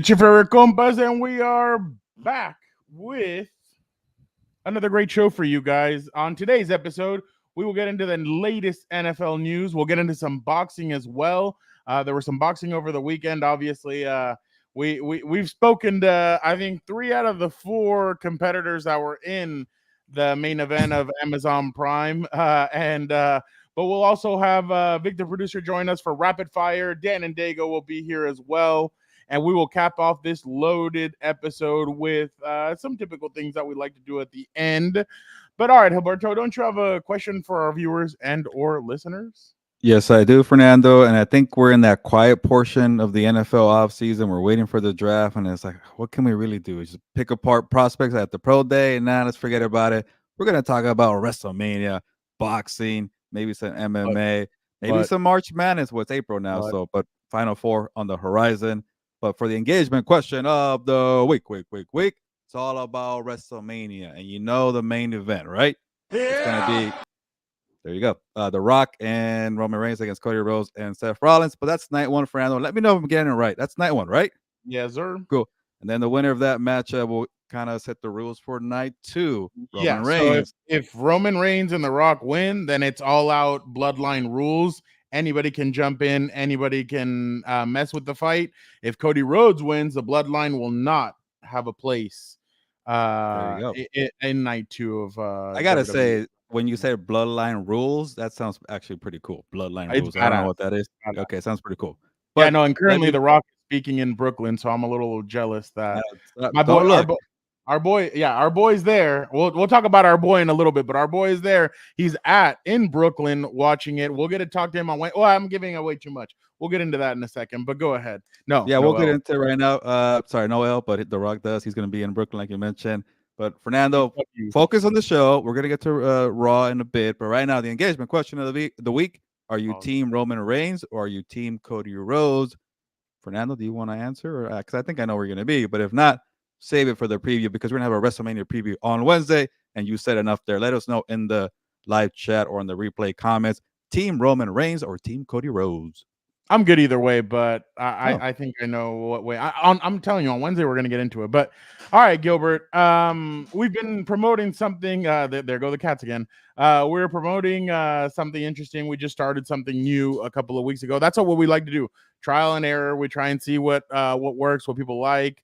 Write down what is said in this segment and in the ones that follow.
It's your favorite Compas, and we are back with another great show for you guys. On today's episode, we will get into the latest NFL news. We'll get into some boxing as well. There was some boxing over the weekend. Obviously, we've spoken to, I think, 3 out of the 4 competitors that were in the main event of Amazon Prime. But we'll also have Vic, the producer, join us for Rapid Fire. Dan and Daygo will be here as well. And we will cap off this loaded episode with some typical things that we like to do at the end. But all right, Gilberto, don't you have a question for our viewers and or listeners? Yes, I do, Fernando. And I think we're in that quiet portion of the NFL offseason. We're waiting for the draft. And it's like, what can we really do? Just pick apart prospects at the pro day. And now let's forget about it. We're going to talk about WrestleMania, boxing, maybe some MMA, maybe some March Madness. Well, it's April now. But Final Four on the horizon. But for the engagement question of the week, it's all about WrestleMania. And you know the main event, right? Yeah. It's going to be, there you go, The Rock and Roman Reigns against Cody Rhodes and Seth Rollins. But that's night 1, Fernando. Let me know if I'm getting it right. That's night 1, right? Yes, sir. Cool. And then the winner of that matchup will kind of set the rules for night 2. Roman Reigns. So if Roman Reigns and The Rock win, then it's all out bloodline rules. Anybody can jump in. Anybody can mess with the fight. If Cody Rhodes wins, the bloodline will not have a place in night 2 of I got to say, when you say bloodline rules, that sounds actually pretty cool. Bloodline rules. I don't know what that is. Okay, sounds pretty cool. But yeah, no, and currently The Rock is speaking in Brooklyn, so I'm a little jealous that our boy's there. We'll talk about our boy in a little bit, but our boy is there. He's in Brooklyn watching it. We'll get to talk to him on Wednesday. Well, I'm giving away too much. We'll get into that in a second, but go ahead. We'll get into it right now. Sorry, Noel, but The Rock does. He's going to be in Brooklyn, like you mentioned. But Fernando, focus on the show. We're going to get to Raw in a bit, but right now, the engagement question of the week: are you team Roman Reigns or are you team Cody Rhodes? Fernando, do you want to answer? Because I think I know where you're going to be, but if not, save it for the preview because we're going to have a WrestleMania preview on Wednesday, and you said enough there. Let us know in the live chat or in the replay comments. Team Roman Reigns or Team Cody Rhodes? I'm good either way, but I think I know what way. I'm telling you, on Wednesday we're going to get into it. But all right, Gilbert, we've been promoting something. There go the cats again. We're promoting something interesting. We just started something new a couple of weeks ago. That's what we like to do. Trial and error. We try and see what works, what people like.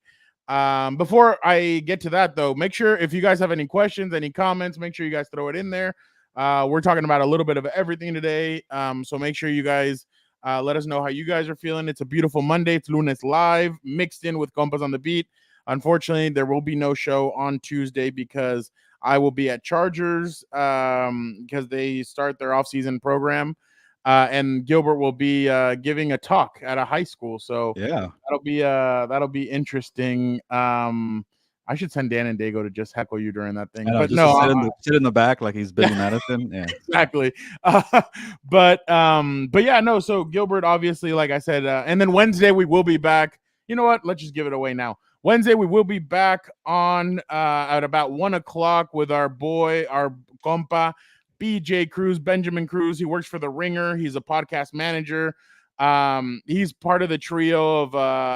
Before I get to that, though, make sure if you guys have any questions, any comments, make sure you guys throw it in there. We're talking about a little bit of everything today. So make sure you guys let us know how you guys are feeling. It's a beautiful Monday. It's Lunes Live mixed in with Compas on the Beat. Unfortunately, there will be no show on Tuesday because I will be at Chargers because they start their off-season program. And Gilbert will be giving a talk at a high school. So yeah, that'll be interesting. I should send Dan and Daygo to just heckle you during that thing. But no, sit in the back like he's Billy Madison. Yeah, exactly. But yeah, no. So Gilbert, obviously, like I said, and then Wednesday we will be back. You know what? Let's just give it away now. Wednesday we will be back on at about 1:00 with our boy, our compa, BJ Cruz, Benjamin Cruz. He works for The Ringer. He's a podcast manager. He's part of the trio of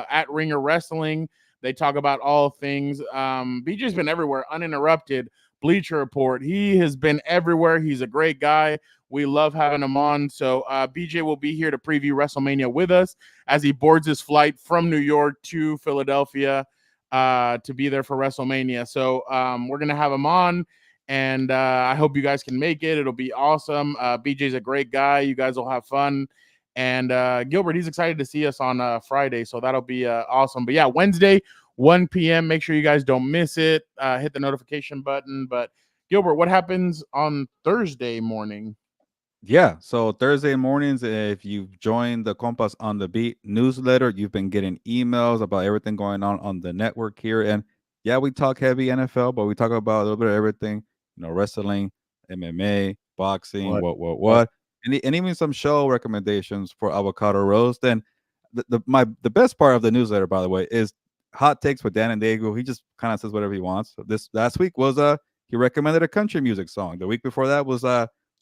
at Ringer Wrestling. They talk about all things. BJ's been everywhere, uninterrupted. Bleacher Report. He has been everywhere. He's a great guy. We love having him on. So BJ will be here to preview WrestleMania with us as he boards his flight from New York to Philadelphia to be there for WrestleMania. So we're going to have him on, and I hope you guys can make it. It'll be awesome. BJ's a great guy. You guys will have fun. And Gilbert, he's excited to see us on Friday, so that'll be awesome. But yeah, Wednesday, 1 p.m. Make sure you guys don't miss it. Hit the notification button. But Gilbert, what happens on Thursday morning? Yeah, so Thursday mornings, if you've joined the Compas on the Beat newsletter, you've been getting emails about everything going on the network here. And yeah, we talk heavy NFL, but we talk about a little bit of everything, wrestling, MMA, boxing, what. And even some show recommendations for Avocado Roast. And the best part of the newsletter, by the way, is hot takes with Dan and Daygo. He just kind of says whatever he wants. This last week was he recommended a country music song. The week before that was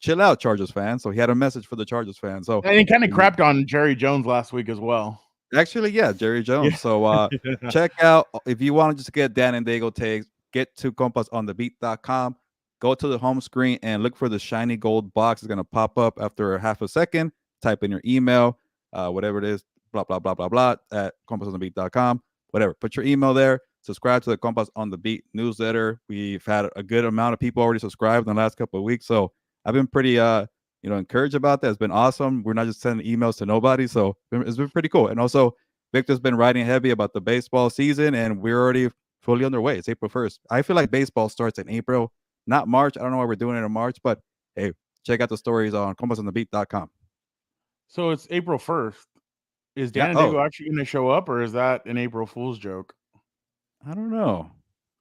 chill out, Chargers fans. So he had a message for the Chargers fans. So and he kind of crapped on Jerry Jones last week as well. Actually, yeah, Jerry Yeah. Jones. So check out if you want to just get Dan and Dago takes, get to compasonthebeat.com. Go to the home screen and look for the shiny gold box. It's gonna pop up after half a second. Type in your email, whatever it is, blah blah blah blah blah at compasonthebeat.com. Whatever. Put your email there. Subscribe to the Compas on the Beat newsletter. We've had a good amount of people already subscribed in the last couple of weeks. So I've been pretty encouraged about that. It's been awesome. We're not just sending emails to nobody. So it's been pretty cool. And also, Victor's been writing heavy about the baseball season, and we're already fully underway. It's April 1st. I feel like baseball starts in April, not March. I don't know why we're doing it in March, but hey, check out the stories on compasonthebeat.com. So it's April 1st. Is Yeah. Dan and Oh, Dago actually going to show up, or is that an April Fool's joke? I don't know.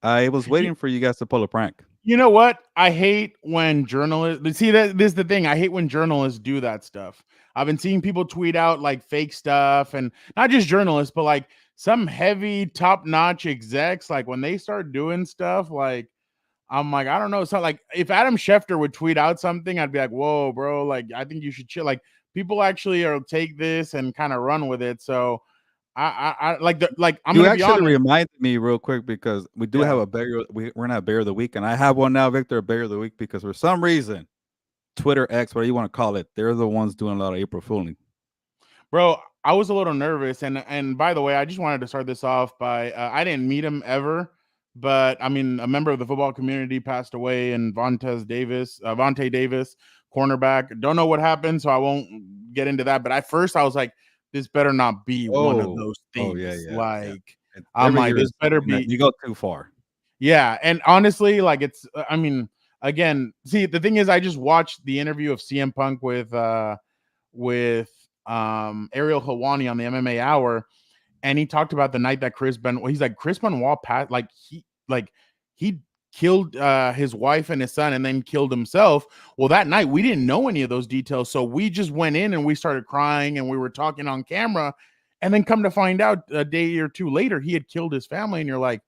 I was You, waiting for you guys to pull a prank. you know what? I hate when journalists see that this is the thing. I hate when journalists do that stuff. I've been seeing people tweet out like fake stuff, and not just journalists, but like some heavy top-notch execs. Like when they start doing stuff, like I'm like, I don't know. So like if Adam Schefter would tweet out something, I'd be like, whoa, bro, like I think you should chill. Like people actually are take this and kind of run with it. So I like I'm You gonna be actually honest. reminded me real quick because we do have Yeah. a bear. We're not a bear of the week, and I have one now, Victor, a bear of the week, because for some reason, Twitter X, whatever you want to call it, they're the ones doing a lot of April fooling. Bro, I was a little nervous, and by the way, I just wanted to start this off by I didn't meet him ever, but I mean, a member of the football community passed away, and Vontae Davis, cornerback. Don't know what happened, so I won't get into that. But at first, I was like, this better not be one of Oh, those oh yeah, things. yeah, yeah. Like, I'm Every like, year this is better something that be. you go too far. Yeah, and honestly, like I mean, again, see, the thing is, I just watched the interview of CM Punk with Ariel Helwani on the MMA Hour, and he talked about the night that he's like Chris Benoit passed, he killed his wife and his son, and then killed himself. Well, that night we didn't know any of those details, so we just went in and we started crying and we were talking on camera, and then come to find out a day or two later he had killed his family, and you're like,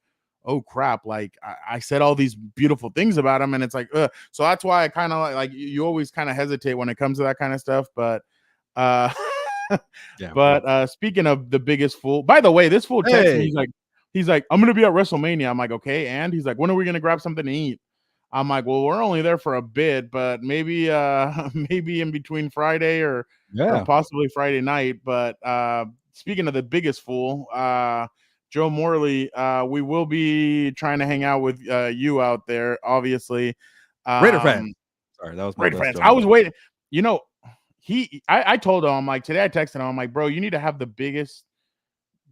oh crap, like I said all these beautiful things about him, and it's like so that's why I kind of like you always kind of hesitate when it comes to that kind of stuff. But uh Yeah. but speaking of the biggest fool, by the way, this fool texted me, Hey. he's like I'm gonna be at WrestleMania. I'm like, okay, and he's like, when are we gonna grab something to eat? I'm like, well, we're only there for a bit, but maybe maybe in between Friday or Yeah. possibly Friday night. But speaking of the biggest fool, Joe Morley, we will be trying to hang out with you out there, obviously. Raider fan. Um, Sorry, that was my Raider best fans. Joe I was Morley. waiting. You know, I told him, I'm like, today I texted him, I'm like, bro, you need to have the biggest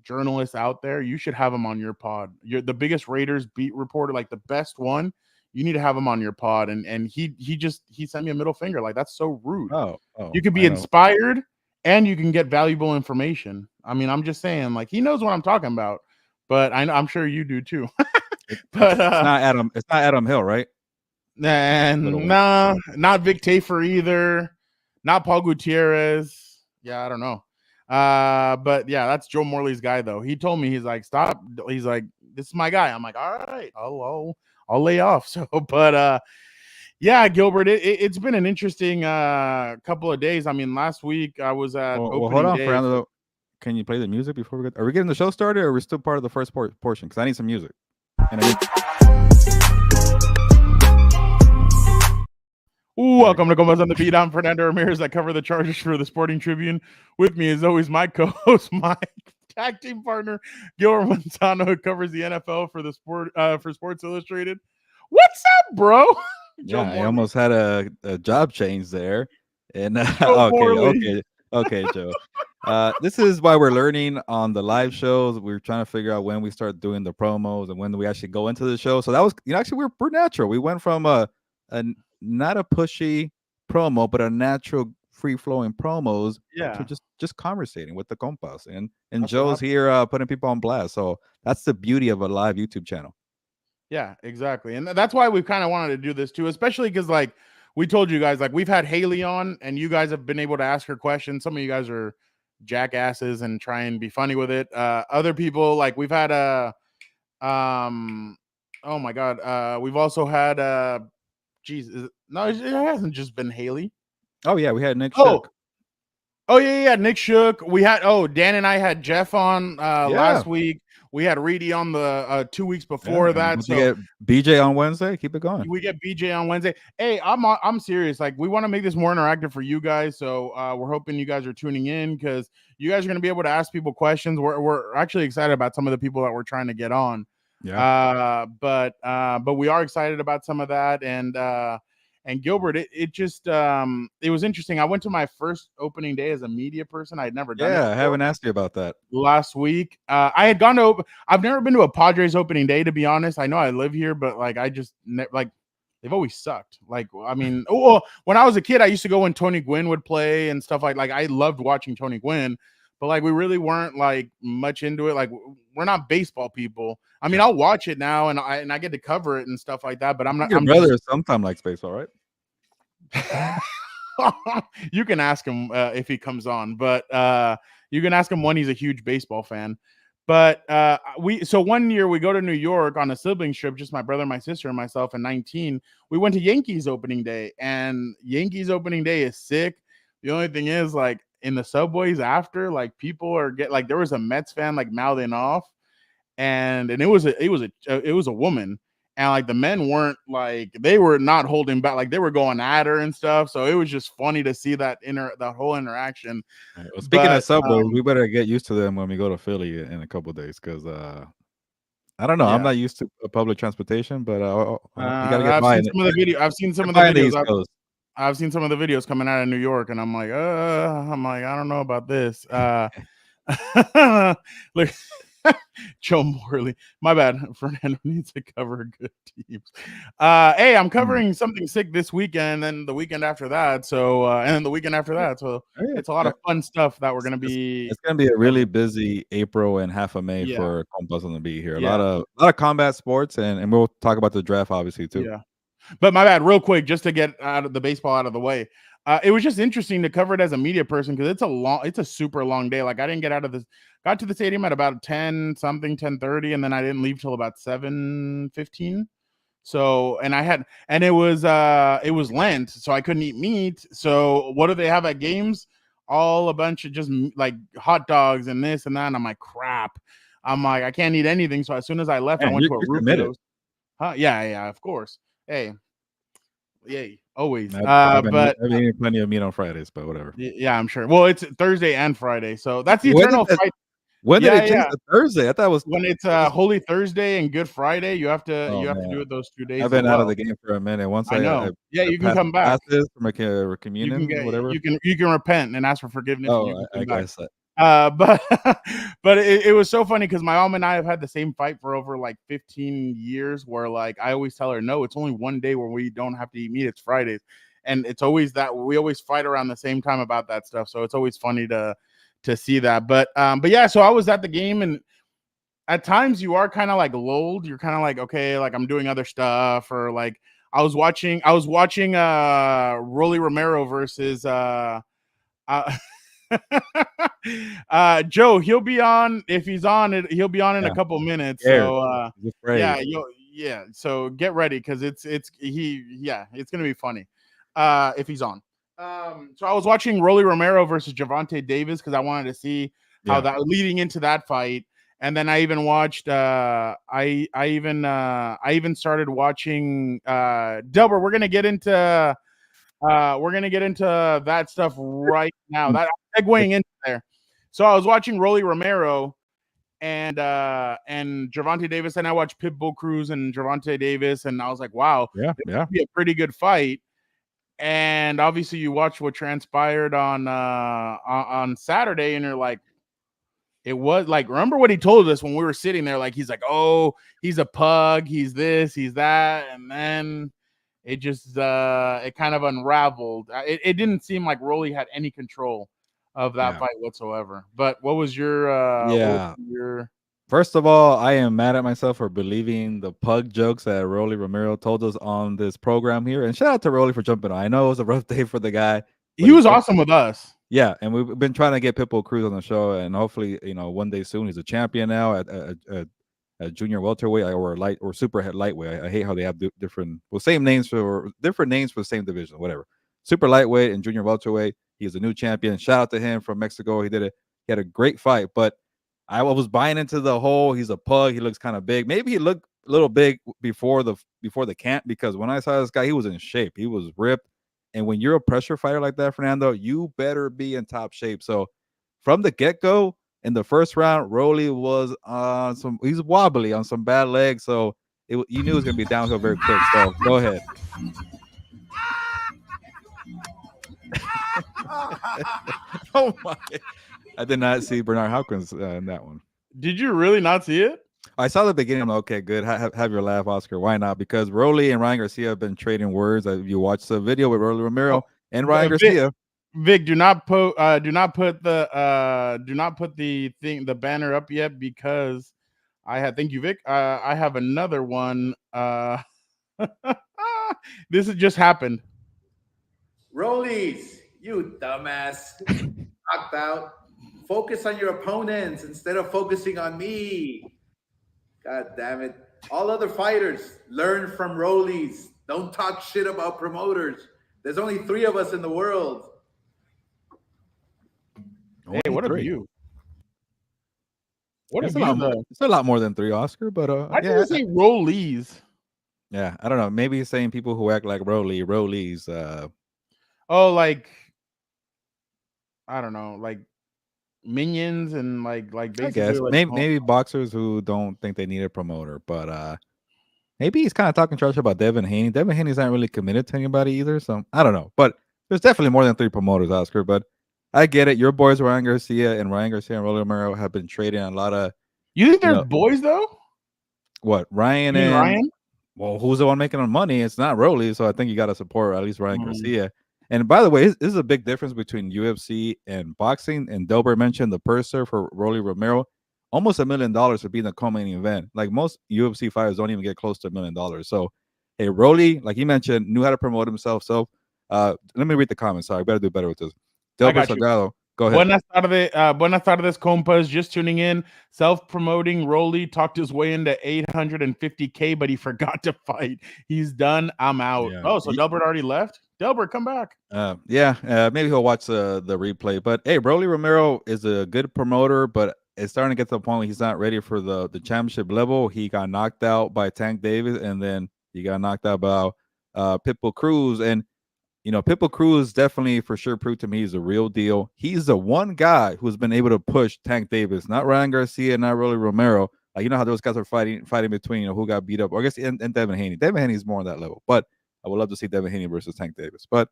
journalist out there. You should have him on your pod. You're the biggest Raiders beat reporter, like the best one. You need to have him on your pod. And he sent me a middle finger. Like, that's so rude. Oh, You oh, could be I know. inspired and you can get valuable information. I mean, I'm just saying, like, he knows what I'm talking about, but I'm sure you do too. But It's not Adam. It's not Adam Hill, right? Little and wink. nah, not Vic Tafer either. Not Paul Gutierrez. Yeah, I don't know. But yeah, that's Joe Morley's guy though. He told me, he's like, stop. He's like, this is my guy. I'm like, all right, I'll lay off. So, but yeah, Gilbert, it's been an interesting couple of days. I mean, last week I was at Well, hold opening on, day. Fernando. Can you play the music before we get? Are we getting the show started, or are we still part of the first portion? Because I need some music. And I need. Welcome to Compas on the Beat. I'm Fernando Ramirez. I cover the Chargers for the Sporting Tribune. With me, as always, my co-host, my tag team partner, Gilbert Montano, who covers the NFL for for Sports Illustrated. What's up, bro? Yeah, Joe I Morley. almost had a job change there. And Joe okay, Morley. okay, Joe. This is why we're learning on the live shows. We're trying to figure out when we start doing the promos and when we actually go into the show. So that was, actually we're natural. We went from a not a pushy promo, but a natural free flowing promos to Yeah, just conversating with the compas. And that's what Joe's happened. here putting people on blast. So that's the beauty of a live YouTube channel. Yeah, exactly. And that's why we kind of wanted to do this too, especially because like we told you guys, like we've had Haley on and you guys have been able to ask her questions. Some of you guys are jackasses and try and be funny with it. Other people, like we've had oh my god, we've also had Jesus, no, it hasn't just been Haley. Oh yeah, we had Nick Oh, Shook. Oh yeah, Nick Shook. We had Dan and I had Jeff on Yeah, last week. We had Reedy on the 2 weeks yeah. before And that. once you So get BJ on Wednesday, keep it going. we get BJ on Wednesday. Hey, I'm serious. Like we want to make this more interactive for you guys. So we're hoping you guys are tuning in because you guys are going to be able to ask people questions. We're actually excited about some of the people that we're trying to get on. Yeah. But we are excited about some of that. And Gilbert, it just it was interesting. I went to my first opening day as a media person. I had never done it Yeah, I before. haven't asked you about that. Last week, I had gone to. I've never been to a Padres opening day, to be honest. I know I live here, but like I just like they've always sucked. Like I mean, when I was a kid, I used to go when Tony Gwynn would play and stuff like I loved watching Tony Gwynn, but like we really weren't like much into it. Like we're not baseball people. I mean, Yeah. I'll watch it now and I get to cover it and stuff like that. But I'm not. Your I'm brother just. sometimes likes baseball, right? You can ask him if he comes on, but you can ask him when he's a huge baseball fan. But so one year we go to New York on a sibling trip, just my brother, my sister, and myself. And 19, we went to Yankees opening day, and Yankees opening day is sick. The only thing is, like in the subways after, like people are like there was a Mets fan like mouthing off, and it was a woman, and like the men weren't like they were not holding back, like they were going at her and stuff. So it was just funny to see that whole interaction. Right. Well, speaking of But Subway, we better get used to them when we go to Philly in a couple of days because I don't know. I'm yeah, not used to public transportation, but you got to get I've by seen in it. some of the video. I've seen some Get of the by in the videos. East Coast. I've seen some of the videos coming out of New York, and I'm like, I don't know about this. Look, Joe Morley. My bad. Fernando needs to cover good teams. Hey, I'm covering something sick this weekend, and the weekend after that. So, and then the weekend after that. So, it's a lot of fun stuff that we're gonna be. It's gonna be a really busy April and half of May Yeah, for Compas on the beat here. A yeah, lot of combat sports, and we'll talk about the draft obviously too. yeah. But my bad, real quick, just to get out of the baseball out of the way. It was just interesting to cover it as a media person because it's a super long day. Like I didn't get out of this, got to the stadium at about 10 something, 10:30, and then I didn't leave till about 7:15. So, and it was Lent, so I couldn't eat meat. So what do they have at games? All a bunch of just like hot dogs and this and that. And I'm like, crap. I'm like, I can't eat anything. So as soon as I left, Man, I went to a you're committed. Rufio's. Yeah, of course. Hey, yay, always. I've been But eating plenty of meat on Fridays, but whatever. yeah, I'm sure. Well, it's Thursday and Friday, so that's the When did eternal fight. when did it change Yeah. to Thursday? I thought it was When it's Holy Thursday and Good Friday, you have to oh do man, it those 2 days I've as been out of well. the game for a minute. Once I know. Yeah, I you can passed come back. passes for my You can communion, get whatever. you can repent and ask for forgiveness, and you Oh, can I come back. guess that. But but it was so funny because my mom and I have had the same fight for over like 15 years. Where like I always tell her, no, it's only one day where we don't have to eat meat. It's Fridays, and it's always that we always fight around the same time about that stuff. So it's always funny to see that. But yeah, so I was at the game, and at times you are kind of like lulled. You're kind of like, okay, like I'm doing other stuff, or like I was watching Rolly Romero versus uh Joe. He'll be on if he's on it. He'll be on in a Yeah, couple minutes. scared. So He's afraid. yeah. So get ready because it's gonna be funny if he's on. So I was watching Rolly Romero versus Javante Davis because I wanted to see how Yeah, that leading into that fight. And then I even watched I even started watching Delbert. We're gonna get into that stuff right now. That I'm segueing into there. So I was watching Rolly Romero and Gervonta Davis, and I watched Pitbull Cruz and Gervonta Davis, and I was like, wow, yeah, this yeah. could be a pretty good fight. And obviously, you watch what transpired on Saturday, and you're like, it was like, remember what he told us when we were sitting there? Like, he's like, oh, he's a pug, he's this, he's that, and then it just it kind of unraveled. It didn't seem like Rolly had any control of that Yeah. fight whatsoever. But what was your Yeah. First of all, I am mad at myself for believing the pug jokes that Rolly Romero told us on this program here. And shout out to Rolly for jumping on. I know it was a rough day for the guy. He was awesome with us. Yeah, and we've been trying to get Pitbull Cruz on the show, and hopefully, one day soon. He's a champion now at junior welterweight or light or super lightweight. I hate how they have different names for the same division, whatever. Super lightweight and junior welterweight. He's a new champion. Shout out to him from Mexico. He had a great fight, but I was buying into the whole he's a pug. He looks kind of big. Maybe he looked a little big before the camp, because when I saw this guy, he was in shape. He was ripped. And when you're a pressure fighter like that, Fernando, you better be in top shape. So from the get-go, in the first round, Rolly was he's wobbly on some bad legs. So you knew it was going to be downhill very quick. So go ahead. Oh my! I did not see Bernard Hopkins in that one. Did you really not see it? I saw the beginning. I'm like, okay, good. Have your laugh, Oscar. Why not? Because Rolly and Ryan Garcia have been trading words. You watched the video with Rolly Romero and Ryan Garcia. Vic, do not put the banner up yet, because thank you, Vic. I have another one. This has just happened. Rollies, you dumbass. Knocked out. Focus on your opponents instead of focusing on me. God damn it. All other fighters, learn from Rollies. Don't talk shit about promoters. There's only 3 of us in the world. Hey, what a view. What it's a lot more than 3, Oscar, but why did you say Rollies? Yeah, I don't know. Maybe he's saying people who act like Rollies. Oh, like, I don't know, like minions and like basically. I guess like maybe boxers who don't think they need a promoter, but maybe he's kind of talking trash about Devin Haney. Devin Haney's not really committed to anybody either, so I don't know. But there's definitely more than 3 promoters, Oscar. But I get it. Your boys Ryan Garcia and Rolly Romero have been trading a lot of. You think they're boys though? What, Ryan and Ryan? Well, who's the one making the money? It's not Rolly, so I think you got to support at least Ryan Garcia. And by the way, this is a big difference between UFC and boxing. And Delbert mentioned the purser for Rolly Romero, almost $1 million for being the co-main event. Like most UFC fighters don't even get close to $1 million. So, hey, Rolly, like he mentioned, knew how to promote himself. So, let me read the comments. Sorry, I better do better with this. Delbert Salgado, go ahead. Buenas tardes, compas. Just tuning in. Self-promoting Rolly talked his way into $850K, but he forgot to fight. He's done. I'm out. Yeah. Oh, so Delbert already left? Delbert, come back. Maybe he'll watch the replay. But hey, Rolly Romero is a good promoter, but it's starting to get to the point where he's not ready for the championship level. He got knocked out by Tank Davis, and then he got knocked out by Pitbull Cruz. And Pitbull Cruz definitely for sure proved to me he's a real deal. He's the one guy who's been able to push Tank Davis, not Ryan Garcia, not Rolly Romero. Like, how those guys are fighting between, who got beat up, or I guess, and Devin Haney. Devin Haney's more on that level, but I would love to see Devin Haney versus Tank Davis. But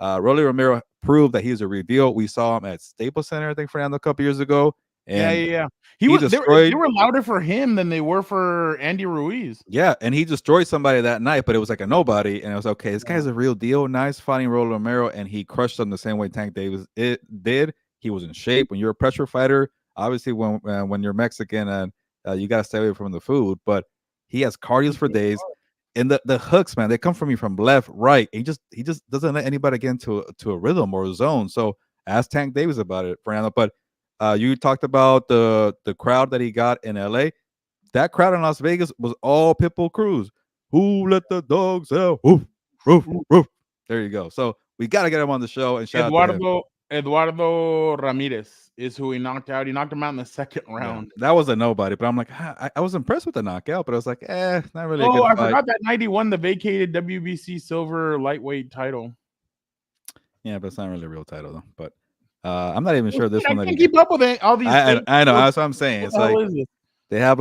Rolly Romero proved that he's a real deal. We saw him at Staples Center, I think, Fernando, a couple years ago. And yeah. They were louder for him than they were for Andy Ruiz. Yeah, and he destroyed somebody that night, but it was like a nobody, and it was okay. This guy's a real deal. Nice fighting Rolly Romero, and he crushed him the same way Tank Davis did. He was in shape. When you're a pressure fighter, obviously when you're Mexican and you gotta stay away from the food, but he has cardios for days. And the hooks, man, they come from you from left, right. He just doesn't let anybody get into a rhythm or a zone. So ask Tank Davis about it, Fernando. But you talked about the crowd that he got in LA. That crowd in Las Vegas was all Pitbull Cruz. Who let the dogs out? Woof, woof, woof. There you go. So we got to get him on the show. And shout out to him. Eduardo Ramirez is who he knocked out. He knocked him out in the second round. Yeah, that was a nobody, but I'm like, I was impressed with the knockout, but I was like, not really a good fight. I forgot that night he won the vacated WBC silver lightweight title. Yeah, but it's not really a real title, though. But I'm not even sure this one. I can't keep up with it. All these I know. That's what I'm saying. It's like they have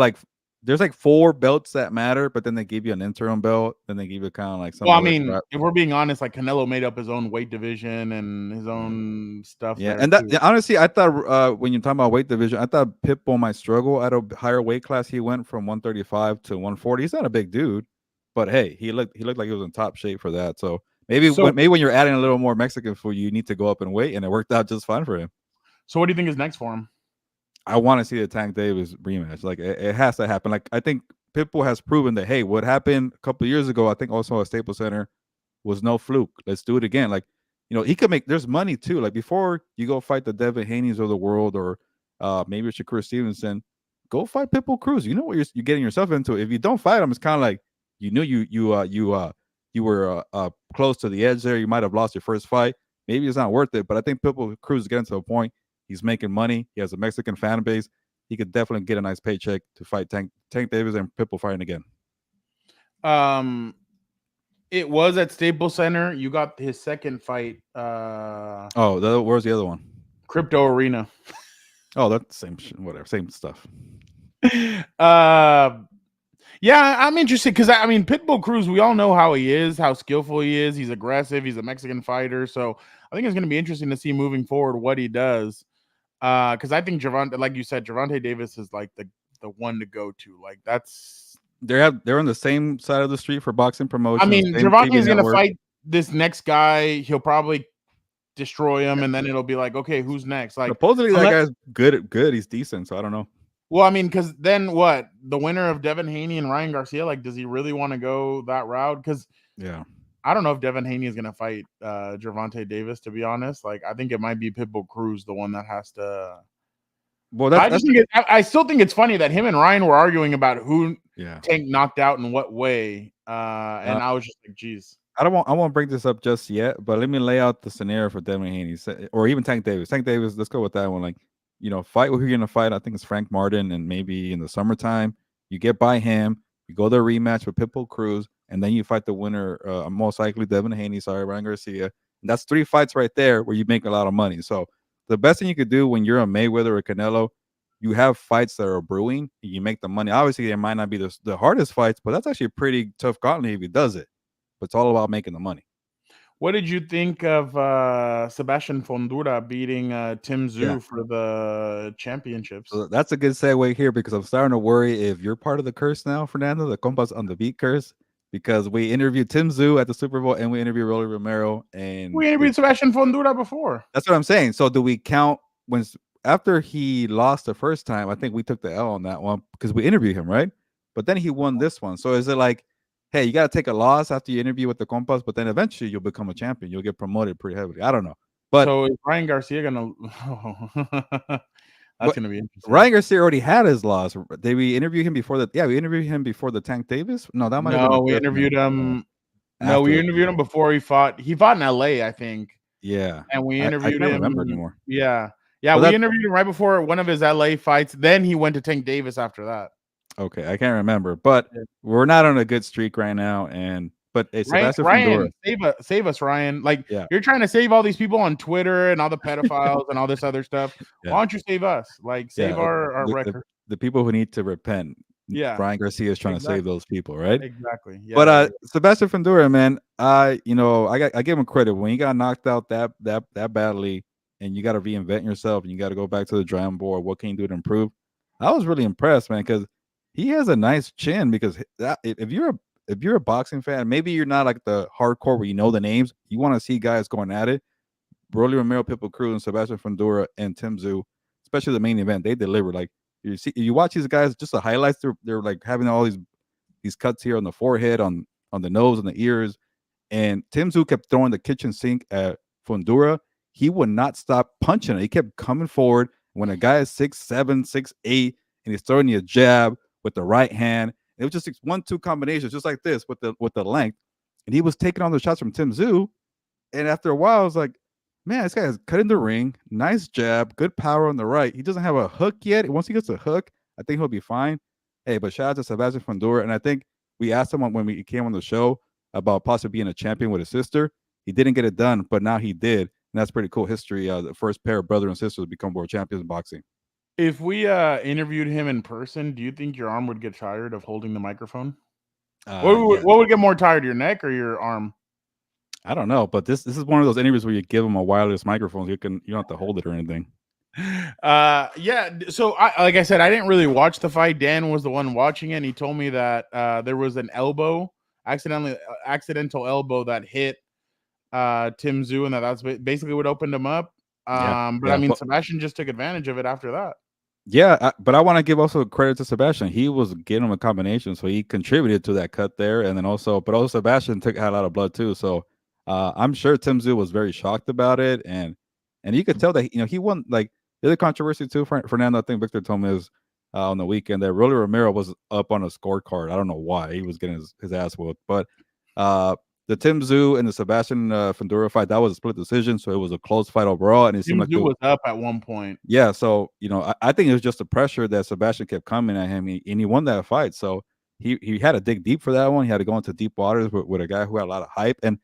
there's 4 belts that matter, but then they give you an interim belt. Then they give you kind of like some. Well, I mean, if we're being honest, like Canelo made up his own weight division and his own stuff. Yeah, and honestly, I thought when you're talking about weight division, I thought Pitbull might struggle at a higher weight class. He went from 135 to 140. He's not a big dude, but hey, he looked like he was in top shape for that. So maybe when you're adding a little more Mexican food, you need to go up in weight, and it worked out just fine for him. So what do you think is next for him? I want to see the Tank Davis rematch. Like it has to happen. Like I think Pitbull has proven that, hey, what happened a couple of years ago, I think also at Staples Center, was no fluke. Let's do it again. Like, he could make. There's money too. Like before you go fight the Devin Haney's of the world, or maybe Shakur Stevenson, go fight Pitbull Cruz. You know what you're getting yourself into. If you don't fight him, it's kind of like you knew you were close to the edge there. You might have lost your first fight. maybe it's not worth it. But I think Pitbull Cruz is getting to a point. He's making money. He has a Mexican fan base. He could definitely get a nice paycheck to fight Tank Davis and Pitbull fighting again. It was at Staples Center. You got his second fight. Where's the other one? Crypto Arena. Oh, that's the same whatever, same stuff. Yeah, I'm interested because I mean Pitbull Cruz, we all know how he is, how skillful he is. He's aggressive. He's a Mexican fighter, so I think it's going to be interesting to see moving forward what he does. Because I think like you said, Gervonta Davis is like the one to go to. Like they're on the same side of the street for boxing promotion. I mean, Gervonta is going to fight this next guy. He'll probably destroy him, and then it'll be like, okay, who's next? Like supposedly that guy's good. He's decent, so I don't know. Well, I mean, because then what? The winner of Devin Haney and Ryan Garcia, like, does he really want to go that route? Because I don't know if Devin Haney is going to fight Gervonta Davis, to be honest. Like, I think it might be Pitbull Cruz, the one that has to. Well, I still think it's funny that him and Ryan were arguing about who Tank knocked out in what way. And I was just like, geez. I won't bring this up just yet, but let me lay out the scenario for Devin Haney or even Tank Davis. Tank Davis, let's go with that one. Like, fight who you're going to fight. I think it's Frank Martin, and maybe in the summertime, you get by him, you go to a rematch with Pitbull Cruz, and then you fight the winner, most likely Devin Haney, Ryan Garcia. And that's 3 fights right there where you make a lot of money. So the best thing you could do when you're a Mayweather or Canelo, you have fights that are brewing, and you make the money. Obviously, it might not be the hardest fights, but that's actually a pretty tough gauntlet if he does it. But it's all about making the money. What did you think of Sebastian Fondura beating Tim Tszyu for the championships? So that's a good segue here because I'm starting to worry if you're part of the curse now, Fernando, the Compas on the Beat curse, because we interviewed Tim Tszyu at the Super Bowl and we interviewed Rolly Romero. And we interviewed Sebastian Fondura before. That's what I'm saying. So do we count after he lost the first time? I think we took the L on that one because we interviewed him, right? But then he won this one. So is it like, hey, you got to take a loss after you interview with the Compas, but then eventually you'll become a champion. You'll get promoted pretty heavily. I don't know. But so is Ryan Garcia going to that's going to be interesting. Ryan Garcia already had his loss. Did we interview him before that? Yeah, we interviewed him before the Tank Davis. No, that might have been. No, we interviewed him. No, we interviewed him before he fought. He fought in LA, I think. Yeah. And we interviewed him. I don't remember anymore. Yeah. Yeah, we interviewed him right before one of his LA fights. Then he went to Tank Davis after that. Okay, I can't remember, but we're not on a good streak right now. But Ryan, save us, Ryan. Like you're trying to save all these people on Twitter and all the pedophiles and all this other stuff. Why don't you save us? Like save our record. The people who need to repent. Yeah, Brian Garcia is trying to save those people, right? Exactly. Yeah, but Sebastian Fondura, man, I give him credit when he got knocked out that badly, and you got to reinvent yourself and you got to go back to the drawing board. What can you do to improve? I was really impressed, man, because he has a nice chin. Because if you're a boxing fan, maybe you're not like the hardcore where you know the names. You want to see guys going at it. Rolly Romero, Pitbull Cruz, and Sebastian Fondura and Tim Tszyu, especially the main event, they delivered. Like you watch these guys, just the highlights. They're like having all these cuts here on the forehead, on the nose, and the ears. And Tim Tszyu kept throwing the kitchen sink at Fondura. He would not stop punching it. He kept coming forward. When a guy is 6'7", 6'8", and he's throwing you a jab with the right hand. It was just 1-2 combinations, just like this with the length. And he was taking on the shots from Tim Tszyu. And after a while, I was like, man, this guy is cutting the ring. Nice jab, good power on the right. He doesn't have a hook yet. Once he gets a hook, I think he'll be fine. Hey, but shout out to Sebastian Fondura. And I think we asked him when he came on the show about possibly being a champion with his sister. He didn't get it done, but now he did. And that's pretty cool history. The first pair of brother and sister to become world champions in boxing. If we interviewed him in person, do you think your arm would get tired of holding the microphone? What would get more tired, your neck or your arm? I don't know, but this is one of those interviews where you give them a wireless microphone. You don't have to hold it or anything. Yeah. So like I said, I didn't really watch the fight. Dan was the one watching it, and he told me that there was an accidental elbow that hit Tim Tszyu, and that's basically what opened him up. Sebastian just took advantage of it after that. Yeah, but I want to give also credit to Sebastian. He was getting him a combination, so he contributed to that cut there, and then also Sebastian had a lot of blood too. So I'm sure Tim Tszyu was very shocked about it, and you could tell that he won. Like the other controversy too, Fernando. I think Victor told me is on the weekend that Rolly Romero was up on a scorecard. I don't know why he was getting his ass whooped, but the Tim Tszyu and the Sebastian Fundora fight, that was a split decision, so it was a close fight overall, and it seemed Tim like Tszyu was up at one point. yeah. So I think it was just the pressure that Sebastian kept coming at him, and he won that fight. So he had to dig deep for that one. He had to go into deep waters with a guy who had a lot of hype. And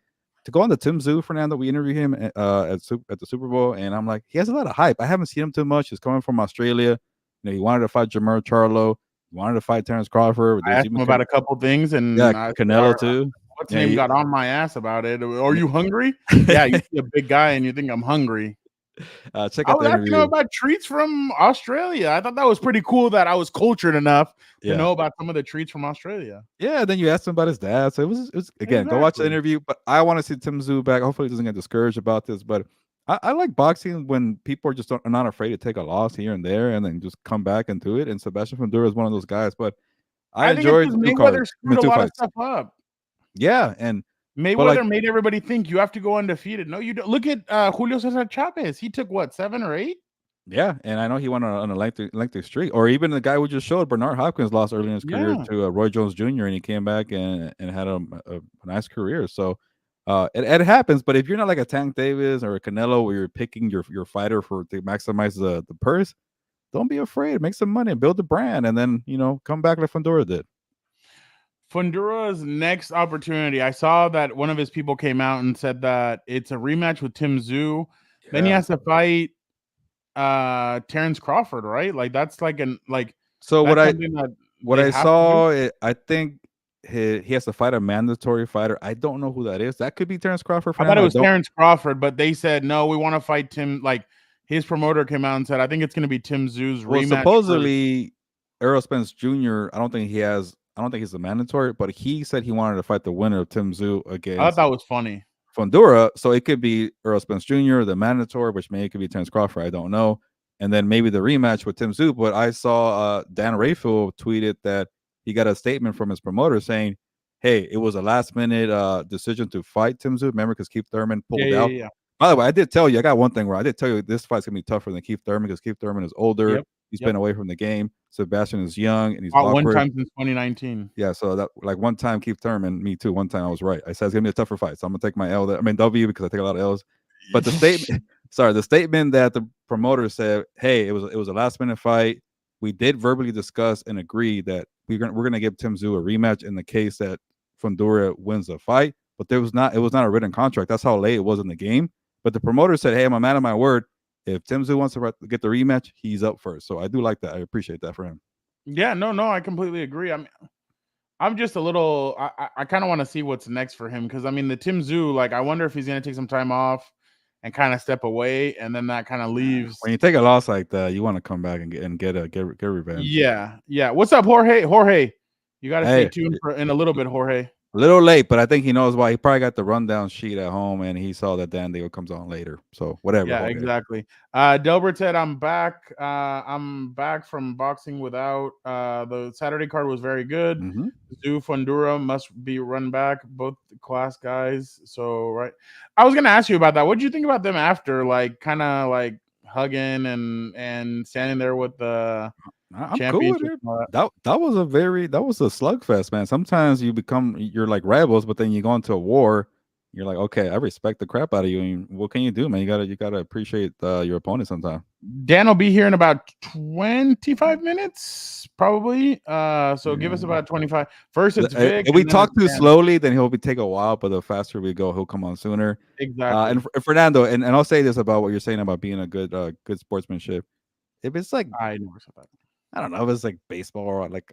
to go on the Tim Tszyu, Fernando, we interviewed him at the Super Bowl, and I'm like, he has a lot of hype. I haven't seen him too much. He's coming from Australia. He wanted to fight Jermell Charlo. He wanted to fight Terrence Crawford. I asked him about a couple things, and Canelo too. What's name got on my ass about it? Are you hungry? Yeah, you see a big guy and you think I'm hungry. Check out I was asking him about treats from Australia. I thought that was pretty cool that I was cultured enough to know about some of the treats from Australia. Yeah, then you asked him about his dad. So it was again, go watch the interview. But I want to see Tim Tszyu back. Hopefully he doesn't get discouraged about this. But I like boxing when people are just are not afraid to take a loss here and there and then just come back and do it. And Sebastian Fundora is one of those guys. But I enjoyed Mayweather screwed a lot of stuff up. Yeah, and Mayweather made everybody think you have to go undefeated. No, you don't. Look at Julio Cesar Chavez. He took what, 7 or 8? Yeah, and I know he went on a lengthy streak. Or even the guy we just showed, Bernard Hopkins, lost early in his career to Roy Jones Jr. and he came back and had a nice career. So it happens. But if you're not like a Tank Davis or a Canelo, where you're picking your fighter to maximize the purse, don't be afraid. Make some money, build the brand, and then come back like Fundora did. Fundora's next opportunity. I saw that one of his people came out and said that it's a rematch with Tim Tszyu. Yeah. Then he has to fight Terrence Crawford, right? Like that's like So what I saw, I think he has to fight a mandatory fighter. I don't know who that is. That could be Terrence Crawford. I thought it was Terrence Crawford, but they said no. We want to fight Tim. Like his promoter came out and said, I think it's going to be Tim Tszyu's rematch. Supposedly, Errol Spence Jr. I don't think he's a mandatory, but he said he wanted to fight the winner of Tim Tszyu against. I thought that was funny. Fundora, so it could be Errol Spence Jr., the mandatory, which maybe it could be Terrence Crawford. I don't know. And then maybe the rematch with Tim Tszyu. But I saw Dan Rafael tweeted that he got a statement from his promoter saying, "Hey, it was a last-minute decision to fight Tim Tszyu. Remember, because Keith Thurman pulled out." Yeah. By the way, I did tell you, I got one thing where I did tell you this fight's gonna be tougher than Keith Thurman because Keith Thurman is older. Yep. He's been away from the game. Sebastian is young and he's awkward. One time since 2019. Yeah, so that one time Keith Thurman, me too. One time I was right. I said it's gonna be a tougher fight, so I'm gonna take my W because I take a lot of L's. But the statement that the promoter said, "Hey, it was a last minute fight. We did verbally discuss and agree that we're gonna give Tim Tszyu a rematch in the case that Fundora wins the fight." But it was not a written contract. That's how late it was in the game. But the promoter said, "Hey, I'm a man of my word. If Tim Tszyu wants to get the rematch, he's up first." So I do like that. I appreciate that for him. Yeah, no, I completely agree. I'm just a little. I kind of want to see what's next for him because the Tim Tszyu, like, I wonder if he's gonna take some time off and kind of step away, and then that kind of leaves. When you take a loss like that, you want to come back and get revenge. Yeah. What's up, Jorge? You got to stay tuned in a little bit, Jorge. A little late, but I think he knows why. He probably got the rundown sheet at home, and he saw that Dan Daygo comes on later. So whatever. Yeah, exactly. Delbert said, "I'm back. I'm back from boxing without. The Saturday card was very good. Tszyu Fundora must be run back. Both class guys. So right. I was gonna ask you about that. What did you think about them after, like, kind of like hugging and standing there with the." I'm cool with it. That was a slugfest, man. Sometimes you're like rebels, but then you go into a war. You're like, okay, I respect the crap out of you. And what can you do, man? You gotta appreciate your opponent sometimes. Dan will be here in about 25 minutes, probably. So give us about 25. First, it's Vic. If we talk too slowly, then he'll take a while. But the faster we go, he'll come on sooner. Exactly. And Fernando, and I'll say this about what you're saying about being a good sportsmanship. If it's like, I never said that. I don't know if it's like baseball or like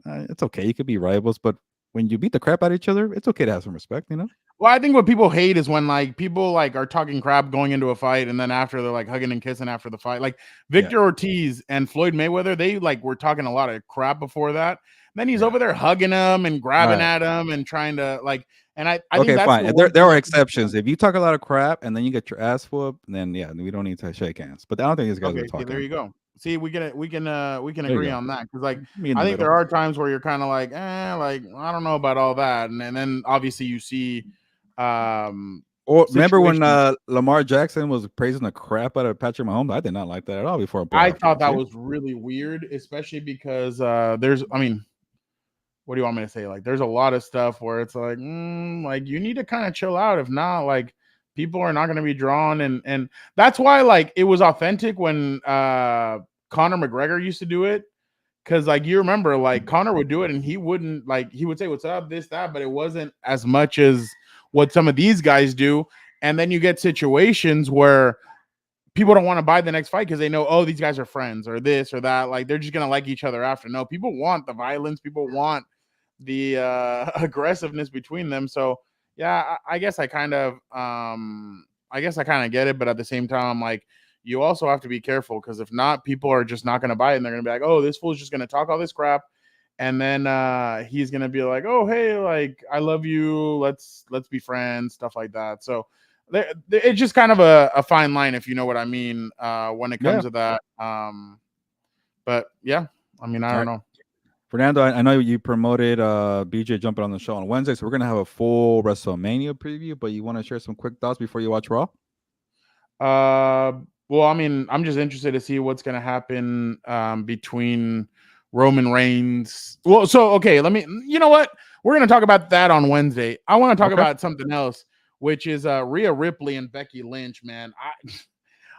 it's okay. You could be rivals, but when you beat the crap out of each other, it's okay to have some respect, Well, I think what people hate is when like people like are talking crap going into a fight, and then after they're like hugging and kissing after the fight. Like Victor Ortiz and Floyd Mayweather, they like were talking a lot of crap before that. Then he's over there hugging him and grabbing at him and trying to like. And I think that's fine. There are exceptions. If you talk a lot of crap and then you get your ass whooped, then we don't need to shake hands. But I don't think these guys are talking. There you go. See, we can agree on that because like I think there are times where you're kind of like, like I don't know about all that, and then obviously you see. Or remember when Lamar Jackson was praising the crap out of Patrick Mahomes? I did not like that at all before. I thought that was really weird, especially because what do you want me to say? Like, there's a lot of stuff where it's like, like you need to kind of chill out. If not, like people are not going to be drawn, and that's why like it was authentic when Conor McGregor used to do it. Because like you remember, like Conor would do it and he wouldn't like he would say what's up, this, that, but it wasn't as much as what some of these guys do. And then you get situations where people don't want to buy the next fight because they know, oh, these guys are friends or this or that. Like they're just gonna like each other after. No, people want the violence, people want the aggressiveness between them. So yeah, I guess I kind of get it, but at the same time, like you also have to be careful because if not, people are just not going to buy it and they're going to be like, oh, this fool's just going to talk all this crap. And then he's going to be like, oh, hey, like, I love you. Let's be friends, stuff like that. So it's just kind of a fine line, if you know what I mean, when it comes to that. But yeah, I mean, I don't know. Fernando, I know you promoted BJ jumping on the show on Wednesday, so we're going to have a full WrestleMania preview, but you want to share some quick thoughts before you watch Raw? Well, I mean, I'm just interested to see what's going to happen between Roman Reigns. Well, so, okay, you know what? We're going to talk about that on Wednesday. I want to talk about something else, which is Rhea Ripley and Becky Lynch, man.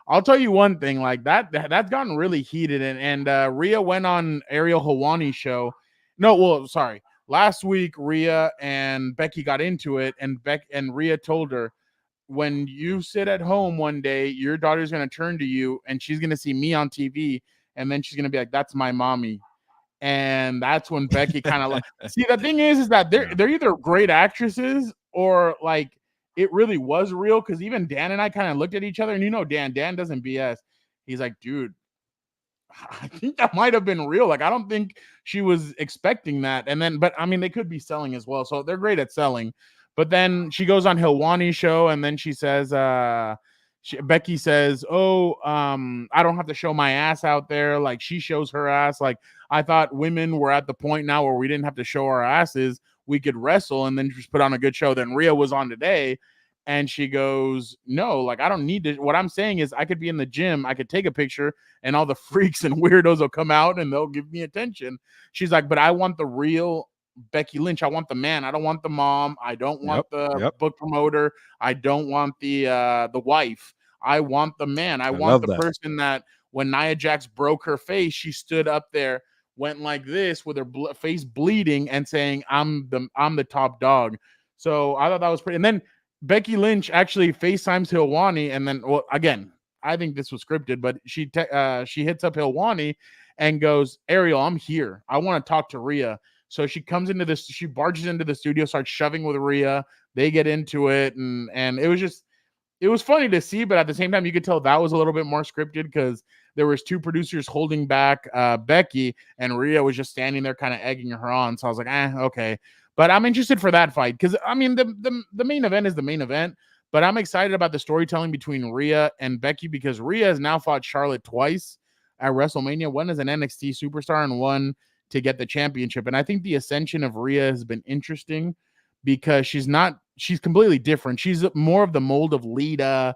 I'll tell you one thing, like that's gotten really heated, and Rhea went on Ariel Helwani's show. No, well, sorry. Last week, Rhea and Becky got into it, and Rhea told her, when you sit at home one day, your daughter's going to turn to you and she's going to see me on TV. And then she's going to be like, that's my mommy. And that's when Becky kind of see, the thing is that they're either great actresses or like it really was real. Cause even Dan and I kind of looked at each other and Dan doesn't BS. He's like, dude, I think that might have been real. Like, I don't think she was expecting that. And then, but I mean, they could be selling as well. So they're great at selling. But then she goes on Helwani's show, and then she says, Becky says, "Oh, I don't have to show my ass out there." Like she shows her ass. Like I thought women were at the point now where we didn't have to show our asses. We could wrestle and then just put on a good show. Then Rhea was on today, and she goes, "No, like I don't need to." What I'm saying is, I could be in the gym, I could take a picture, and all the freaks and weirdos will come out and they'll give me attention. She's like, "But I want the real Becky Lynch. I want the man. I don't want the mom. I don't want the book promoter. I don't want the wife. I want the man. I want the person that when Nia Jax broke her face, she stood up there, went like this with her face bleeding and saying, I'm the top dog." So I thought that was pretty. And then Becky Lynch actually FaceTimes Helwani, and then, well, again, I think this was scripted, but she hits up Helwani and goes, "Ariel, I'm here. I want to talk to Rhea." So she comes into this, she barges into the studio, starts shoving with Rhea. They get into it, and it was funny to see, but at the same time, you could tell that was a little bit more scripted because there was two producers holding back Becky, and Rhea was just standing there kind of egging her on. So I was like, okay. But I'm interested for that fight because, I mean, the main event is the main event, but I'm excited about the storytelling between Rhea and Becky because Rhea has now fought Charlotte twice at WrestleMania, one as an NXT superstar and one to get the championship. And I think the ascension of Rhea has been interesting because she's completely different. She's more of the mold of Lita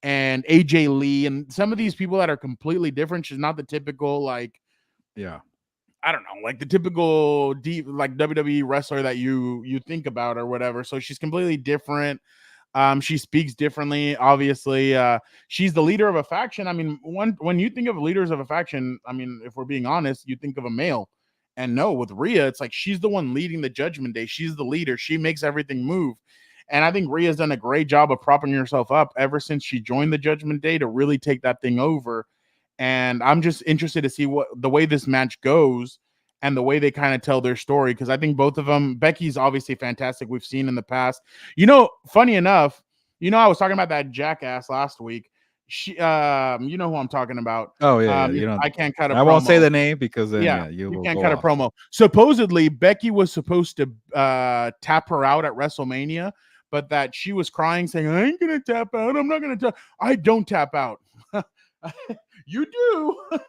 and AJ Lee and some of these people that are completely different. She's not the typical, like, I don't know, like the typical deep, like WWE wrestler that you think about or whatever. So she's completely different. She speaks differently. Obviously, she's the leader of a faction. I mean, when you think of leaders of a faction, I mean, if we're being honest, you think of a male. And no, with Rhea, it's like she's the one leading the Judgment Day. She's the leader. She makes everything move. And I think Rhea's done a great job of propping herself up ever since she joined the Judgment Day to really take that thing over. And I'm just interested to see the way this match goes and the way they kind of tell their story. Because I think both of them, Becky's obviously fantastic. We've seen in the past. Funny enough, I was talking about that jackass last week. She, you know who I'm talking about. Oh yeah, I can't cut I won't say the name because then you can't cut a promo. Supposedly, Becky was supposed to tap her out at WrestleMania, but that she was crying, saying, "I ain't gonna tap out. I'm not gonna tap. I don't tap out." You do,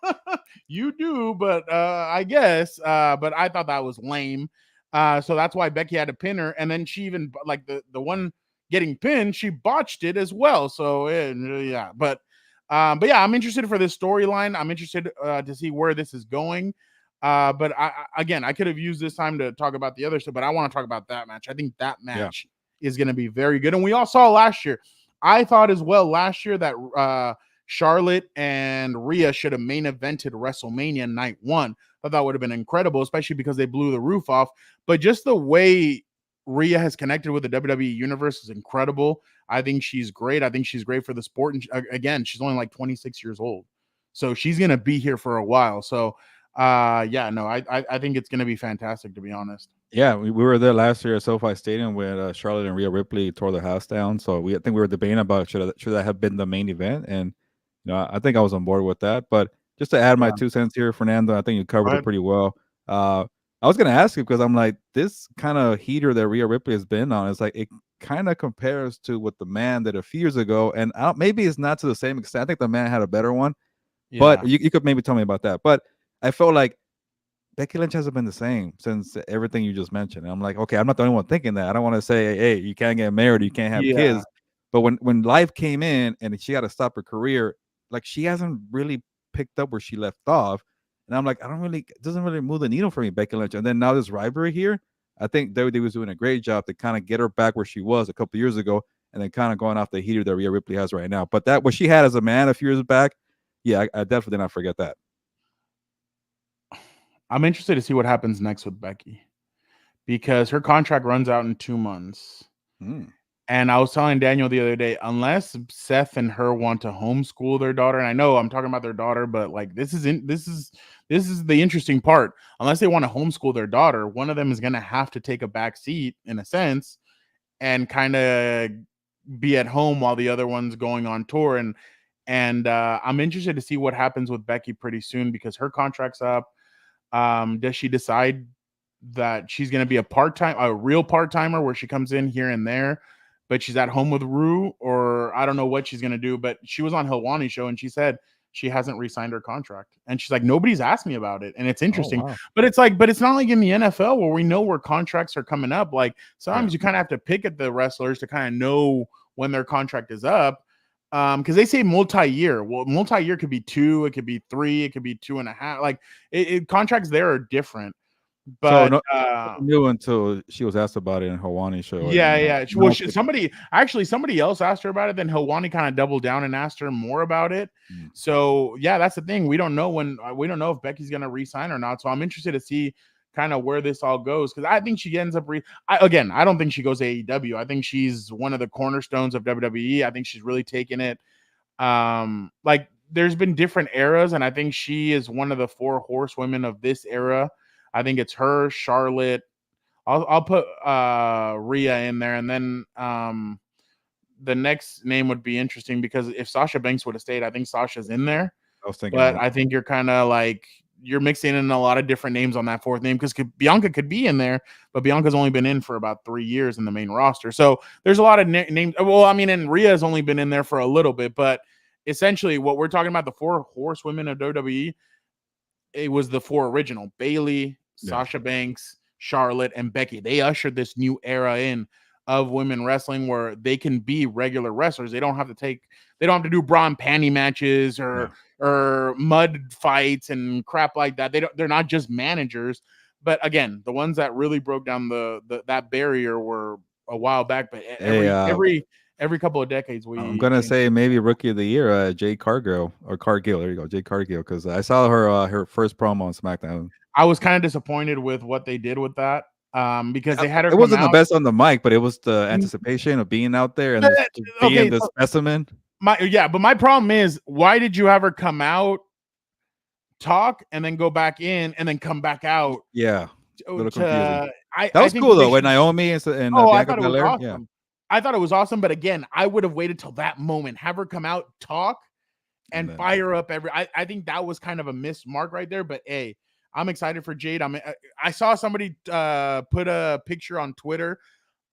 you do, but I guess. But I thought that was lame. So that's why Becky had to pin her, and then she even like the one getting pinned, she botched it as well. So yeah, but yeah, I'm interested for this storyline. I'm interested to see where this is going. But again, I could have used this time to talk about the other stuff, but I want to talk about that match. I think that match is going to be very good. And we all saw last year. I thought as well last year that Charlotte and Rhea should have main evented WrestleMania night 1. I thought that would have been incredible, especially because they blew the roof off. But just the way Rhea has connected with the WWE universe is incredible. I think she's great. I think she's great for the sport. And again, she's only like 26 years old. So she's going to be here for a while. So I think it's going to be fantastic, to be honest. Yeah, we were there last year at SoFi Stadium when Charlotte and Rhea Ripley tore the house down. So I think we were debating about should that have been the main event, and I think I was on board with that. But just to add my 2 cents here, Fernando, I think you covered it pretty well. I was going to ask you because I'm like, this kind of heater that Rhea Ripley has been on is like it kind of compares to what the man did a few years ago, and maybe it's not to the same extent. I think the man had a better one, but you could maybe tell me about that. But I felt like Becky Lynch hasn't been the same since everything you just mentioned. And I'm like, okay, I'm not the only one thinking that. I don't want to say, hey, you can't get married, you can't have kids. But when life came in and she had to stop her career, like she hasn't really picked up where she left off. And I'm like, it doesn't really move the needle for me, Becky Lynch. And then now this rivalry here, I think WWE was doing a great job to kind of get her back where she was a couple years ago, and then kind of going off the heater that Rhea Ripley has right now. But that what she had as a man a few years back, I definitely did not forget that. I'm interested to see what happens next with Becky because her contract runs out in 2 months. And I was telling Daniel the other day, unless Seth and her want to homeschool their daughter, and I know I'm talking about their daughter, but like this is the interesting part. Unless they want to homeschool their daughter, one of them is going to have to take a back seat in a sense and kind of be at home while the other one's going on tour. And I'm interested to see what happens with Becky pretty soon because her contract's up. Does she decide that she's going to be a real part-timer where she comes in here and there, but she's at home with Rue, or I don't know what she's going to do, but she was on Helwani's show and she said she hasn't re-signed her contract. And she's like, nobody's asked me about it. And it's interesting, but it's not like in the NFL where we know where contracts are coming up. Like sometimes you kind of have to pick at the wrestlers to kind of know when their contract is up. Because they say multi-year. Well, multi-year could be 2, it could be 3, it could be 2.5. Like contracts there are different. But so knew until she was asked about it in Helwani's show. Yeah. Well, somebody else asked her about it. Then Helwani kind of doubled down and asked her more about it. So that's the thing. We don't know if Becky's gonna re-sign or not. So I'm interested to see kind of where this all goes because I think she ends up I don't think she goes to AEW. I think she's one of the cornerstones of WWE. I think she's really taken it. Like there's been different eras, and I think she is one of the 4 horsewomen of this era. I think it's her, Charlotte. I'll put Rhea in there, and then the next name would be interesting because if Sasha Banks would have stayed, I think Sasha's in there. I was thinking, but I think you're kind of like you're mixing in a lot of different names on that 4th name because Bianca could be in there, but Bianca's only been in for about 3 years in the main roster. So there's a lot of names. Well, I mean, and Rhea's only been in there for a little bit, but essentially what we're talking about, the 4 horsewomen of WWE, it was the 4 original: Bayley, Sasha Banks, Charlotte, and Becky. They ushered this new era in of women wrestling where they can be regular wrestlers. They don't have to do bra and panty matches or mud fights and crap like that. They're not just managers. But again, the ones that really broke down that barrier were a while back. But every couple of decades, I'm gonna say maybe Rookie of the Year, Jade Cargill or Cargill. There you go, Jade Cargill, because I saw her first promo on SmackDown. I was kind of disappointed with what they did with that. Because they had her. It wasn't the best on the mic, but it was the anticipation of being out there and being the specimen. But my problem is, why did you have her come out, talk, and then go back in, and then come back out? Yeah, a little confusing. That was cool though, with Naomi and Bianca Belair. Awesome. Yeah. I thought it was awesome, but again, I would have waited till that moment, have her come out, talk, and fire up I think that was kind of a missed mark right there. But hey, I'm excited for Jade. I saw somebody put a picture on Twitter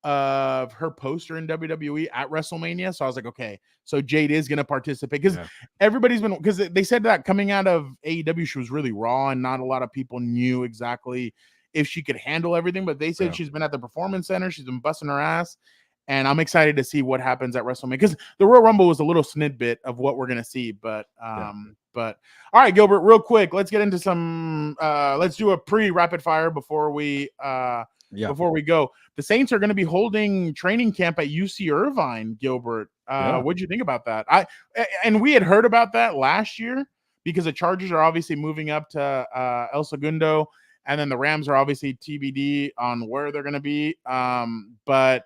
of her poster in WWE at WrestleMania. So I was like, okay, so Jade is going to participate because everybody's been, because they said that coming out of AEW, she was really raw and not a lot of people knew exactly if she could handle everything. But they said she's been at the Performance Center. She's been busting her ass. and I'm excited to see what happens at WrestleMania, because the Royal Rumble was a little snippet of what we're gonna see. But all right, Gilbert, real quick, let's get into some. Let's do a pre-rapid fire before we go. The Saints are going to be holding training camp at UC Irvine. Gilbert, what'd you think about that? And we had heard about that last year, because the Chargers are obviously moving up to El Segundo, and then the Rams are obviously TBD on where they're going to be. But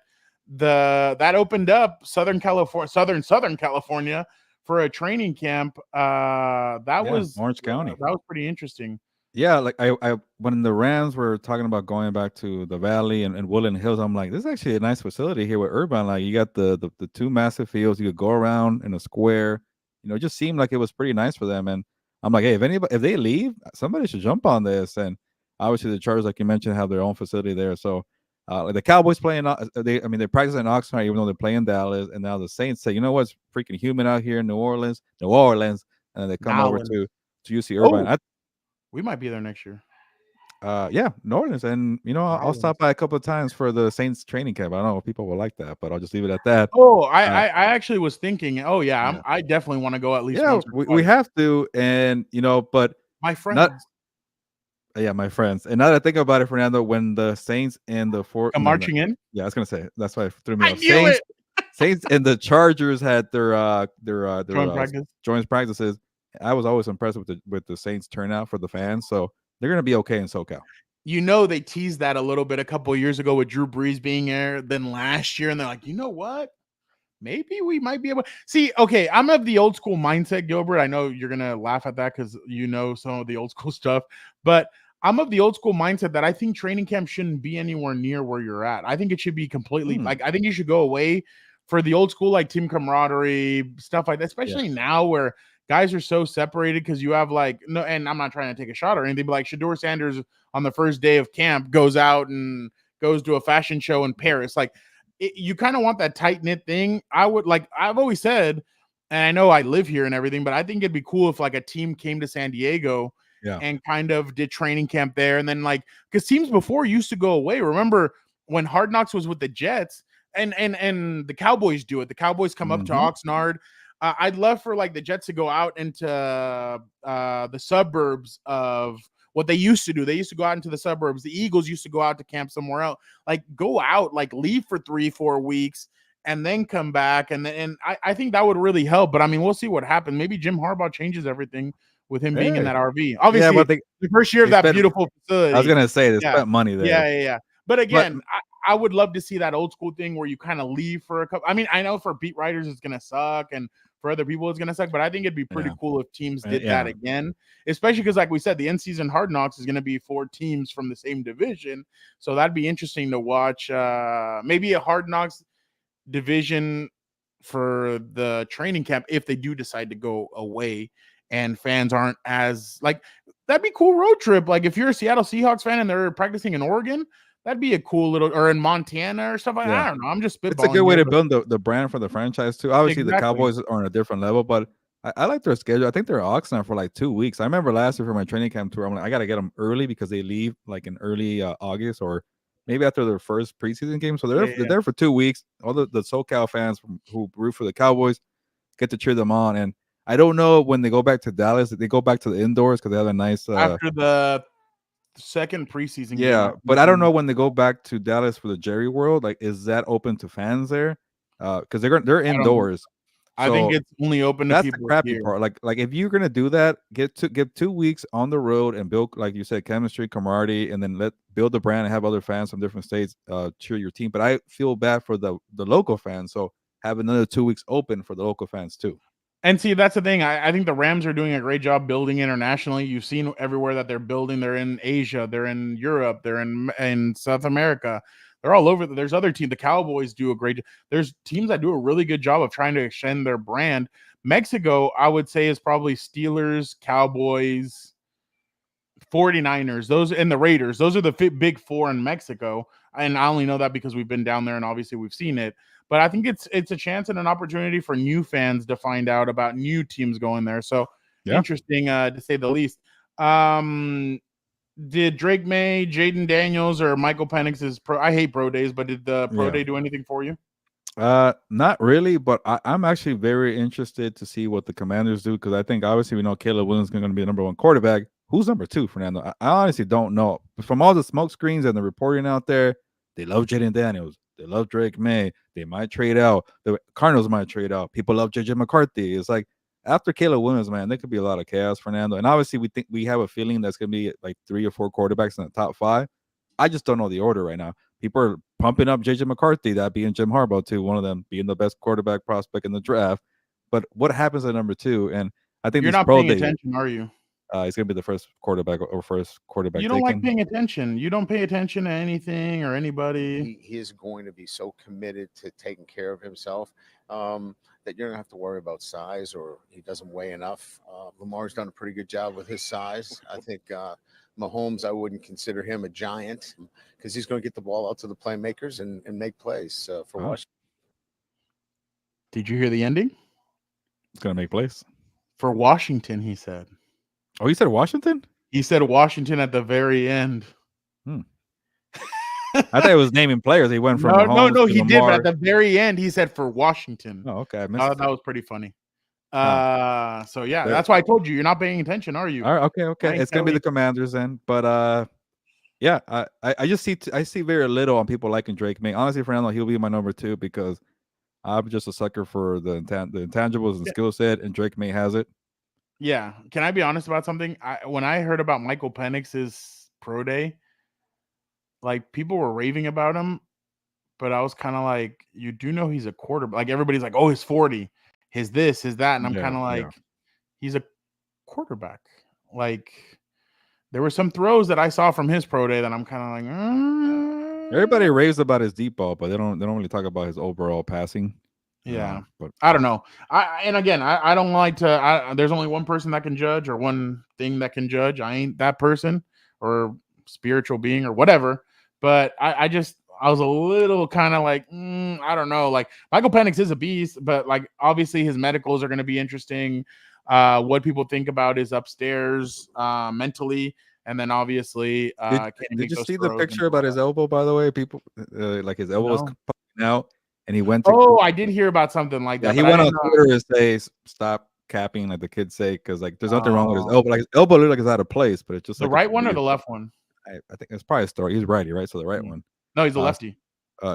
that opened up Southern California for a training camp. That was Orange County. That was pretty interesting. Yeah, like I when the Rams were talking about going back to the Valley and Woodland Hills, I'm like, this is actually a nice facility here with Irvine. Like, you got the two massive fields, you could go around in a square. It just seemed like it was pretty nice for them. And I'm like, hey, if they leave, somebody should jump on this. And obviously the Chargers, like you mentioned, have their own facility there. So the Cowboys playing, they practice in Oxnard, even though they're playing Dallas. And now the Saints say, you know what, it's freaking humid out here in New Orleans, and they come over to UC Irvine. We might be there next year. Yeah, New Orleans, and I'll stop by a couple of times for the Saints training camp. I don't know if people will like that, but I'll just leave it at that. Oh, I actually was thinking, I definitely want to go at least once or twice. We have to, and but my friends. My friends. And now that I think about it, Fernando, when the Saints and the marching in? Yeah, I was gonna say, that's why it threw me off. Saints and the Chargers had their joint practices. I was always impressed with the Saints turnout for the fans, so they're gonna be okay in SoCal. They teased that a little bit a couple of years ago with Drew Brees being there, then last year, and they're like, you know what? Maybe we might be able. See, okay, I'm of the old school mindset, Gilbert. I know you're gonna laugh at that because some of the old school stuff, but I'm of the old school mindset that I think training camp shouldn't be anywhere near where you're at. I think it should be completely I think you should go away for the old school, like team camaraderie, stuff like that, especially now where guys are so separated, because you have and I'm not trying to take a shot or anything, but like Shedeur Sanders on the first day of camp goes out and goes to a fashion show in Paris. Like, you kind of want that tight knit thing. I've always said, and I know I live here and everything, but I think it'd be cool if like a team came to San Diego and kind of did training camp there. And then because teams before used to go away. Remember when Hard Knocks was with the Jets and the Cowboys do it. The Cowboys come up to Oxnard. I'd love for the Jets to go out into the suburbs of what they used to do. They used to go out into the suburbs. The Eagles used to go out to camp somewhere else. Go out, leave for 3-4 weeks and then come back. And I think that would really help. But I mean, we'll see what happens. Maybe Jim Harbaugh changes everything with him being in that RV. Obviously, the first year of that beautiful facility. I was gonna say they spent money there. Yeah. But again, I would love to see that old school thing where you kind of leave for a couple. I mean, I know for beat writers it's gonna suck, and for other people it's gonna suck, but I think it'd be pretty cool if teams did that again, especially because, like we said, the end season Hard Knocks is gonna be 4 teams from the same division, so that'd be interesting to watch. Maybe a Hard Knocks division for the training camp if they do decide to go away and fans aren't as that'd be a cool road trip. Like if you're a Seattle Seahawks fan and they're practicing in Oregon, that'd be a cool little, or in Montana or stuff like that. I don't know. I'm just spitballing. It's a good way to build the brand for the franchise too. Obviously, the Cowboys are on a different level, but I like their schedule. I think they're Oxnard for 2 weeks. I remember last year for my training camp tour, I'm like, I got to get them early because they leave in early August or maybe after their first preseason game. So they're there for 2 weeks. All the SoCal fans who root for the Cowboys get to cheer them on. And I don't know when they go back to Dallas, they go back to the indoors because they have a nice after the second preseason game. But I don't know when they go back to Dallas for the Jerry World. Is that open to fans there? Because they're indoors. I think it's only open to people. That's the crappy part. Like if you're gonna do that, get 2 weeks on the road and build, like you said, chemistry, camaraderie, and then build the brand and have other fans from different states cheer your team. But I feel bad for the local fans, so have another 2 weeks open for the local fans too. And see, that's the thing. I think the Rams are doing a great job building internationally. You've seen everywhere that they're building. They're in Asia. They're in Europe. They're in South America. They're all over. There's other teams. The Cowboys do a great job. There's teams that do a really good job of trying to extend their brand. Mexico, I would say, is probably Steelers, Cowboys, 49ers, those, and the Raiders. Those are the big 4 in Mexico. And I only know that because we've been down there and obviously we've seen it. But I think it's a chance and an opportunity for new fans to find out about new teams going there. So interesting to say the least. Did Drake May, Jaden Daniels, or Michael Penix's I hate pro days, but did the pro day do anything for you? Not really, but I'm actually very interested to see what the Commanders do because I think obviously we know Caleb Williams is going to be the number one quarterback. Who's number two, Fernando? I honestly don't know. But from all the smoke screens and the reporting out there, they love Jaden Daniels. They love Drake May. They might trade out. The Cardinals might trade out. People love JJ McCarthy. It's like after Caleb Williams, man, there could be a lot of chaos, Fernando. And obviously, we have a feeling that's going to be like 3 or 4 quarterbacks in the top 5. I just don't know the order right now. People are pumping up JJ McCarthy, that being Jim Harbaugh too, one of them being the best quarterback prospect in the draft. But what happens at number 2? And I think You're these not pro paying days, attention, are you? he's going to be the first quarterback You don't like taken. paying attention. You don't pay attention to anything or anybody. He is going to be so committed to taking care of himself that you're going to have to worry about size or he doesn't weigh enough. Lamar's done a pretty good job with his size. I think Mahomes, I wouldn't consider him a giant because he's going to get the ball out to the playmakers and make plays for Washington. Did you hear the ending? It's going to make plays. For Washington, he said. Oh, he said Washington? He said Washington at the very end. I thought it was naming players. He went from Mahomes no, to he Lamar. did, but at the very end, he said for Washington. Oh, okay. I missed That was pretty funny. So yeah, There- that's why I told you you're not paying attention, are you? All right, okay. It's gonna be the Commanders then. But yeah, I just see very little on people liking Drake May. Honestly, Fernando, he'll be my number 2 because I'm just a sucker for the intangibles and skill set, and Drake May has it. Yeah. Can I be honest about something? When I heard about Michael Penix's pro day, like people were raving about him, but I was kind of like, you do know he's a quarterback. Like everybody's like, oh, he's 40, his this, his that, and I'm kind of like, he's a quarterback. Like there were some throws that I saw from his pro day that I'm kind of like, Everybody raves about his deep ball, but they don't really talk about his overall passing. Yeah, but I don't know. I don't like to. There's only one person that can judge, or one thing that can judge. I ain't that person, or spiritual being, or whatever. But I was a little kind of like, I don't know. Like Michael Penix is a beast, but like obviously his medicals are going to be interesting. What people think about is upstairs mentally, and then obviously, did you see the picture about his elbow? By the way, people like his elbow was popping out. And he went to. Oh, I did hear about something like that. Yeah, he went on Twitter and say, "Stop capping," like the kids say, because like there's nothing wrong with his elbow. Like his elbow looked like it's out of place, but it's just the like right one or the left one. I think it's probably a story. He's righty, right? So the right one. No, he's a lefty.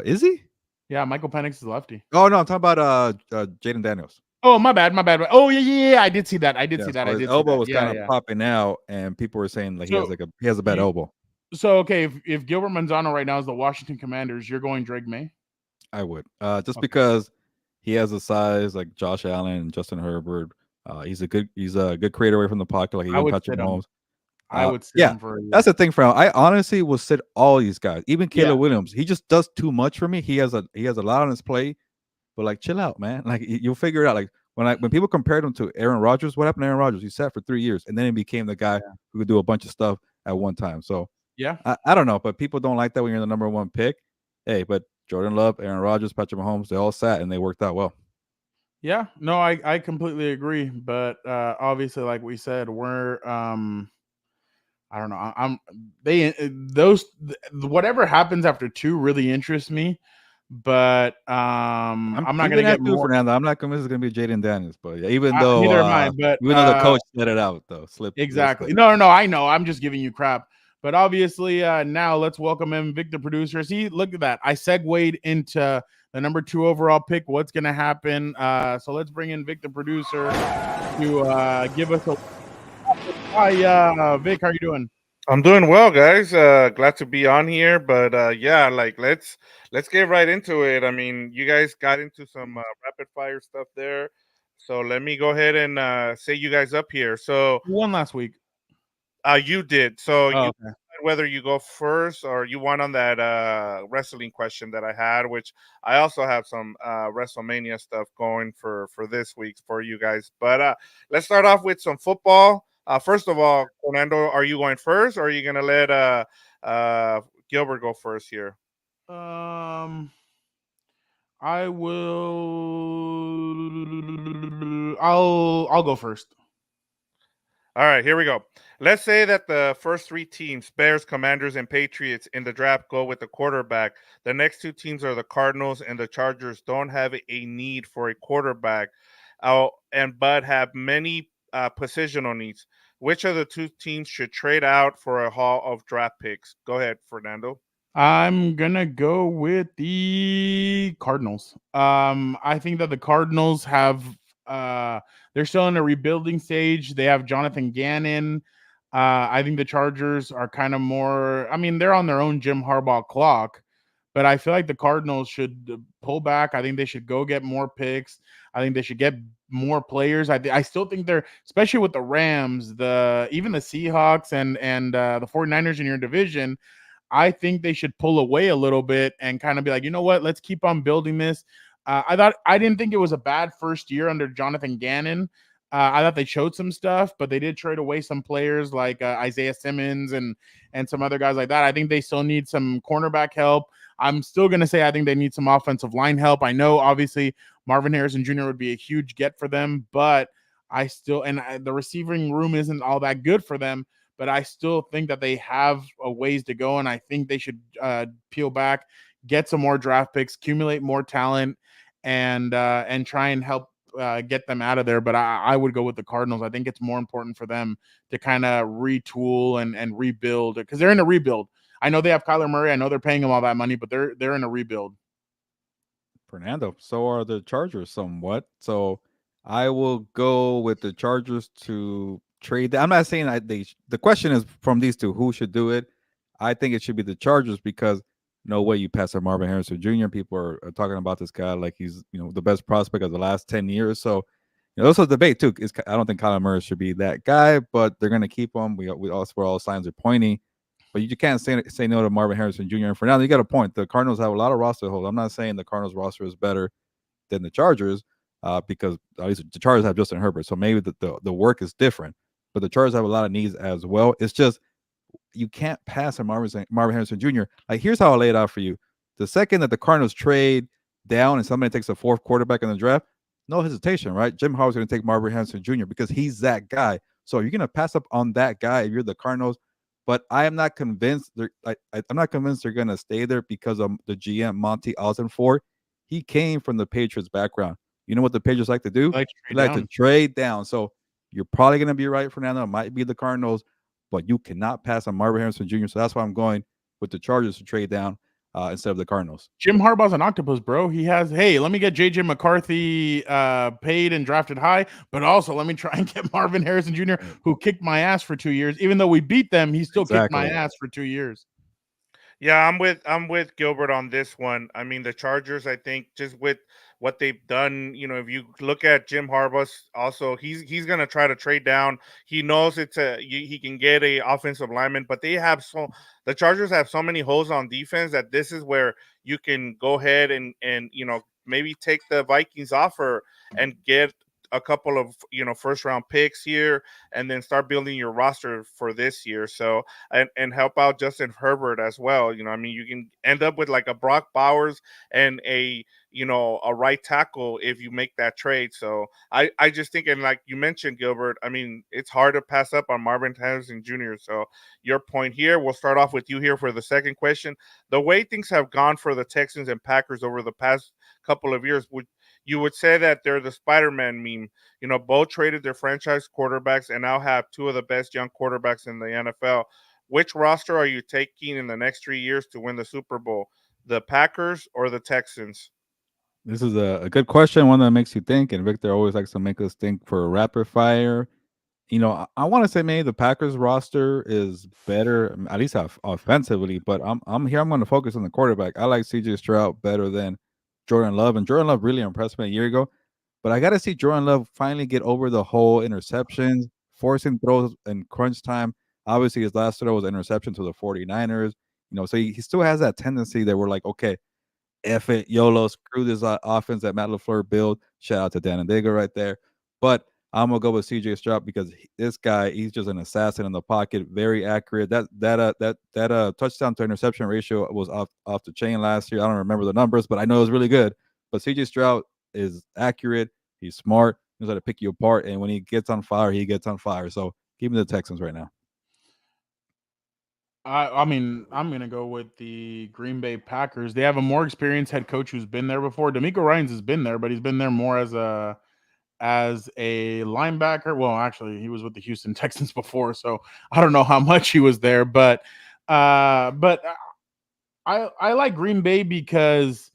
Is he? Yeah, Michael Penix is a lefty. Oh no, I'm talking about Jaden Daniels. Oh, my bad. Oh yeah. I did see that. So his elbow was kind of popping out, and people were saying like he has a bad elbow. So okay, if Gilbert Manzano right now is the Washington Commanders, you're going Drake May. I would just because he has a size like Josh Allen and Justin Herbert. He's a good creator away from the pocket, like even Patrick Mahomes. I would sit him for a year. That's the thing for him. I honestly will sit all these guys, even Caleb Williams. He just does too much for me. He has a lot on his plate, but like chill out, man. Like you'll figure it out. Like when people compared him to Aaron Rodgers, what happened to Aaron Rodgers? He sat for 3 years and then he became the guy who could do a bunch of stuff at one time. So yeah, I don't know, but people don't like that when you're the number 1 pick. Hey, but Jordan Love, Aaron Rodgers, Patrick Mahomes, they all sat and they worked out well. Yeah, no, I completely agree. But obviously, like we said, we're I don't know. Whatever happens after 2 really interests me. But I'm not gonna get more. Fernando. I'm not convinced it's gonna be Jaden Daniels, but even though neither am I. But even though the coach let it out, though, exactly. No, I know. I'm just giving you crap. But obviously, now let's welcome in Vic, the producer. See, look at that. I segued into the number 2 overall pick. What's going to happen? So let's bring in Vic, the producer, to give us a. Hi, Vic. How are you doing? I'm doing well, guys. Glad to be on here. But yeah, like let's get right into it. I mean, you guys got into some rapid fire stuff there, so let me go ahead and set you guys up here. So you won last week. You did. So you whether you go first or you won on that wrestling question that I had, which I also have some WrestleMania stuff going for this week for you guys. But let's start off with some football. First of all, Fernando, are you going first, or are you gonna let Gilbert go first here? I will. I'll go first. All right, here we go. Let's say that the first three teams, Bears, Commanders, and Patriots in the draft, go with the quarterback. The next two teams are the Cardinals and the Chargers. Don't have a need for a quarterback, but have many positional needs. Which of the two teams should trade out for a haul of draft picks? Go ahead, Fernando. I'm gonna go with the Cardinals. I think that the Cardinals have they're still in a rebuilding stage. They have Jonathan Gannon. I think the Chargers are kind of more. I mean, they're on their own Jim Harbaugh clock, but I feel like the Cardinals should pull back. I think they should go get more picks. I think they should get more players. I still think they're, especially with the Rams, even the Seahawks and the 49ers in your division. I think they should pull away a little bit and kind of be like, you know what, let's keep on building this. I didn't think it was a bad first year under Jonathan Gannon. I thought they showed some stuff, but they did trade away some players like Isaiah Simmons and some other guys like that. I think they still need some cornerback help. I'm still going to say I think they need some offensive line help. I know obviously Marvin Harrison Jr. would be a huge get for them, but the receiving room isn't all that good for them. But I still think that they have a ways to go, and I think they should peel back, get some more draft picks, accumulate more talent, and try and help get them out of there. But I would go with the Cardinals. I think it's more important for them to kind of retool and rebuild, because they're in a rebuild. I know they have Kyler Murray. I know they're paying him all that money, but they're in a rebuild. Fernando, so are the Chargers somewhat. So I will go with the Chargers to trade. I'm not saying the question is from these two, who should do it? I think it should be the Chargers, because no way you pass up Marvin Harrison Jr. People are talking about this guy like he's the best prospect of the last 10 years. So also a debate too. I don't think Kyler Murray should be that guy, but they're going to keep him. We're all signs are pointing. But you can't say no to Marvin Harrison Jr. And Fernando, you got a point. The Cardinals have a lot of roster holes. I'm not saying the Cardinals roster is better than the Chargers, because at least the Chargers have Justin Herbert. So maybe the work is different. But the Chargers have a lot of needs as well. It's just you can't pass on Marvin Harrison Jr. Like, here's how I lay it out for you. The second that the Cardinals trade down and somebody takes a fourth quarterback in the draft, no hesitation, right? Jim Harbaugh's going to take Marvin Harrison Jr. because he's that guy. So you're going to pass up on that guy if you're the Cardinals. But I am not convinced. I'm not convinced they're going to stay there because of the GM Monty Ossenfort. He came from the Patriots background. You know what the Patriots like to do? They like to trade down. So you're probably going to be right, Fernando. It might be the Cardinals, but you cannot pass on Marvin Harrison Jr. So that's why I'm going with the Chargers to trade down instead of the Cardinals. Jim Harbaugh's an octopus, bro. He has, hey, let me get J.J. McCarthy paid and drafted high, but also let me try and get Marvin Harrison Jr., who kicked my ass for 2 years. Even though we beat them, he still kicked my ass for 2 years. Yeah, I'm with Gilbert on this one. I mean, the Chargers, I think, just with what they've done, if you look at Jim Harbaugh, also he's gonna try to trade down. He knows he can get a offensive lineman, but the Chargers have so many holes on defense that this is where you can go ahead and maybe take the Vikings offer and get a couple of first round picks here, and then start building your roster for this year. So and help out Justin Herbert as well. I mean, you can end up with like a Brock Bowers and a right tackle if you make that trade. So I just think, and like you mentioned, Gilbert, I mean, it's hard to pass up on Marvin Harrison Jr. So your point here, we'll start off with you here for the second question. The way things have gone for the Texans and Packers over the past couple of years, you would say that they're the Spider-Man meme. Both traded their franchise quarterbacks and now have two of the best young quarterbacks in the NFL. Which roster are you taking in the next 3 years to win the Super Bowl? The Packers or the Texans? This is a good question, one that makes you think, and Victor always likes to make us think for a rapid fire. I want to say maybe the Packers roster is better, at least offensively, but I'm going to focus on the quarterback. I like CJ Stroud better than Jordan Love, and Jordan Love really impressed me a year ago. But I got to see Jordan Love finally get over the whole interceptions, forcing throws in crunch time. Obviously, his last throw was an interception to the 49ers. So he still has that tendency that we're like, okay, F it, YOLO, screw this offense that Matt LaFleur built. Shout out to Dan and Daygo right there. But I'm gonna go with CJ Stroud because this guy, he's just an assassin in the pocket, very accurate. That touchdown to interception ratio was off the chain last year. I don't remember the numbers, but I know it was really good. But CJ Stroud is accurate. He's smart. He knows how to pick you apart, and when he gets on fire, he gets on fire. So Give me the Texans right now. I mean, I'm gonna go with the Green Bay Packers. They have a more experienced head coach who's been there before. D'Amico Ryans has been there, but he's been there more as a linebacker. Well, actually, he was with the Houston Texans before, so I don't know how much he was there. But I like Green Bay because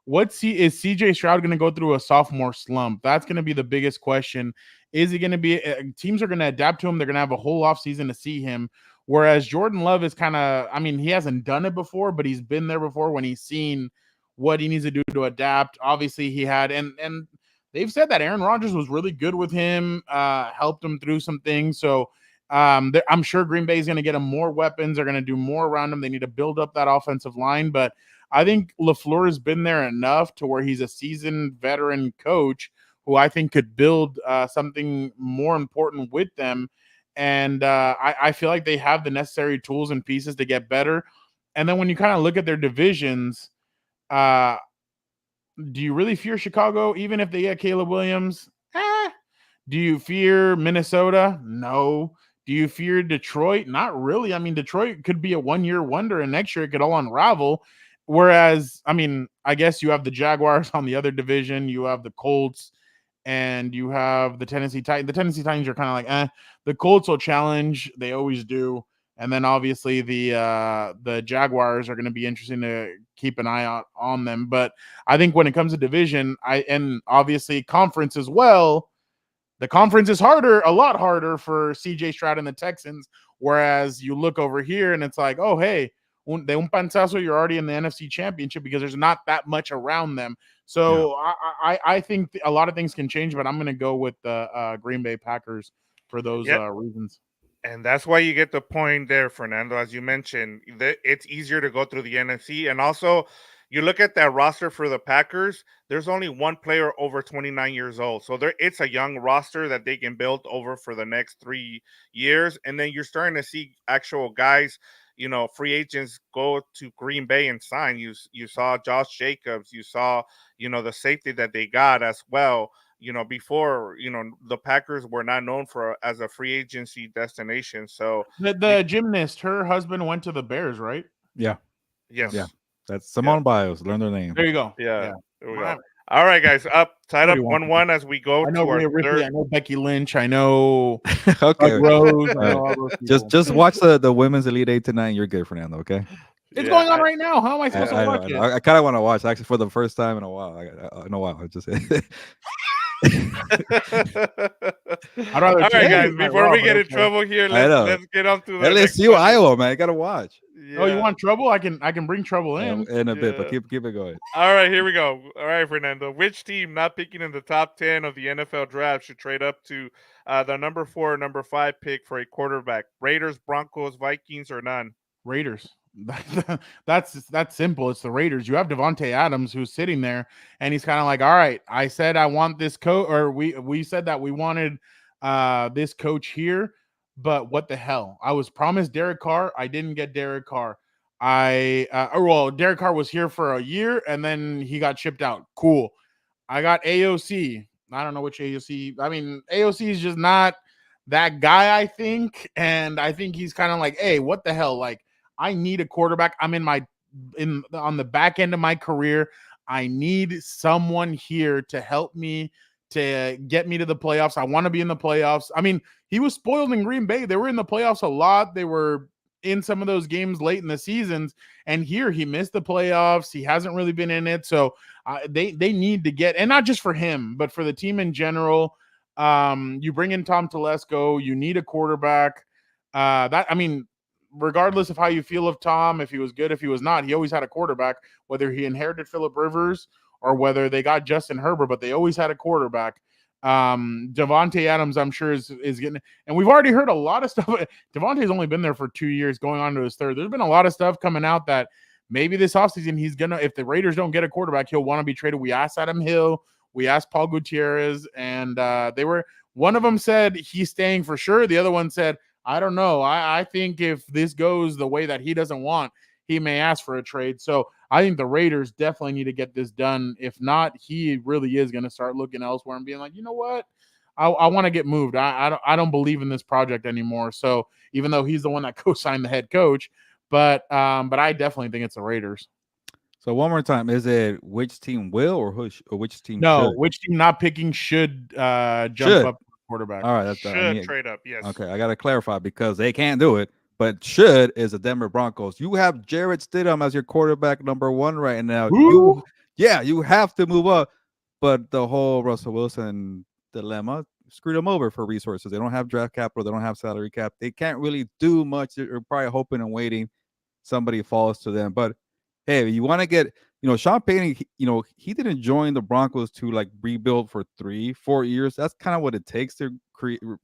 is CJ Stroud going to go through a sophomore slump? That's going to be the biggest question. Is he going to be teams are going to adapt to him? They're going to have a whole offseason to see him. Whereas Jordan Love is kind of, I mean, he hasn't done it before, but he's been there before when he's seen what he needs to do to adapt. Obviously, he had, and they've said that Aaron Rodgers was really good with him, helped him through some things. So I'm sure Green Bay is going to get him more weapons. They're going to do more around him. They need to build up that offensive line. But I think LaFleur has been there enough to where he's a seasoned veteran coach who I think could build something more important with them. And I feel like they have the necessary tools and pieces to get better. And then when you kind of look at their divisions, do you really fear Chicago, even if they get Caleb Williams? Do you fear Minnesota? No. Do you fear Detroit? Not really. I mean, Detroit could be a one-year wonder, and next year it could all unravel. Whereas, I mean, I guess you have the Jaguars on the other division. You have the Colts, and you have the Tennessee Titans. The Tennessee Titans are kind of like, The Colts will challenge. They always do. And then obviously the Jaguars are going to be interesting to keep an eye out on them. But I think when it comes to division, and obviously conference as well, the conference is a lot harder for CJ Stroud and the Texans. Whereas you look over here and it's like, oh, hey, de un panzazo, you're already in the NFC Championship because there's not that much around them. So yeah. I think a lot of things can change, but I'm going to go with the Green Bay Packers for those reasons. And that's why you get the point there, Fernando. As you mentioned, it's easier to go through the NFC. And also, you look at that roster for the Packers, there's only one player over 29 years old. So it's a young roster that they can build over for the next 3 years. And then you're starting to see actual guys, free agents go to Green Bay and sign. You saw Josh Jacobs. You saw, the safety that they got as well. Before, the Packers were not known as a free agency destination. So the gymnast, her husband went to the Bears, right? Yeah. Yes. Yeah. That's Simone Biles. Learn their name. There you go. Yeah. There we go. All right, guys. Tied up 1-1 as we go to our third. I know Becky Lynch. I know okay. Rose. I know all those just watch the Women's Elite 8 tonight and you're good, Fernando, okay? It's going on right now. How am I supposed to watch it? I kind of want to watch actually for the first time in a while. I just All right, guys. Before we get in trouble here, let's get on to the LSU Iowa, man. I gotta watch. Yeah. Oh, you want trouble? I can bring trouble in a bit, but keep it going. All right, here we go. All right, Fernando. Which team not picking in the top 10 of the NFL draft should trade up to the number 4 or number 5 pick for a quarterback? Raiders, Broncos, Vikings, or none? Raiders. That's simple. It's the Raiders. You have Devontae Adams who's sitting there, and he's kind of like, all right, I said I want this coach, or we said that we wanted this coach here, but what the hell? I was promised Derek Carr. I didn't get Derek Carr. Derek Carr was here for a year, and then he got shipped out. Cool. I got AOC. I don't know which AOC. I mean, AOC is just not that guy, I think, and I think he's kind of like, hey, what the hell? Like, I need a quarterback. I'm on the back end of my career. I need someone here to help me to get me to the playoffs. I want to be in the playoffs. I mean, he was spoiled in Green Bay. They were in the playoffs a lot. They were in some of those games late in the seasons, and here he missed the playoffs. He hasn't really been in it. So they need to get, and not just for him, but for the team in general. You bring in Tom Telesco. You need a quarterback. Regardless of how you feel of Tom, if he was good, if he was not, he always had a quarterback, whether he inherited Phillip Rivers or whether they got Justin Herbert, but they always had a quarterback. Devontae Adams, I'm sure, is getting, and we've already heard a lot of stuff. Devontae's only been there for 2 years, going on to his third. There's been a lot of stuff coming out that maybe this offseason he's going to, if the Raiders don't get a quarterback, he'll want to be traded. We asked Adam Hill, we asked Paul Gutierrez, and one of them said he's staying for sure. The other one said, I don't know. I think if this goes the way that he doesn't want, he may ask for a trade. So I think the Raiders definitely need to get this done. If not, he really is going to start looking elsewhere and being like, you know what? I want to get moved. I don't believe in this project anymore. So even though he's the one that co-signed the head coach, but I definitely think it's the Raiders. So one more time, is it which team will or which team No, should? which team not picking should jump Should. up to quarterback. All right, that's Should trade up, yes. Okay, I got to clarify because they can't do it. But should is the Denver Broncos. You have Jarrett Stidham as your quarterback number 1 right now. Who? You have to move up. But the whole Russell Wilson dilemma screwed them over for resources. They don't have draft capital. They don't have salary cap. They can't really do much. They're probably hoping and waiting somebody falls to them. But hey, you want to get, Sean Payton, he didn't join the Broncos to like rebuild for 3-4 years. That's kind of what it takes to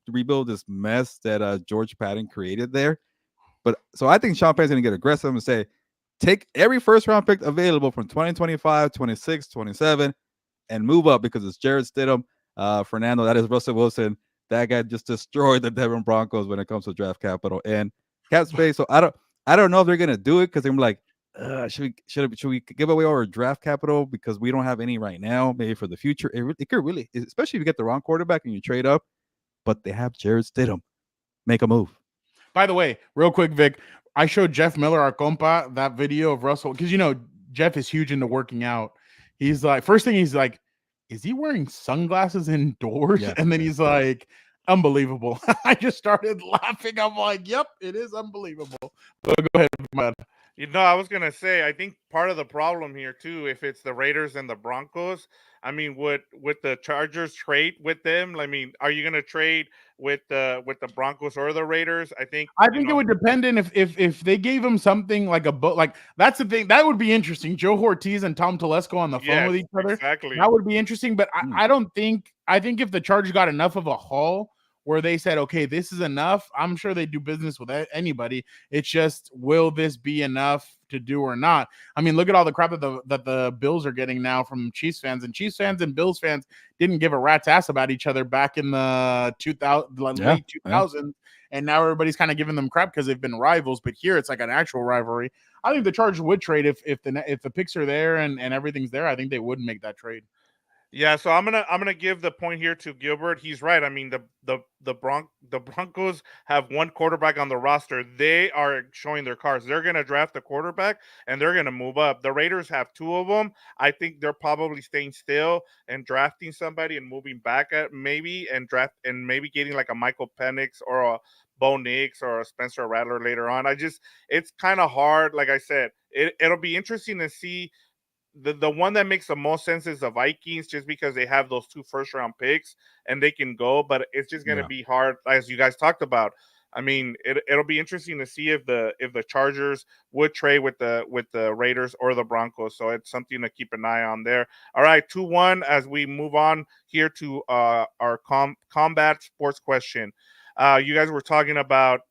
rebuild this mess that George Patton created there. But so I think Sean Payton's going to get aggressive and say, take every first round pick available from 2025, 26, 27 and move up because it's Jarrett Stidham, Fernando. That is Russell Wilson. That guy just destroyed the Denver Broncos when it comes to draft capital and cap space. So I don't know if they're going to do it because they're like, should we give away our draft capital because we don't have any right now? Maybe for the future, it could really, especially if you get the wrong quarterback and you trade up. But they have Jarrett Stidham. Make a move. By the way, real quick, Vic, I showed Jeff Miller, our compa, that video of Russell because Jeff is huge into working out. He's like, first thing he's like, is he wearing sunglasses indoors? Yeah. And then he's like, unbelievable. I just started laughing. I'm like, yep, it is unbelievable. But go ahead, man. I was going to say, I think part of the problem here, too, if it's the Raiders and the Broncos, I mean, would the Chargers trade with them? I mean, are you going to trade with the Broncos or the Raiders? I think it would depend on if they gave him something like a book. Like, that's the thing. That would be interesting. Joe Ortiz and Tom Telesco on the phone with each other. Exactly. That would be interesting. But I think if the Chargers got enough of a haul where they said, okay, this is enough, I'm sure they do business with anybody. It's just, will this be enough to do or not? I mean, look at all the crap that the Bills are getting now from Chiefs fans, and Chiefs fans and Bills fans didn't give a rat's ass about each other back in the late 2000s, and now everybody's kind of giving them crap because they've been rivals. But here it's like an actual rivalry. I think the Chargers would trade if the picks are there and everything's there. I think they would make that trade. Yeah, so I'm gonna give the point here to Gilbert. He's right. I mean, the Broncos have one quarterback on the roster. They are showing their cards. They're gonna draft a quarterback and they're gonna move up. The Raiders have 2 of them. I think they're probably staying still and drafting somebody and moving back at maybe maybe getting like a Michael Penix or a Bo Nix or a Spencer Rattler later on. It's kind of hard. Like I said, it'll be interesting to see. The one that makes the most sense is the Vikings, just because they have those 2 first-round picks and they can go, but it's just going to be hard, as you guys talked about. I mean, it'll be interesting to see if the Chargers would trade with the Raiders or the Broncos. So it's something to keep an eye on there. All right, 2-1 as we move on here to our combat sports question. You guys were talking about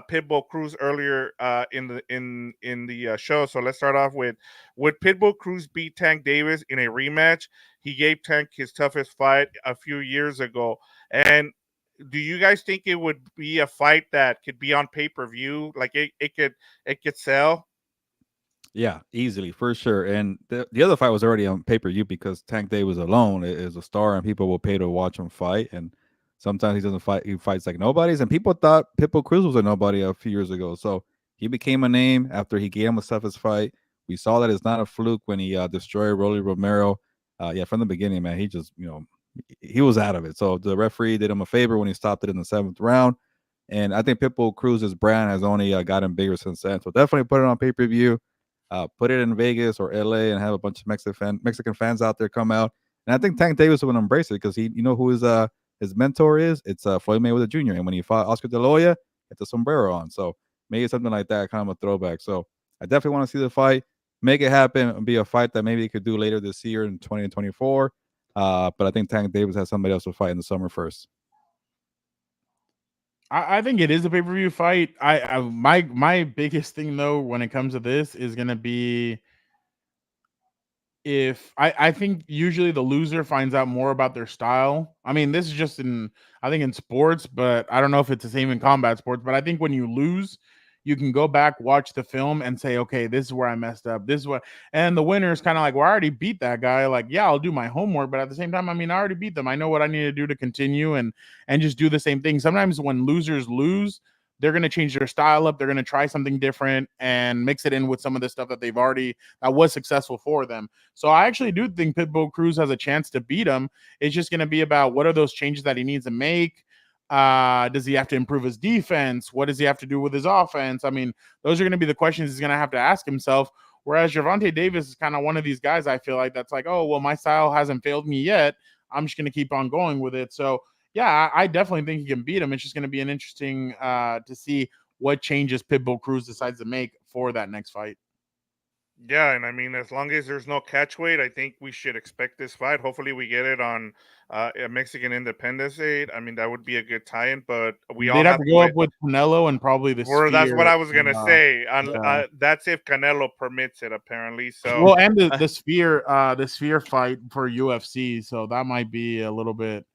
Pitbull Cruz earlier in the show. So let's start off with, would Pitbull Cruz beat Tank Davis in a rematch? He gave Tank his toughest fight a few years ago. And do you guys think it would be a fight that could be on pay-per-view? Like it could sell? Yeah, easily, for sure. And the other fight was already on pay-per-view because Tank Davis alone is a star and people will pay to watch him fight. And sometimes he doesn't fight. He fights like nobodies. And people thought Pitbull Cruz was a nobody a few years ago. So he became a name after he gave him a toughest fight. We saw that it's not a fluke when he destroyed Rolly Romero. From the beginning, man, he just, he was out of it. So the referee did him a favor when he stopped it in the 7th round. And I think Pitbull Cruz's brand has only gotten bigger since then. So definitely put it on pay-per-view. Put it in Vegas or LA and have a bunch of Mexican fans out there come out. And I think Tank Davis would embrace it because who his mentor is? It's Floyd Mayweather Jr. And when he fought Oscar De La Hoya, it's a sombrero on. So maybe something like that, kind of a throwback. So I definitely want to see the fight, make it happen, and be a fight that maybe he could do later this year in 2024. But I think Tank Davis has somebody else to fight in the summer first. I think it is a pay-per-view fight. My biggest thing though when it comes to this is gonna be if I think usually the loser finds out more about their style. I mean, this is just in sports, but I don't know if it's the same in combat sports. But I think when you lose, you can go back, watch the film, and say, okay, this is where I messed up. This is what, and the winner is kind of like, well, I already beat that guy. Like, yeah, I'll do my homework, but at the same time, I mean, I already beat them. I know what I need to do to continue and just do the same thing. Sometimes when losers lose, they're going to change their style up. They're going to try something different and mix it in with some of the stuff that they've already that was successful for them. So I actually do think Pitbull Cruz has a chance to beat him. It's just going to be about what are those changes that he needs to make. Does he have to improve his defense? What does he have to do with his offense? I mean, those are going to be the questions he's going to have to ask himself. Whereas Gervonta Davis is kind of one of these guys, I feel like, that's like, oh, well, my style hasn't failed me yet. I'm just going to keep on going with it. So, yeah, I definitely think he can beat him. It's just going to be an interesting to see what changes Pitbull Cruz decides to make for that next fight. Yeah, and I mean, as long as there's no catch weight, I think we should expect this fight. Hopefully, we get it on a Mexican Independence Day. I mean, that would be a good tie-in, but we all They'd have have to to go wait. up with Canelo and probably the Or that's what Sphere. I was gonna say. yeah. That's if Canelo permits it, apparently. So Well, and the Sphere fight for UFC, so that might be a little bit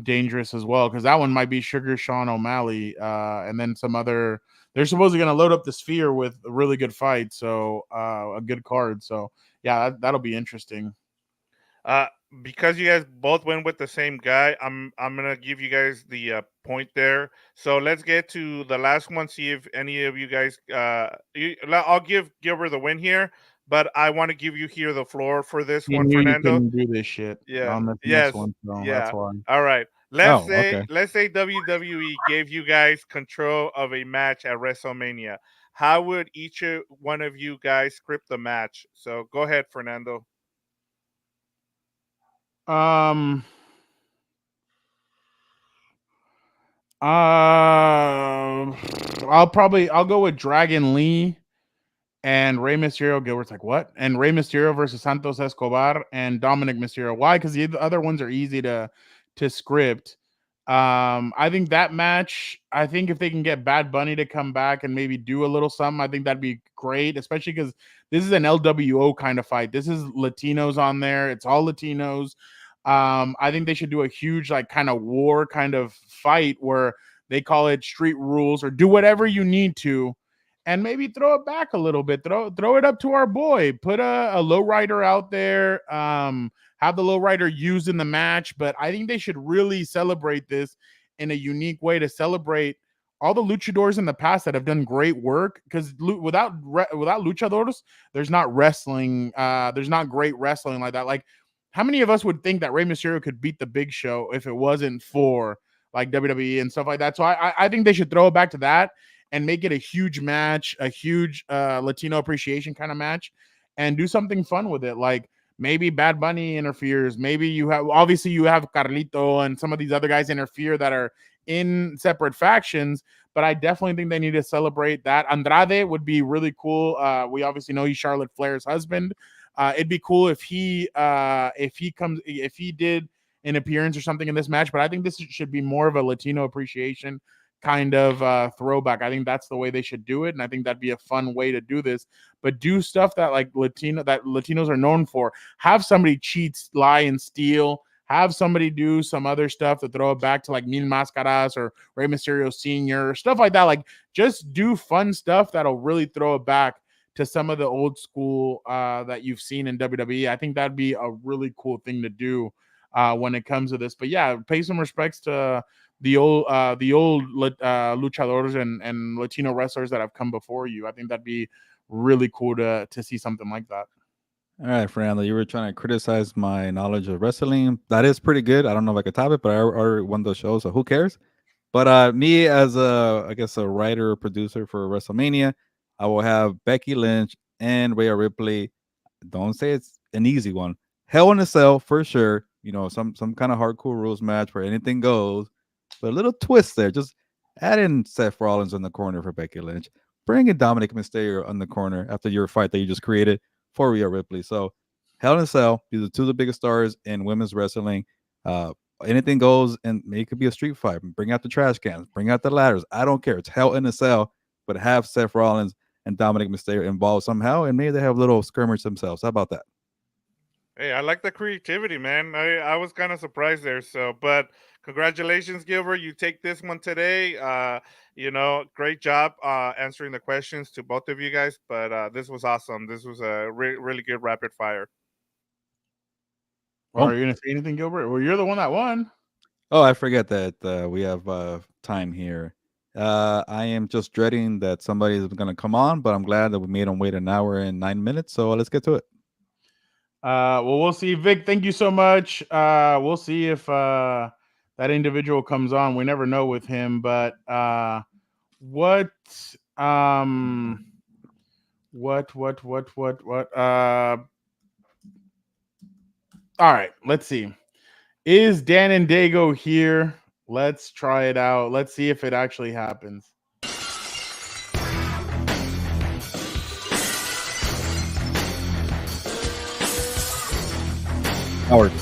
dangerous as well, because that one might be Sugar Sean O'Malley, and then some other. They're supposedly going to load up the Sphere with a really good fight, so a good card. So yeah, that'll be interesting. because you guys both went with the same guy, I'm gonna give you guys the point there. So let's get to the last one. See if any of you guys. I'll give Gilbert the win here, but I want to give you here the floor for this You one, knew you Fernando. couldn't do this shit. Yeah. On this Yes. next one, so Yeah. that's why. All right. okay. Let's say WWE gave you guys control of a match at WrestleMania. How would each one of you guys script the match? So go ahead, Fernando. I'll go with Dragon Lee and Rey Mysterio. Gilbert's like, what? And Rey Mysterio versus Santos Escobar and Dominic Mysterio. Why? Because the other ones are easy to script. I think that match, I think if they can get Bad Bunny to come back and maybe do a little something, I think that'd be great, especially because this is an LWO kind of fight. This is Latinos on there. It's all Latinos. I think they should do a huge, like, kind of war kind of fight where they call it street rules or do whatever you need to, and maybe throw it back a little bit. Throw it up to our boy. Put a lowrider out there. Have the lowrider used in the match. But I think they should really celebrate this in a unique way to celebrate all the luchadors in the past that have done great work. Because without luchadors, there's not wrestling. There's not great wrestling like that. Like, how many of us would think that Rey Mysterio could beat the Big Show if it wasn't for like WWE and stuff like that? So I think they should throw it back to that and make it a huge match, a huge Latino appreciation kind of match, and do something fun with it. Like maybe Bad Bunny interferes. Maybe you have Carlito and some of these other guys interfere that are in separate factions. But I definitely think they need to celebrate that. Andrade would be really cool. We obviously know he's Charlotte Flair's husband. It'd be cool if he did an appearance or something in this match. But I think this should be more of a Latino appreciation kind of throwback. I think that's the way they should do it, and I think that'd be a fun way to do this. But do stuff that Latinos are known for. Have somebody cheat, lie, and steal. Have somebody do some other stuff to throw it back to like Mil Máscaras or Rey Mysterio Sr. Stuff like that. Like just do fun stuff that'll really throw it back to some of the old school that you've seen in WWE. I think that'd be a really cool thing to do when it comes to this. But yeah, pay some respects to the old luchadores and Latino wrestlers that have come before you. I think that'd be really cool to see something like that. All right, Fernando, you were trying to criticize my knowledge of wrestling. That is pretty good. I don't know if I could top it, but I already won the show, so who cares? But me as I guess a writer or producer for WrestleMania, I will have Becky Lynch and Rhea Ripley. Don't say it's an easy one. Hell in a Cell for sure. You know, some kind of hardcore rules match where anything goes. But a little twist there. Just add in Seth Rollins in the corner for Becky Lynch. Bring in Dominic Mysterio on the corner after your fight that you just created for Rhea Ripley. So Hell in a Cell, these are two of the biggest stars in women's wrestling. Anything goes, and it could be a street fight. Bring out the trash cans, bring out the ladders. I don't care. It's Hell in a Cell, but have Seth Rollins and Dominic Mysterio involved somehow, and maybe they have a little skirmish themselves. How about that? Hey, I like the creativity, man. I was kind of surprised there. So, but congratulations, Gilbert. You take this one today. Great job answering the questions to both of you guys. But this was awesome. This was a really good rapid fire. Are you gonna say anything, Gilbert? Well, you're the one that won. Oh, I forget that we have time here. I am just dreading that somebody is going to come on, but I'm glad that we made them wait an hour and 9 minutes. So let's get to it. Well, we'll see. Vic, thank you so much. We'll see if that individual comes on. We never know with him, but what all right, let's see. Is Dan and Daygo here? Let's try it out. Let's see if it actually happens. Howard.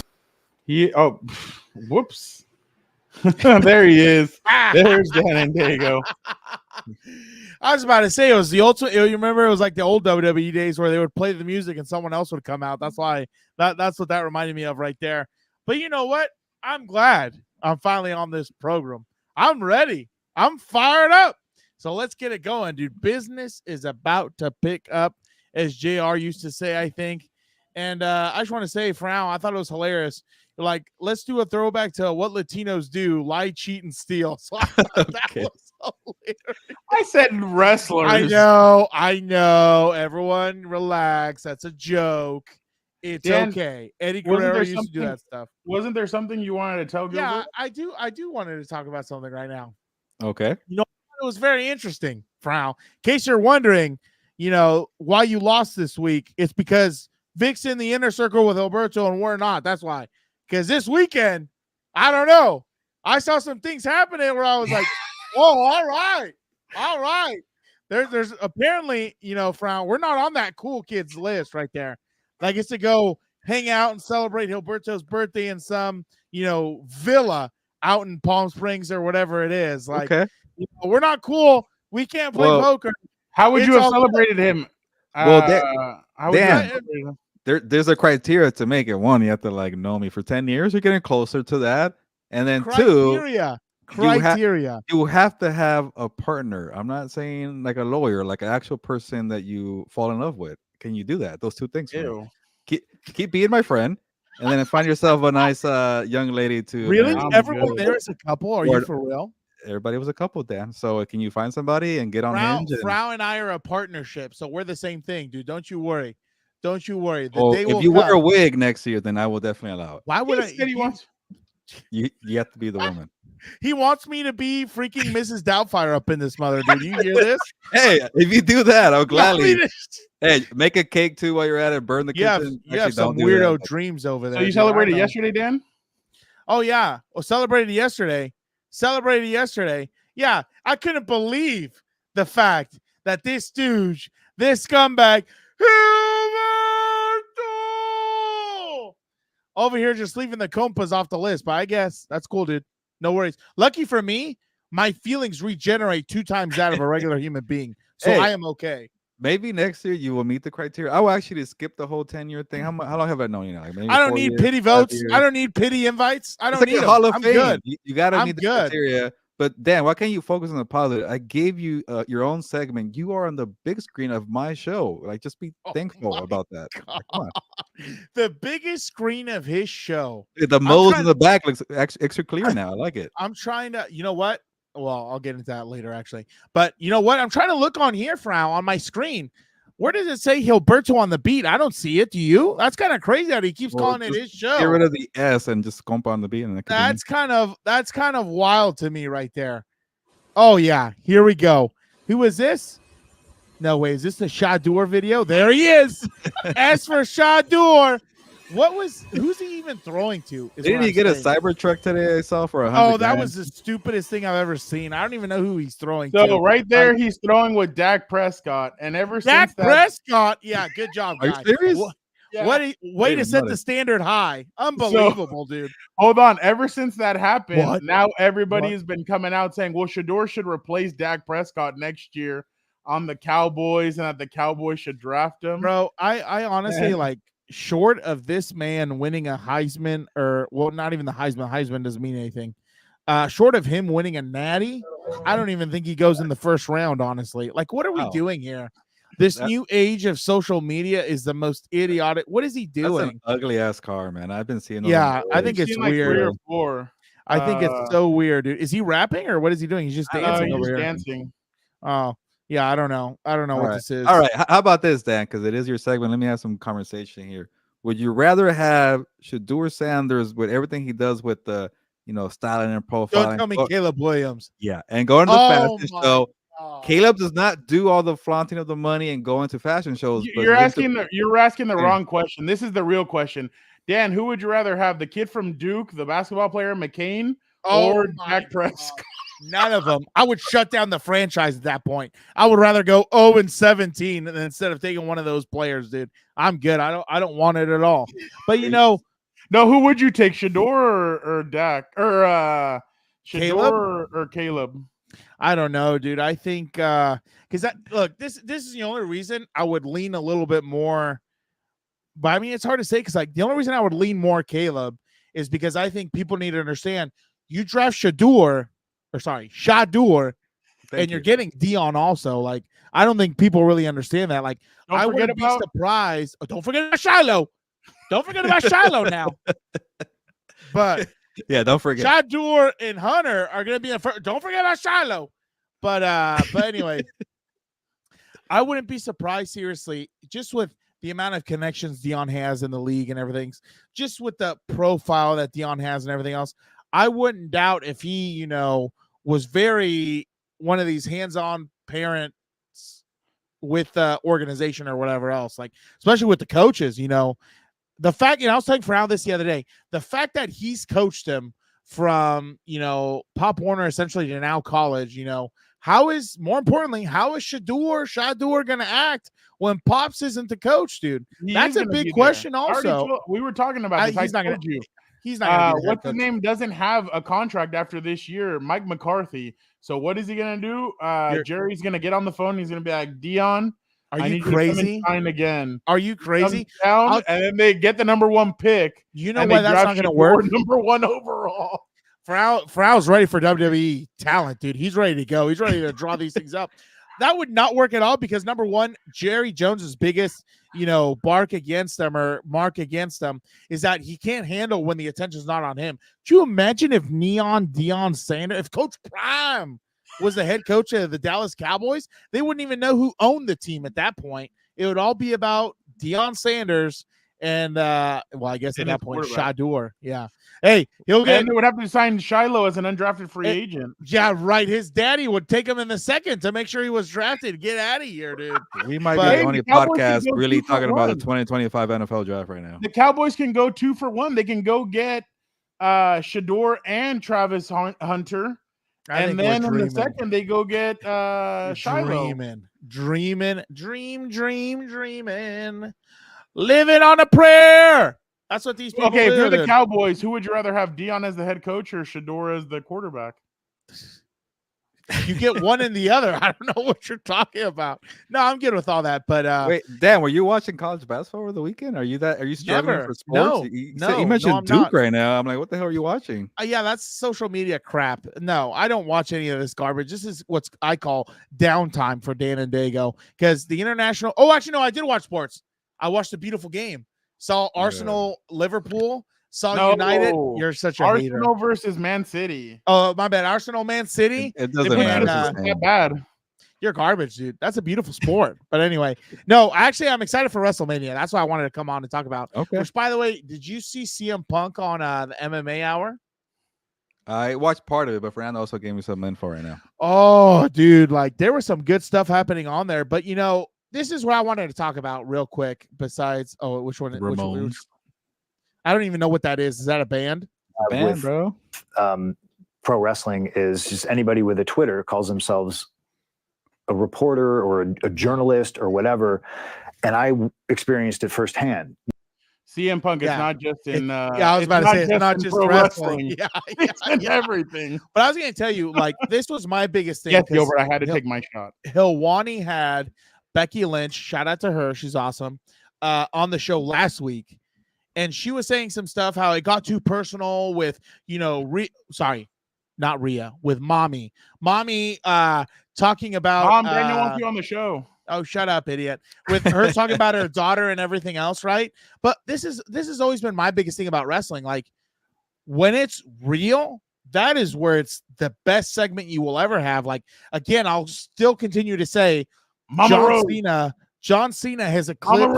Whoops. There he is. There's Dan and Daygo. I was about to say it was the ultimate. You remember it was like the old WWE days where they would play the music and someone else would come out. That's why that's what that reminded me of right there. But you know what? I'm glad I'm finally on this program. I'm ready. I'm fired up. So let's get it going, dude. Business is about to pick up, as JR used to say, I think. And I just want to say, for now, I thought it was hilarious. Like, let's do a throwback to what Latinos do: lie, cheat, and steal. So I thought that was hilarious. I said wrestlers. I know. Everyone relax. That's a joke. It's Dan, okay. Eddie Guerrero used to do that stuff. Wasn't there something you wanted to tell Gilbert? Yeah, I do wanted to talk about something right now. Okay. You know, it was very interesting, Frown. In case you're wondering, why you lost this week, it's because Vic's in the inner circle with Gilberto and we're not. That's why. Because this weekend, I don't know. I saw some things happening where I was like, oh, all right. There's apparently, Frown, we're not on that cool kids list right there. Like, it's to go hang out and celebrate Gilberto's birthday in some, villa out in Palm Springs or whatever it is. Like, okay. We're not cool. We can't play poker. How would you have celebrated him? Well, Dan, there's a criteria to make it. One, you have to know me for 10 years. You're getting closer to that. And then criteria. You have to have a partner. I'm not saying like a lawyer, like an actual person that you fall in love with. Can you do that? Those two things. Keep being my friend, and then find yourself a nice young lady to. Really? Everyone there is a couple? Are you for real? Everybody was a couple, Dan. So can you find somebody and get on Hinge? Frau and I are a partnership, so we're the same thing, dude. Don't you worry. The day if you wear a wig next year, then I will definitely allow it. Why would You have to be the woman. He wants me to be freaking Mrs. Doubtfire up in this mother, dude. You hear this? Hey, if you do that, I'll gladly. Hey, make a cake too while you're at it. Burn the kitchen. You have some weirdo dreams over there. So you celebrated yesterday, Dan? Oh yeah. Well, celebrated yesterday. Yeah, I couldn't believe the fact that this stooge, this scumbag, over here just leaving the Compas off the list. But I guess that's cool, dude. No worries. Lucky for me, my feelings regenerate 2 times that of a regular human being. So I am okay. Maybe next year you will meet the criteria. I will actually skip the whole 10-year thing. How long have I known you now? Maybe I don't need pity votes. I don't need pity invites. I don't need Hall of I'm Fame. good. You got to meet the criteria. But Dan, why can't you focus on the positive? I gave you your own segment. You are on the big screen of my show. Like, just be thankful about that. Like, come on. The biggest screen of his show. The moles in the back looks extra clear now. I like it. I'm trying to, you know what? Well, I'll get into that later, actually. But you know what? I'm trying to look on here, Frau, on my screen. Where does it say Gilberto on the beat? I don't see it. Do you? That's kind of crazy that he keeps calling it his show. Get rid of the S and just Compa on the beat. And that's kind of wild to me right there. Oh yeah, here we go. Who is this? No way. Is this the Shadur video? There he is. S for Shadur. Who's he even throwing to? Didn't he get a Cybertruck today? I saw for $100. Oh, that was the stupidest thing I've ever seen. I don't even know who he's throwing to. So right there, he's throwing with Dak Prescott, and ever since Prescott, yeah, good job, guys. Are you serious? Way to set the standard high. Unbelievable, dude. Hold on. Ever since that happened, now everybody has been coming out saying, well, Shador should replace Dak Prescott next year on the Cowboys, and that the Cowboys should draft him. Bro, I honestly short of this man winning a Heisman, or well, not even the Heisman. Heisman doesn't mean anything. Short of him winning a natty, I don't even think he goes in the first round, honestly. Like, what are we doing here? This new age of social media is the most idiotic. What is he doing? That's an ugly ass car, man. I've been seeing. Yeah, I think it's like weird. 3 or 4. I think it's so weird, dude. Is he rapping or what is he doing? He's just dancing over here. Dancing. Oh, yeah. I don't know. I don't know what this is. All right. How about this, Dan? Because it is your segment. Let me have some conversation here. Would you rather have Shedeur Sanders with everything he does with the, styling and profiling? Don't tell me Caleb Williams. Yeah, and going to the fashion show. Caleb does not do all the flaunting of the money and going to fashion shows. You're asking the wrong question. This is the real question. Dan, who would you rather have, the kid from Duke, the basketball player McCain, or Dak Prescott? None of them. I would shut down the franchise at that point. I would rather go 0-17 instead of taking one of those players, dude. I'm good. I don't want it at all. But no, who would you take, Shedeur or Dak or Caleb or Caleb? I don't know, dude. I think because this is the only reason I would lean a little bit more. But I mean, it's hard to say because the only reason I would lean more Caleb is because I think people need to understand you draft Shedeur, and you're getting Dion also. Like, I don't think people really understand that. Like, I wouldn't be surprised. Oh, don't forget about Shiloh. Don't forget about Shiloh now. But yeah, don't forget. Shedeur and Hunter are going to be in first. Don't forget about Shiloh. But anyway, I wouldn't be surprised, seriously, just with the amount of connections Dion has in the league and everything, just with the profile that Dion has and everything else. I wouldn't doubt if he, was very one of these hands-on parents with the organization or whatever else, like especially with the coaches, the fact, I was talking for this the other day, the fact that he's coached him from, Pop Warner essentially to now college, how is Shedeur going to act when Pops isn't the coach, dude? That's a big question also. We were talking about this. He's not going to. What's his name doesn't have a contract after this year, Mike McCarthy. So what is he going to do? Jerry's going to get on the phone. He's going to be like, Dion, are you crazy? Again. Are you crazy? And then they get the number 1 pick. You know why that's not going to work? Number 1 overall. Frau's ready for WWE talent, dude. He's ready to go. He's ready to draw these things up. That would not work at all because number 1, Jerry Jones's biggest, mark against them is that he can't handle when the attention's not on him. Do you imagine if Deion Sanders, if Coach Prime was the head coach of the Dallas Cowboys, they wouldn't even know who owned the team at that point. It would all be about Deion Sanders and I guess at that point, Shedeur. Yeah. Hey, he'll get. And they would have to sign Shiloh as an undrafted free agent. Yeah, right. His daddy would take him in the second to make sure he was drafted. Get out of here, dude. We might be the only podcast really talking about the 2025 NFL draft right now. The Cowboys can go 2 for 1. They can go get Shedeur and Travis Hunter. And then in the second, they go get Shiloh. Dreaming. Living on a prayer. That's what these people do. If you're the Cowboys, who would you rather have, Dion as the head coach or Shedeur as the quarterback? You get one and the other. I don't know what you're talking about. No, I'm good with all that. But wait, Dan, were you watching college basketball over the weekend? Are you struggling for sports? You mentioned Duke right now. I'm like, what the hell are you watching? Yeah, that's social media crap. No, I don't watch any of this garbage. This is what I call downtime for Dan and Daygo because the international. Oh, actually, no, I did watch sports. I watched a beautiful game. Saw Arsenal, Liverpool. Saw United. You're such a hater. Arsenal versus Man City. Oh, my bad. Arsenal, Man City. It doesn't matter. It's not bad. You're garbage, dude. That's a beautiful sport. But anyway, no, actually, I'm excited for WrestleMania. That's why I wanted to come on and talk about. Okay. Which, by the way, did you see CM Punk on the MMA Hour? I watched part of it, but Fernando also gave me some info right now. Oh, dude, there was some good stuff happening on there. But this is what I wanted to talk about real quick. Besides, which one? Ramones. I don't even know what that is. Is that a band? Band, bro. Pro wrestling is just anybody with a Twitter calls themselves a reporter or a journalist or whatever. And I experienced it firsthand. CM Punk is not just in. I was about to say it's not just wrestling. Yeah, it's in everything. But I was going to tell you, this was my biggest thing. Yes, Gilbert, I had to take my shot. Helwani had Becky Lynch. Shout out to her. She's awesome. on the show last week, and she was saying some stuff how it got too personal with, not Rhea, with mommy talking about Mom, Daniel wants you on the show. Oh, shut up, idiot. With her talking about her daughter and everything else, right? But this has always been my biggest thing about wrestling. Like, when it's real, that is where it's the best segment you will ever have. Like, again, I'll still continue to say John Cena has eclipsed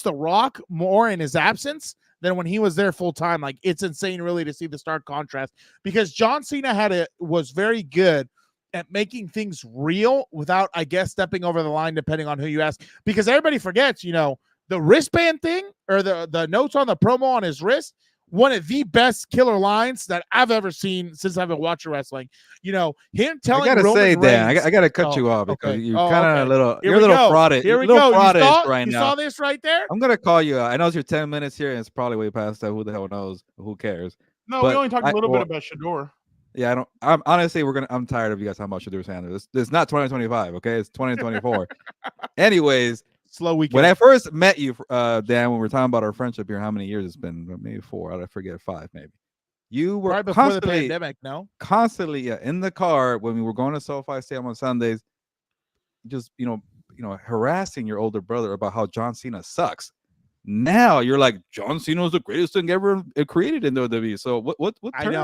The Rock more in his absence than when he was there full time. Like, it's insane really to see the stark contrast, because John Cena was very good at making things real without, I guess, stepping over the line, depending on who you ask, because everybody forgets, the wristband thing, or the notes on the promo on his wrist, one of the best killer lines that I've ever seen since I've been watching wrestling. Him telling I gotta Roman say, Dan, Reigns, I gotta cut you off because okay. you're kind of okay. a little, Here you're a we little go. frauded. Here we You're a little go. fraudish right you now. saw this right there? I'm gonna call you out. I know it's your 10 minutes here, and it's probably way past that. Who the hell knows? Who cares? No, we only talked a little bit about Shador. Yeah, I'm honestly, I'm tired of you guys talking about Shador Sanders. It's not 2025, okay? It's 2024. Anyways, slow weekend. When I first met you, Dan, when we were talking about our friendship here, how many years it's been? Maybe 4. I forget, 5 maybe. You were right before constantly, the pandemic, no? Constantly in the car when we were going to SoFi Stadium on Sundays, just harassing your older brother about how John Cena sucks. Now you're like, John Cena was the greatest thing ever created in WWE. So what turn?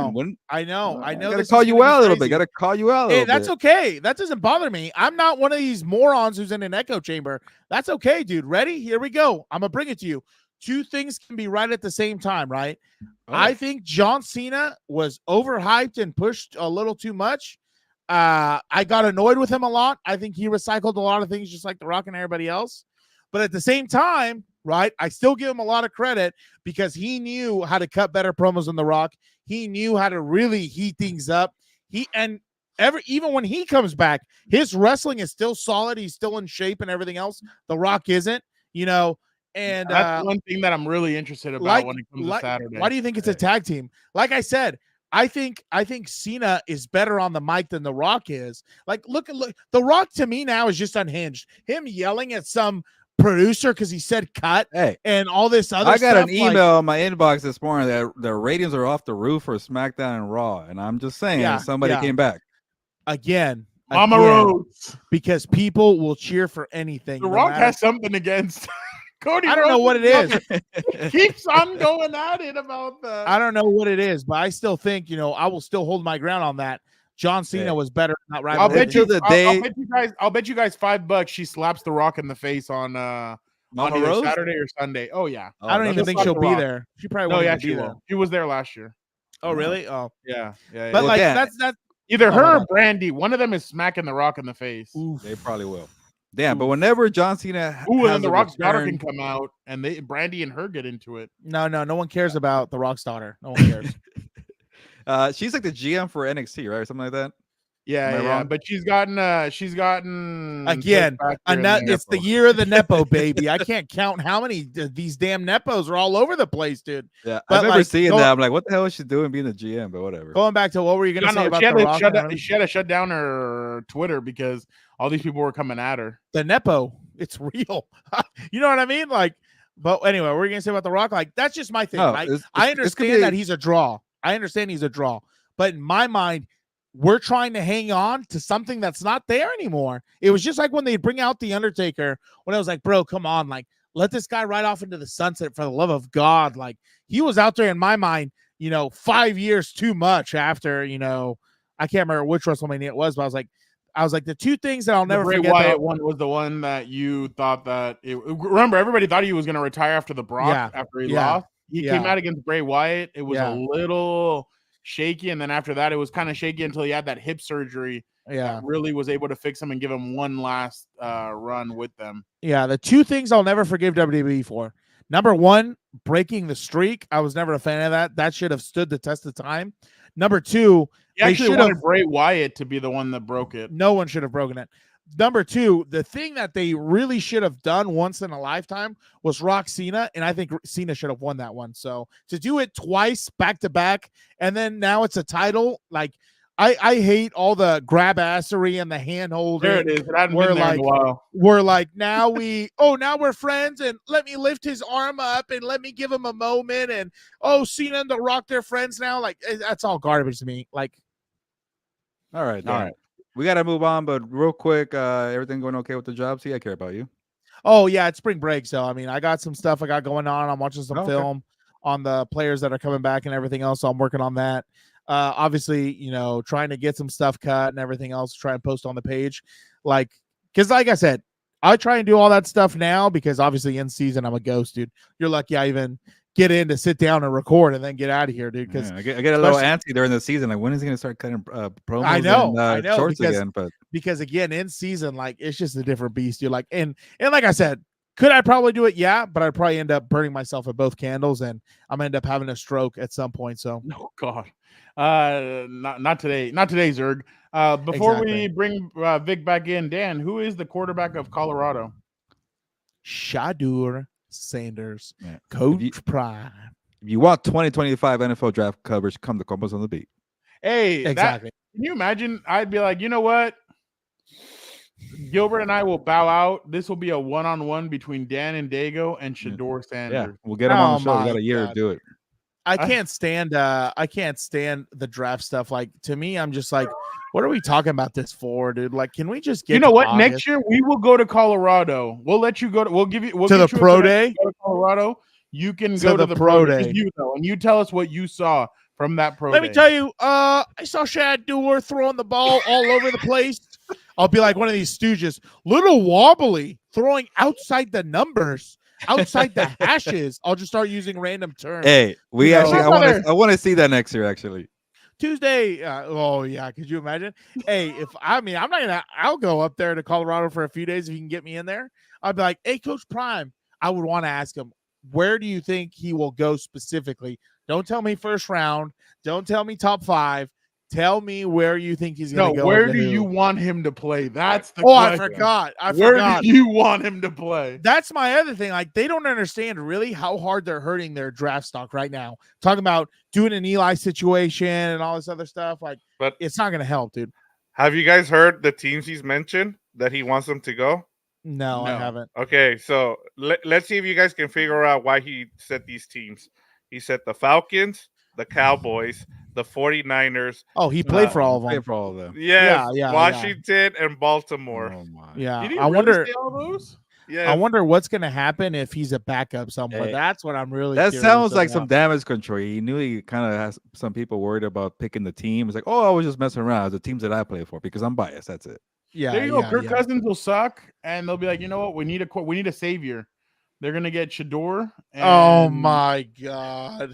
I know. I gotta call you out a little bit. Gotta call you out a little bit. That's okay. That doesn't bother me. I'm not one of these morons who's in an echo chamber. That's okay, dude. Ready? Here we go. I'm gonna bring it to you. 2 things can be right at the same time, right? Oh. I think John Cena was overhyped and pushed a little too much. I got annoyed with him a lot. I think he recycled a lot of things just like The Rock and everybody else. But at the same time, right, I still give him a lot of credit because he knew how to cut better promos than The Rock. He knew how to really heat things up. Even when he comes back, his wrestling is still solid. He's still in shape and everything else. The Rock isn't, and that's one thing that I'm really interested about when it comes to Saturday. Why do you think it's a tag team? Like I said, I think Cena is better on the mic than The Rock is. Like, look, The Rock to me now is just unhinged. Him yelling at some producer because he said cut and all this other stuff. I got an email in my inbox this morning that the ratings are off the roof for SmackDown and Raw, and I'm just saying somebody came back again. Mama Rhodes, because people will cheer for anything. The Rock has something against Cody. I don't know what it is. Keeps on going at it about that. I don't know what it is, but I still think I will still hold my ground on that. John Cena was better. Not right. I'll bet you guys $5 she slaps The Rock in the face on Saturday or Sunday. Oh yeah. I don't even think she'll be there. She probably won't be there. She was there last year. Oh really? Oh yeah. But like that's either her or Brandy. One of them is smacking The Rock in the face. Oof. They probably will. Damn, but whenever John Cena and then The Rock's daughter can come out and Brandy and her get into it. No one cares about The Rock's daughter. No one cares. She's like the GM for NXT, right, or something like that. Yeah. But she's gotten again. It's the year of the Nepo baby. I can't count how many these damn Nepos are all over the place, dude. Yeah, I remember seeing that. I'm like, what the hell is she doing being the GM? But whatever. Going back to what were you going to say about The Rock? She had to shut down her Twitter because all these people were coming at her. The Nepo, it's real. You know what I mean? Like, but anyway, what were you going to say about The Rock? Like, that's just my thing. I understand that he's a draw. I understand he's a draw, but in my mind, we're trying to hang on to something that's not there anymore. It was just like when they bring out The Undertaker, when I was like, bro, come on, like, let this guy ride off into the sunset for the love of God. Like, he was out there in my mind, 5 years too much after, I can't remember which WrestleMania it was, but I was like, the 2 things that I'll never forget. The Bray Wyatt one was the one that you thought that remember, everybody thought he was going to retire after the Brock after he lost. He came out against Bray Wyatt. It was a little shaky, and then after that, it was kind of shaky until he had that hip surgery. That really was able to fix him and give him one last run with them. Yeah, the 2 things I'll never forgive WWE for. Number 1, breaking the streak. I was never a fan of that. That should have stood the test of time. Number 2, they actually wanted Bray Wyatt to be the one that broke it. No one should have broken it. Number 2, the thing that they really should have done once in a lifetime was Rock Cena, and I think Cena should have won that one. So to do it twice back to back, and then now it's a title, like I hate all the grab assery and the hand holding. There it is. It hadn't been there in a while. We're like, now we're friends, and let me lift his arm up and let me give him a moment, and Cena and The Rock, they're friends now. Like, that's all garbage to me. Like, all right. We got to move on, but real quick, everything going okay with the job? See, I care about you. Oh, yeah, it's spring break. So, I mean, I got some stuff I got going on. I'm watching some film on the players that are coming back and everything else. So I'm working on that. Obviously, trying to get some stuff cut and everything else to try and post on the page. Because like I said, I try and do all that stuff now because obviously in season, I'm a ghost, dude. You're lucky I even get in to sit down and record and then get out of here, dude. Because I get a little antsy during the season. Like, when is he going to start cutting promos? I know, shorts again. But because again, in season, like, it's just a different beast, dude. Like, and like I said, could I probably do it? Yeah, but I'd probably end up burning myself at both candles, and I'm gonna end up having a stroke at some point. So, oh God, not today, Zerg. Before we bring Vic back in, Dan, who is the quarterback of Colorado? Shadur Sanders, Coach Prime. If you want 2025 NFL draft coverage, come to Compas on the Beat. Hey, exactly. Can you imagine? I'd be like, you know what? Gilbert and I will bow out. This will be a one-on-one between Dan and Daygo and Shadur Sanders. Yeah, we'll get him on the show. We got a year to do it. I can't stand the draft stuff. Like, to me, I'm just like, what are we talking about this for, dude? Like, can we just get? You know what? August? Next year we will go to Colorado. We'll let you go. We'll give you to the pro day. Go to Colorado. You can go to the pro day. And you tell us what you saw from that pro day. Let me tell you. I saw Shadur throwing the ball all over the place. I'll be like one of these stooges, little wobbly, throwing outside the numbers, outside the hashes. I'll just start using random terms. Hey, I want to see that next year, actually. Tuesday. Oh yeah, could you imagine? Hey, I'll go up there to Colorado for a few days if you can get me in there. I'd be like, hey, Coach Prime. I would want to ask him, where do you think he will go specifically? Don't tell me first round. Don't tell me top 5. Tell me where you think he's going to go. Where do you want him to play? That's the question. I forgot. Where do you want him to play? That's my other thing. Like, they don't understand really how hard they're hurting their draft stock right now. Talking about doing an Eli situation and all this other stuff. Like, but it's not going to help, dude. Have you guys heard the teams he's mentioned that he wants them to go? No, I haven't. Okay, so let's see if you guys can figure out why he said these teams. He said the Falcons, the Cowboys, the 49ers. Oh, he played for all of them. Played for all of them. Yes, yeah, Washington and Baltimore. Oh my. Yeah, Did he I really wonder. say all those? Yeah, I wonder what's going to happen if he's a backup somewhere. Hey, that's what I'm really. That sounds like some damage control. He knew he kind of has some people worried about picking the team. It's like, I was just messing around. The teams that I play for because I'm biased. That's it. Yeah, there you go. Kirk Cousins will suck, and they'll be like, you know what? We need a savior. They're gonna get Shadur. Oh my God.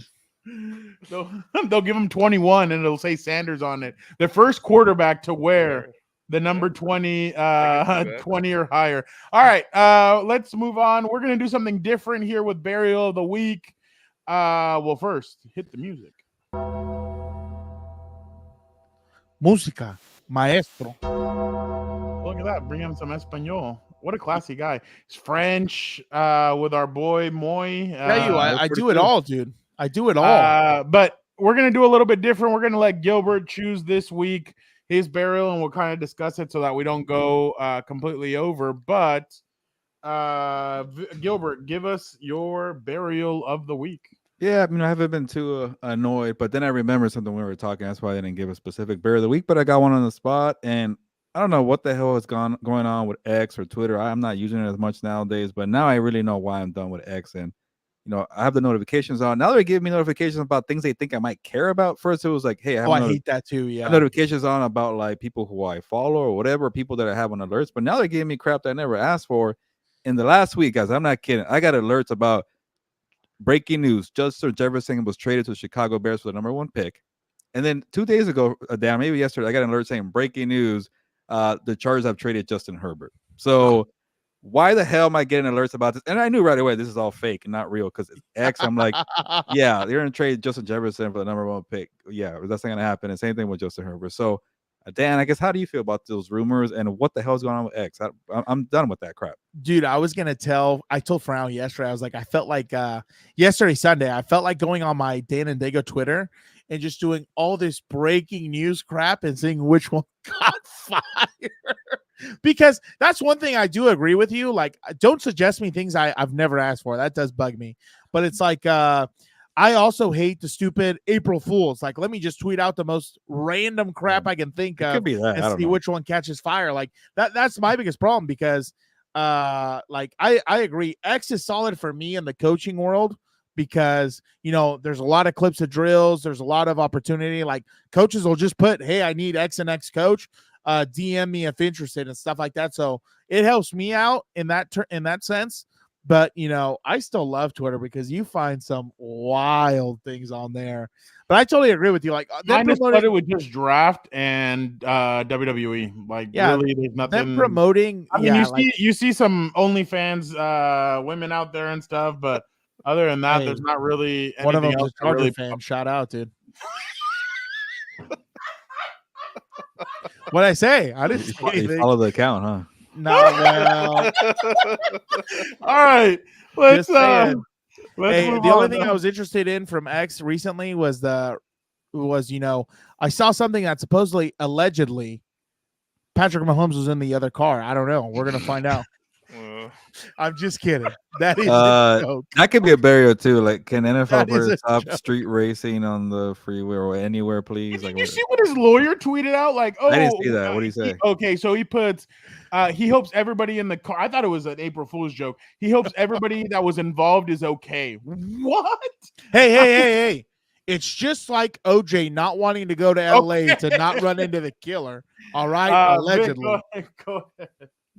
They'll give him 21 and it'll say Sanders on it. The first quarterback to wear the number 20 20 or higher. All right, let's move on. We're gonna do something different here with Burial of the Week. Well, first hit the music. Música, maestro. Look at that, bring him some Espanol. What a classy guy. He's French with our boy Moy. I do it all, dude. I do it all. But we're going to do a little bit different. We're going to let Gilbert choose this week his burial, and we'll kind of discuss it so that we don't go completely over. But Gilbert, give us your burial of the week. Yeah, I haven't been too annoyed, but then I remember something when we were talking. That's why I didn't give a specific burial of the week, but I got one on the spot, and I don't know what the hell is going on with X or Twitter. I'm not using it as much nowadays, but now I really know why I'm done with X. And, I have the notifications on. Now they're giving me notifications about things they think I might care about. First, it was like, hey, I hate that too. Yeah. Notifications on about like people who I follow or whatever, people that I have on alerts. But now they're giving me crap that I never asked for. In the last week, guys, I'm not kidding. I got alerts about breaking news. Justin Jefferson was traded to the Chicago Bears for the number 1 pick. And then 2 days ago, maybe yesterday, I got an alert saying breaking news. The Chargers have traded Justin Herbert. So why the hell am I getting alerts about this? And I knew right away this is all fake and not real because it's X. I'm like, yeah, they're going to trade Justin Jefferson for the number 1 pick. Yeah, that's not going to happen. And same thing with Justin Herbert. So, Dan, I guess how do you feel about those rumors and what the hell is going on with X? I'm done with that crap. Dude, I told Frown yesterday, I was like, I felt like yesterday, Sunday, I felt like going on my Dan and Daygo Twitter and just doing all this breaking news crap and seeing which one got fired. Because that's one thing I do agree with you. Like, don't suggest me things I've never asked for. That does bug me. But it's like, I also hate the stupid April Fools. Like, let me just tweet out the most random crap I can think of Could be that. and see which one catches fire. Like that's my biggest problem because like I agree. X is solid for me in the coaching world because, you know, there's a lot of clips of drills. There's a lot of opportunity. Like coaches will just put, hey, I need X and X coach. DM me if interested and stuff like that. So it helps me out in that sense. But, you know, I still love Twitter because you find some wild things on there. But I totally agree with you. Like, I just thought it would just draft and WWE. Like, yeah, really, there's nothing. Them promoting. I mean, you see some OnlyFans women out there and stuff, but other than that, there's not really anything one of them else is a Charger really fan. Shout out, dude. What'd I say? I didn't say anything. Follow the account, huh? No, well. All right. Let's hey, move the only on. thing I was interested in from X recently was you know, I saw something that supposedly allegedly Patrick Mahomes was in the other car. I don't know. We're gonna find out. I'm just kidding. That is a joke. That could be a barrier too. Like, can NFL is a stop joke. street racing on the freeway or anywhere, please? Did you see what his lawyer tweeted out? Like, oh, I didn't see that. What did he say? Okay, so he puts, he hopes everybody in the car. I thought it was an April Fool's joke. He hopes everybody that was involved is okay. What? Hey. It's just like OJ not wanting to go to LA to not run into the killer. All right, allegedly. Vic, go ahead.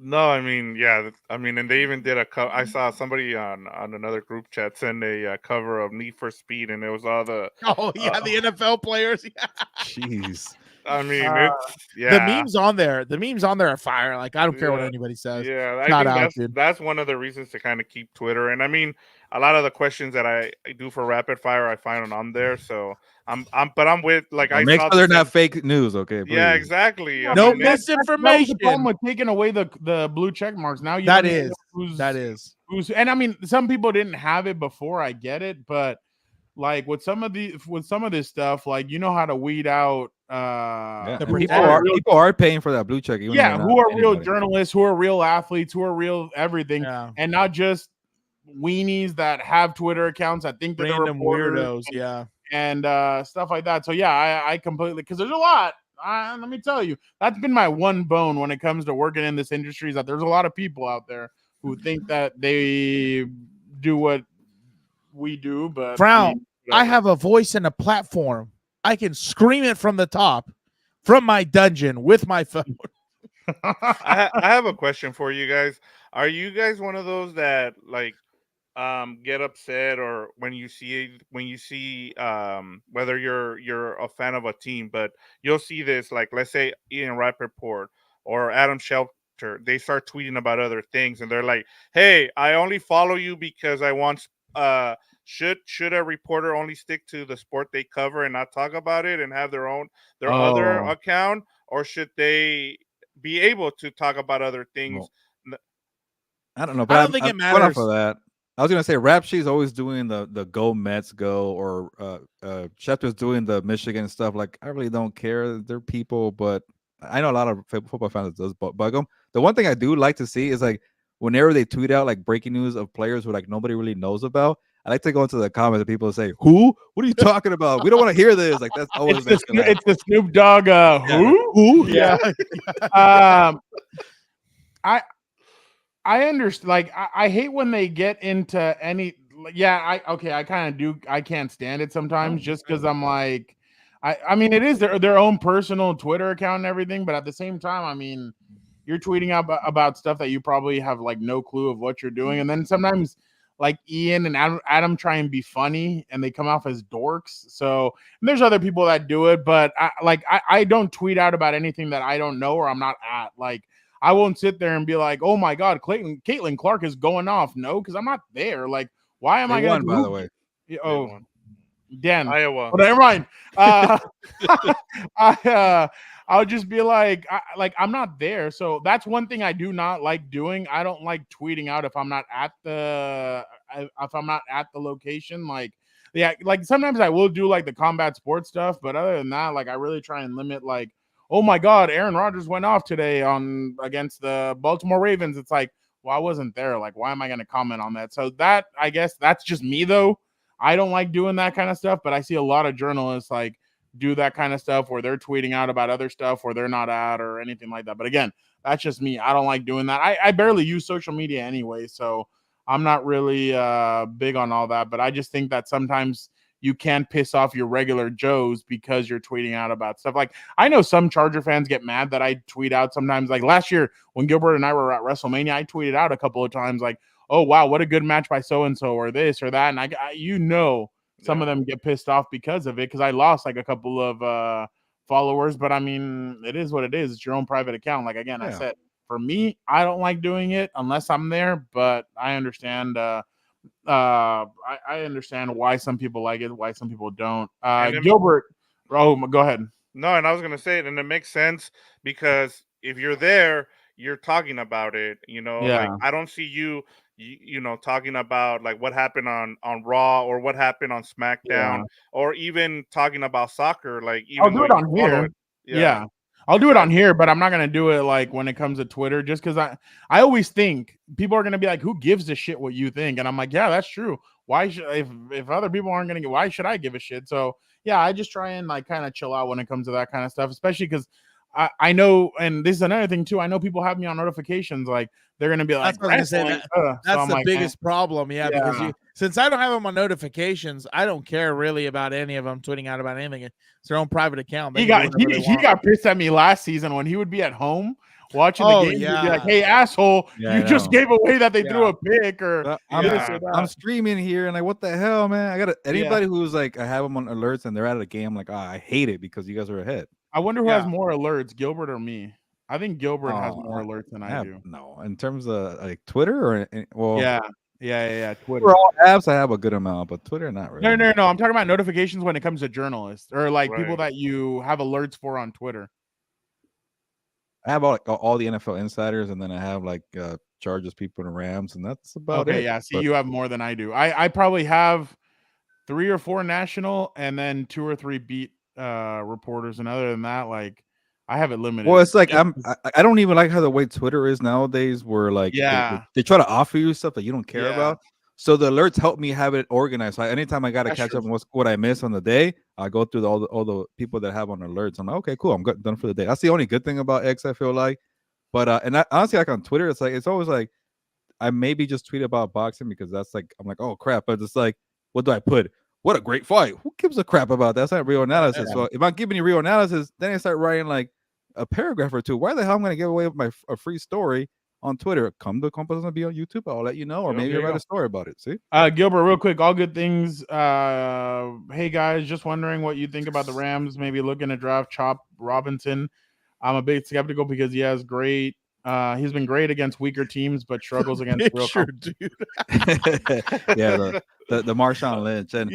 No, I mean, yeah, I mean, and they even did I saw somebody on another group chat send a cover of Need for Speed, and it was all the the NFL players. Yeah. Jeez. I mean, The memes on there are fire. Like, I don't care what anybody says. Yeah, I think that's one of the reasons to kind of keep Twitter. And I mean, a lot of the questions that I do for rapid fire, I find on there. So I'm with like I make saw sure they're not fake news, okay? Please. Yeah, exactly. Yeah, no misinformation. That's the problem with taking away the blue check marks. Now you that don't is know who's and I mean, some people didn't have it before. I get it, but like with some of this stuff, like, you know how to weed out people are paying for that blue check. Who are real journalists, who are real athletes, who are real everything, and not just weenies that have Twitter accounts. I think they're random weirdos, and stuff like that. So yeah, I completely, because there's a lot. Let me tell you, that's been my one bone when it comes to working in this industry, is that there's a lot of people out there who think that they do what we do, but Frown, I have a voice and a platform. I can scream it from the top, from my dungeon with my phone. I have a question for you guys. Are you guys one of those that like get upset, or when you see whether you're a fan of a team, but you'll see this, like, let's say Ian Rappaport or Adam Shelter, they start tweeting about other things, and they're like, hey, I only follow you because I want should a reporter only stick to the sport they cover and not talk about it and have their other account, or should they be able to talk about other things? I don't know, but I don't think it matters for that. I was gonna say Rap Sheet's always doing the Go Mets Go, or Schefter's doing the Michigan stuff. Like, I really don't care. They're people, but I know a lot of football fans that does bug them. The one thing I do like to see is, like, whenever they tweet out like breaking news of players who like nobody really knows about, I like to go into the comments and people say, "Who? What are you talking about? We don't want to hear this." Like, that's always it's the Snoop Dogg. Who? Yeah. I understand. Like, I hate when they get into any. Yeah, I kind of do. I can't stand it sometimes, just because I'm like, I mean, it is their own personal Twitter account and everything, but at the same time, I mean, you're tweeting about stuff that you probably have like no clue of what you're doing, and then sometimes like Ian and Adam try and be funny, and they come off as dorks. So there's other people that do it, but I don't tweet out about anything that I don't know or I'm not at. Like, I won't sit there and be like, oh my God, Caitlin Clark is going off. No, because I'm not there. Like, why am I going to? By the way, Dan, Iowa. Oh, never mind. I'll just be like, I'm not there. So that's one thing I do not like doing. I don't like tweeting out if I'm not at the location. Like, yeah, like sometimes I will do like the combat sports stuff, but other than that, like I really try and limit like, oh my God, Aaron Rodgers went off today against the Baltimore Ravens. It's like, well, I wasn't there. Like, why am I going to comment on that? So that, I guess that's just me though. I don't like doing that kind of stuff, but I see a lot of journalists like do that kind of stuff where they're tweeting out about other stuff where they're not at or anything like that. But again, that's just me. I don't like doing that. I barely use social media anyway, so I'm not really big on all that. But I just think that sometimes you can piss off your regular Joes because you're tweeting out about stuff. Like I know some Charger fans get mad that I tweet out sometimes. Like last year when Gilbert and I were at WrestleMania, I tweeted out a couple of times like, oh wow, what a good match by so-and-so or this or that. And I some of them get pissed off because of it, because I lost like a couple of followers. But I mean, it is what it is. It's your own private account. Like again, I said, for me, I don't like doing it unless I'm there, but I understand I understand why some people like it, why some people don't. Gilbert, go ahead. No, and I was gonna say it, and it makes sense because if you're there, you're talking about it. Like I don't see you talking about like what happened on Raw or what happened on SmackDown, or even talking about soccer. Like even I'll do it on here. Yeah. I'll do it on here, but I'm not gonna do it like when it comes to Twitter, just because I always think people are gonna be like, "Who gives a shit what you think?" And I'm like, "Yeah, that's true. Why should if other people aren't gonna why should I give a shit?" So yeah, I just try and like kind of chill out when it comes to that kind of stuff, especially because I know, and this is another thing too. I know people have me on notifications, like they're gonna be like, "That's the biggest problem." Because since I don't have them on notifications, I don't care really about any of them tweeting out about anything. It's their own private account. He got pissed at me last season when he would be at home watching the game. He'd be like, "Hey asshole, you just gave away that they threw a pick." Or I'm streaming here and like, what the hell, man? I got anybody who's like, I have them on alerts and they're at a game. Like, I hate it because you guys are ahead. I wonder who has more alerts, Gilbert or me. I think Gilbert has more alerts than I do. No, in terms of like Twitter or yeah. Twitter. For all apps, I have a good amount, but Twitter not really. No. I'm talking about notifications when it comes to journalists or like people that you have alerts for on Twitter. I have all the NFL insiders, and then I have like Chargers people and Rams, and that's about it. Okay, yeah. See, you have more than I do. I probably have 3 or 4 national, and then 2 or 3 beat reporters, and other than that, like I have it limited. Well, it's like I don't even like how the way Twitter is nowadays, where like they try to offer you stuff that you don't care about. So the alerts help me have it organized. So anytime I got to catch up on what I missed on the day, I go through all the people that have on alerts. I'm like, okay, cool, I'm done for the day. That's the only good thing about X, I feel like. But honestly, like on Twitter, it's always like I maybe just tweet about boxing because that's like I'm like, oh crap, but it's like, what do I put? What a great fight. Who gives a crap about that? That's not real analysis. So if I'm giving you real analysis, then I start writing like a paragraph or two. Why the hell am I going to give away a free story on Twitter? Come to Compas and be on YouTube. I'll let you know, or maybe write a story about it. See? Gilbert, real quick, all good things. Hey guys, just wondering what you think about the Rams maybe looking to draft Chop Robinson. I'm a bit skeptical because he's been great against weaker teams, but struggles against real dude. The Marshawn Lynch and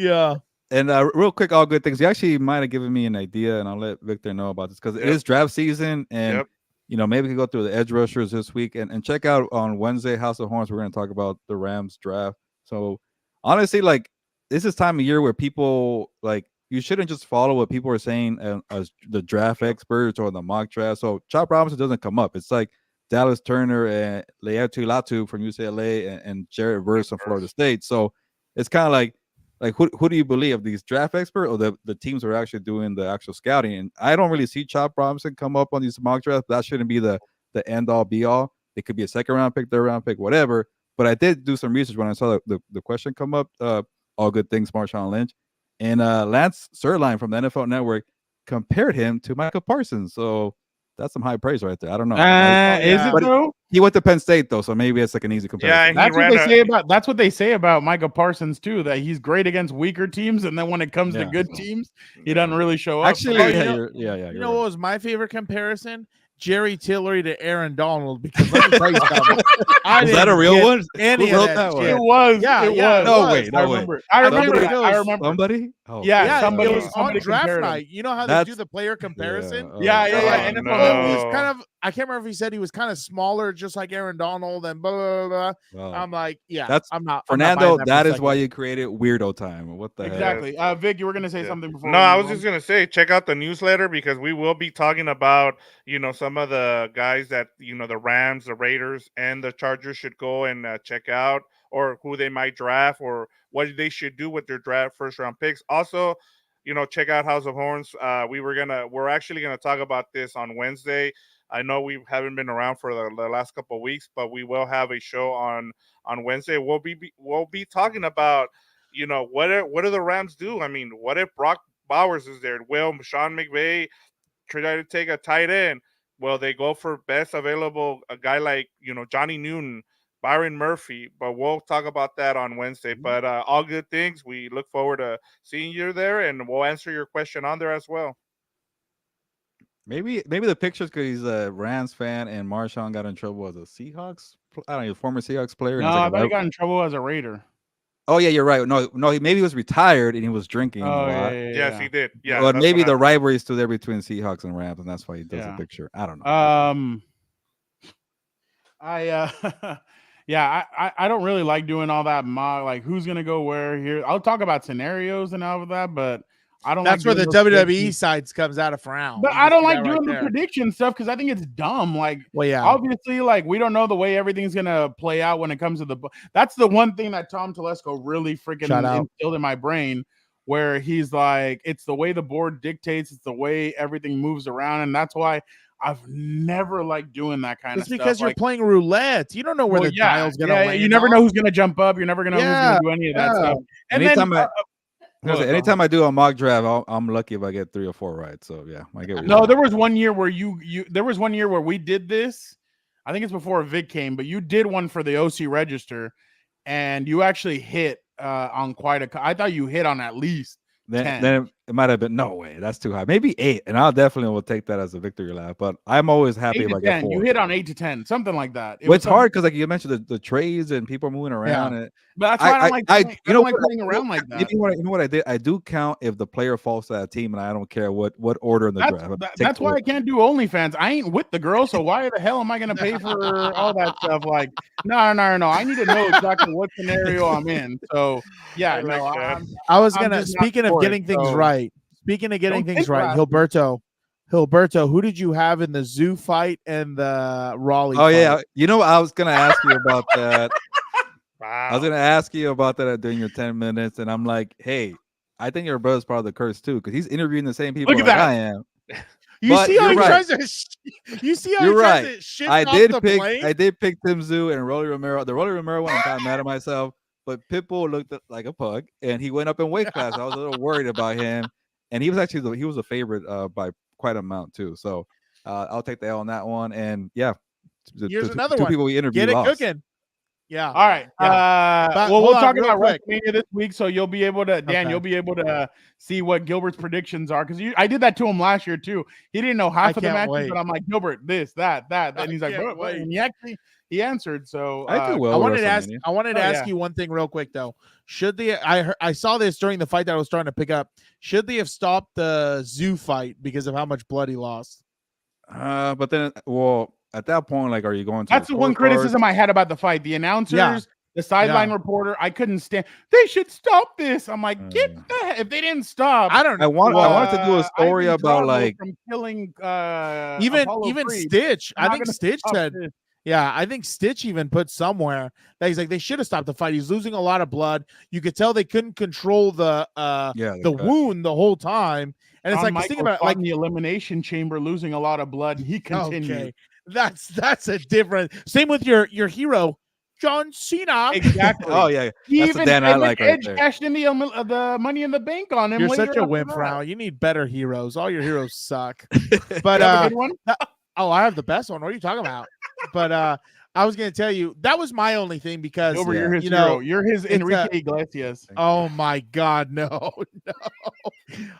real quick, all good things. You actually might have given me an idea, and I'll let Victor know about this because it is draft season, and maybe we can go through the edge rushers this week and check out on Wednesday House of Horns. We're going to talk about the Rams draft. So honestly, like this is time of year where people like you shouldn't just follow what people are saying as the draft experts or the mock draft. So Chop Robinson doesn't come up. It's like Dallas Turner and Leatu Latu from UCLA and Jared Verse from Florida State. So it's kind of like who do you believe, these draft experts or the teams who are actually doing the actual scouting? And I don't really see Chop Robinson come up on these mock drafts. That shouldn't be the end all be all. It could be a second round pick, third round pick, whatever. But I did do some research when I saw the question come up. All good things, Marshawn Lynch. And Lance Sirline from the NFL Network compared him to Michael Parsons. So that's some high praise right there. I don't know. Is it though? He went to Penn State though, so maybe it's like an easy comparison. Yeah, that's what they say about Michael Parsons too. That he's great against weaker teams, and then when it comes to good teams, he doesn't really show up. Actually, you know what was my favorite comparison? Jerry Tillery to Aaron Donald, because let me tell you something. I Was that a didn't real get one? any Who of wrote that that shit. one? It was. Yeah, it yeah, was. it No was. way, I no way. remember. I remember. Somebody that. goes, I remember. Somebody? Oh, Yeah, Yeah, somebody- it was on somebody draft compared him. night. You know how they That's- do the player comparison? Yeah, They're yeah, like, yeah. Oh, NFL oh, he was no. kind of, I can't remember if he said he was kind of smaller, just like Aaron Donald and blah, blah, blah, blah. Wow. I'm like, yeah, That's I'm not. Fernando, I'm not buying that for a is why second. you created Weirdo Time. What the heck? Exactly. Vic, you were gonna say Yeah. something before. No, we I move was just on? gonna say, check out the newsletter because we will be talking about, some of the guys that the Rams, the Raiders, and the Chargers should go and check out, or who they might draft, or what they should do with their draft first round picks. Also, check out House of Horns. We're actually gonna talk about this on Wednesday. I know we haven't been around for the last couple of weeks, but we will have a show on Wednesday. We'll be talking about what do the Rams do? I mean, what if Brock Bowers is there? Will Sean McVay try to take a tight end? Well, they go for best available, a guy like Johnny Newton, Byron Murphy. But we'll talk about that on Wednesday. But all good things. We look forward to seeing you there, and we'll answer your question on there as well. Maybe the pictures because he's a Rams fan and Marshawn got in trouble as a Seahawks. I don't know, former Seahawks player. No, and it's I like thought he got in trouble as a Raider. oh yeah, you're right. No, maybe he was retired and he was drinking a Oh lot. yeah. Yes, he did. Yeah, But that's maybe what the happened. rivalry is still there between Seahawks and Rams, and that's why he does Yeah. a picture. I don't know. I don't really like doing all that mock, like who's gonna go where here. I'll talk about scenarios and all of that, but I don't. That's like where the doing those WWE predictions. sides comes out of frown. But You I can don't see like that doing right the there. prediction stuff because I think it's dumb. Like, Well, yeah. obviously, like we don't know the way everything's gonna play out when it comes to the. That's the one thing that Tom Telesco really freaking Shout out. instilled in my brain, where he's like, it's the way the board dictates, it's the way everything moves around, and that's why I've never liked doing that kind of It's stuff. because you're Like, playing roulette. You don't know where well, the dial's gonna land. you never know on. who's gonna jump up. You never know who's gonna do any of that stuff. And Anytime then, anytime I do a mock draft, I'm lucky if I get 3 or 4 right. So yeah, I get. no, there was one year where there was one year where we did this. I think it's before Vic came, but you did one for the OC Register, and you actually hit on quite a. I thought you hit on at least 10. Then it might have been no way. That's too high. Maybe 8, and I'll definitely will take that as a victory lap. But I'm always happy 8 if to I get 10. 4. You hit on 8 to 10, something like that. Well, it's hard because like you mentioned the trades and people are moving around. Yeah. And But that's why I don't like. I don't like playing around like that. You know what I did? I do count if the player falls to that team, and I don't care what order in the draft. That's why I can't do OnlyFans. I ain't with the girl, so why the hell am I gonna pay for all that stuff? Like, no. I need to know exactly what scenario I'm in. So yeah, I was I'm gonna. just not Speaking of for it, getting things so- right. Speaking of getting Don't things think right, about Gilberto, who did you have in the zoo fight and the Rolly? Oh fight? yeah, I was gonna ask you about that. Wow. I was gonna ask you about that during your 10 minutes, and I'm like, hey, I think your brother's part of the curse too, because he's interviewing the same people Look at like that. I am. You But see how he you're right. tries to. You see how You're he tries right. to shit I off did the pick plane? I did pick Tim Zoo and Rolly Romero. The Rolly Romero one, I'm kind of mad at myself, but Pitbull looked like a pug, and he went up in weight class. I was a little worried about him, and he was actually a favorite by quite an amount too. So I'll take the L on that one. And yeah, Here's another two one. people we interviewed. Get it lost. cooking. Yeah. All right. But Well, hold we'll on, talk real about quick. WrestleMania this week, so you'll be able to, Dan, Okay. you'll be able to see what Gilbert's predictions are. Because I did that to him last year too. He didn't know half of the can't matches, wait. but I'm like, Gilbert, this, that, I and he's like, can't what? wait. And he answered. So I do well. I with wanted to ask. WrestleMania. I wanted to Oh, ask yeah. you one thing real quick though. Should they? I saw this during the fight that I was trying to pick up. Should they have stopped the zoo fight because of how much blood he lost? But then, well, at that point, like, are you going to? that's the one criticism I had about the fight. The announcers, the sideline reporter, I couldn't stand. They should stop this. I'm like, get that. If they didn't stop, I don't know. I wanted to do a story Ivan about Drago like from killing even Apollo Creed. Stitch. I'm I not think gonna Stitch stop said. this. Yeah, I think Stitch even put somewhere that he's like they should have stopped the fight. He's losing a lot of blood. You could tell they couldn't control the cut. wound the whole time. And it's Shawn like think Michaels about it, fought like in the elimination chamber, losing a lot of blood. He continued. okay, that's a different. Same with your hero John Cena. Exactly. oh yeah, He that's the even Dan I like right Edge there. cashed in the Money in the Bank on him. You're later such a after wimp, that. Frau. You need better heroes. All your heroes suck. You But have a good one? oh, I have the best one. What are you talking about? But I was gonna tell you that was my only thing because Gilbert, you're his you hero. know You're his it's Enrique Iglesias. oh my god, no.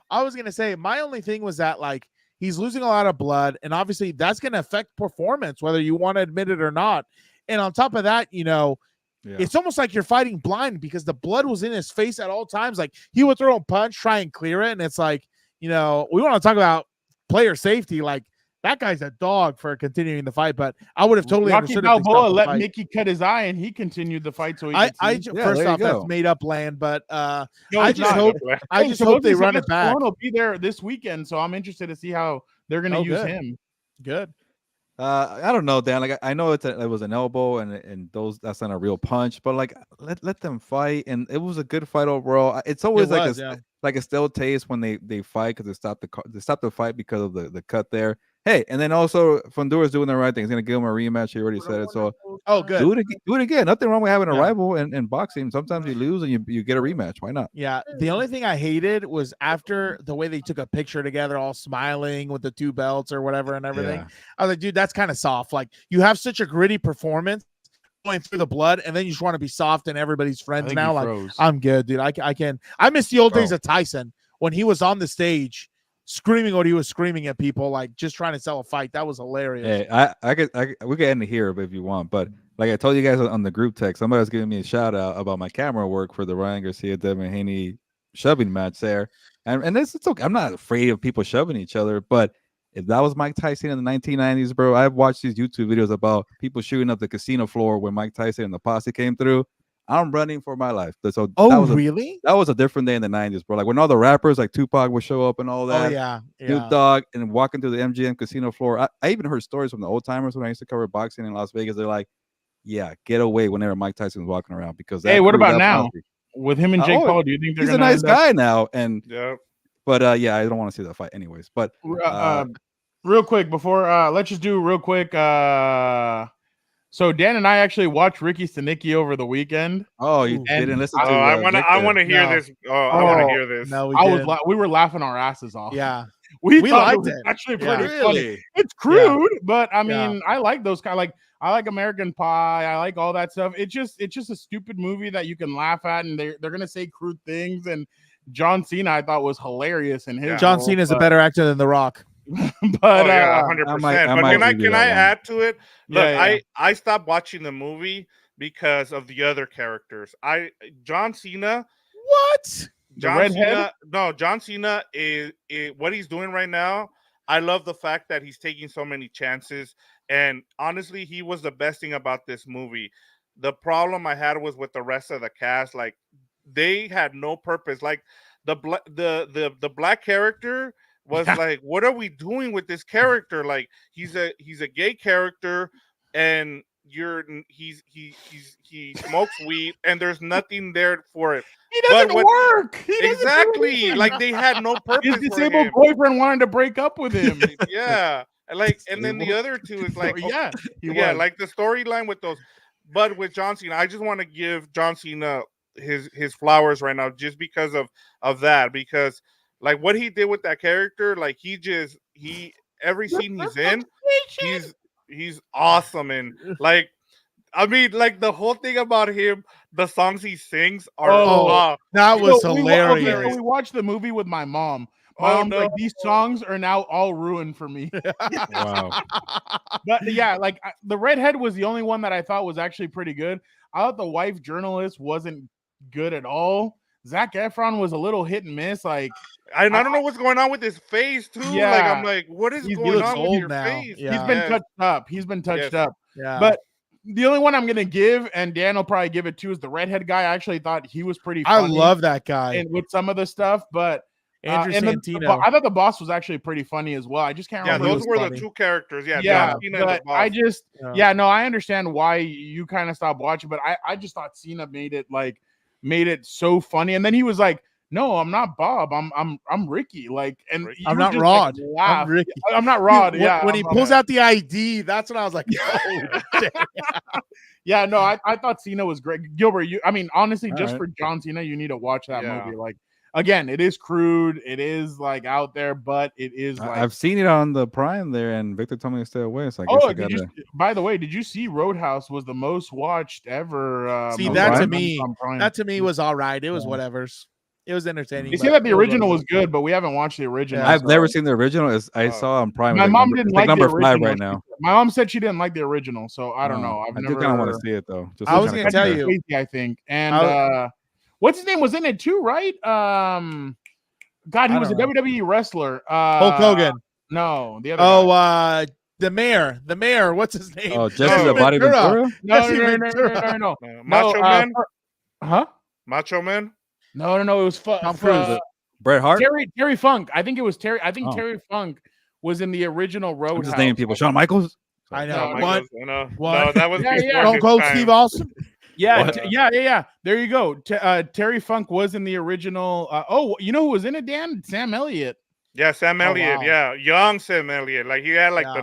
I was gonna say my only thing was that like he's losing a lot of blood, and obviously that's gonna affect performance, whether you want to admit it or not. And on top of that, Yeah. it's almost like you're fighting blind because the blood was in his face at all times. Like he would throw a punch, try and clear it. And it's like, we want to talk about player safety. Like that guy's a dog for continuing the fight, but I would have totally Rocky understood Balboa if let Mickey cut his eye and he continued the fight. So first off, that's made up land, but No, I it's just not. hope I just hope they run it back. Stallone will be there this weekend, so I'm interested to see how they're going to use him. Good. I don't know, Dan. Like I know it was an elbow and that's not a real punch, but like let them fight, and it was a good fight overall. It's always like a still taste when they fight because they stopped the fight because of the cut there. Hey, and then also Fundura's doing the right thing. He's gonna give him a rematch. He already said it. So good. Do it again. Nothing wrong with having a rival in boxing. Sometimes you lose and you get a rematch. Why not? Yeah. The only thing I hated was after the way they took a picture together, all smiling with the two belts or whatever and everything. Yeah. I was like, dude, that's kind of soft. Like you have such a gritty performance going through the blood, and then you just want to be soft and everybody's friends now. Like I'm good, dude. I miss the old days of Tyson when he was on the stage screaming what he was screaming at people, like just trying to sell a fight. That was hilarious. Hey, we could end it here if you want, but like I told you guys on the group text, somebody was giving me a shout out about my camera work for the Ryan Garcia Devin Haney shoving match there, and it's okay. I'm not afraid of people shoving each other, but if that was Mike Tyson in the 1990s, bro, I've watched these YouTube videos about people shooting up the casino floor when Mike Tyson and the posse came through. I'm running for my life. So really? That was a different day in the 90s, bro. Like when all the rappers like Tupac would show up and all that. Oh, yeah. Snoop Dogg and walking through the MGM casino floor. I even heard stories from the old timers when I used to cover boxing in Las Vegas. They're like, yeah, get away whenever Mike Tyson was walking around because what about now? With him and Jake Paul, do you think he's a nice guy now? And but I don't want to see that fight anyways. But real quick before let's just do real quick. So Dan and I actually watched Ricky Stenicki over the weekend. Oh, you didn't listen to? I want to hear this. I want to hear this. No, we were laughing our asses off. Yeah, we liked it. Actually, pretty funny. It's crude, but I mean, I like those kind. Like I like American Pie. I like all that stuff. It's just a stupid movie that you can laugh at, and they're gonna say crude things. And John Cena, I thought was hilarious in his. John Cena is a better actor than The Rock. But 100%. But can I add to it? Look, I stopped watching the movie because of the other characters. John Cena. What? John Cena? No, John Cena is what he's doing right now. I love the fact that he's taking so many chances, and honestly, he was the best thing about this movie. The problem I had was with the rest of the cast. Like they had no purpose. Like the black character was like, what are we doing with this character? Like he's a gay character, and he smokes weed, and there's nothing there for it. He doesn't work. Exactly. Like they had no purpose. His disabled boyfriend wanted to break up with him. Yeah. Like, and then the other two is like, like the storyline with those. But with John Cena, I just want to give John Cena his flowers right now, just because of that. Because like what he did with that character, like every scene he's in, he's awesome. And like, I mean, like the whole thing about him, the songs he sings are that was hilarious. We watched the movie with my mom. Mom's like, these songs are now all ruined for me. Wow. But yeah, like the redhead was the only one that I thought was actually pretty good. I thought the wife journalist wasn't good at all. Zac Efron was a little hit and miss. Like I don't know what's going on with his face too. Yeah. Like I'm like, what is going on with your now. face? Yeah. He's been touched up. Yeah. But the only one I'm gonna give, and Dan will probably give it too, is the redhead guy. I actually thought he was pretty funny. I love that guy. And with some of the stuff, but Andrew Santino. I thought the boss was actually pretty funny as well. I just can't remember. Yeah, those were the two characters. Yeah, John Cena and the boss. I understand why you kind of stopped watching, but I just thought Cena made it so funny. And then he was like, "No, I'm not Bob. I'm Ricky." Like, and I'm not Rod. I'm Ricky. I'm not Rod. When he pulls out the ID, that's when I was like, "Oh." Yeah, no, I thought Cena was great. Gilbert, honestly, for John Cena, you need to watch that movie. Like, again, it is crude, it is like out there, but it is like I've seen it on the Prime there, and Victor told me to stay away. So I guess by the way, did you see Roadhouse was the most watched ever? See, that to me was all right. It was whatever's. It was entertaining. They say that the original was good, but we haven't watched the original. Yeah. I've never seen the original. I saw on Prime. My mom didn't like number the original. 5 right now. My mom said she didn't like the original, so I don't know. I do kind of want to see it though. Just I was kinda gonna tell compare. you. Crazy, I think. And what's his name was in it too, right? God, he was a WWE wrestler. Hulk Hogan. No, the other guy. The mayor. What's his name? Oh, Jesse the Body Ventura. No. Macho Man. Huh? Macho Man. No. It was Tom Cruise. Bret Hart. Terry Funk. I think it was Terry. I think Terry Funk was in the original I'm Roadhouse. just naming people. Shawn Michaels. I know. No, What? that was before Stone his Cold time. Steve Austin. Yeah. There you go. Terry Funk was in the original. You know who was in it, Dan? Sam Elliott. Yeah, Sam Elliott. wow. Yeah, young Sam Elliott. Like he had the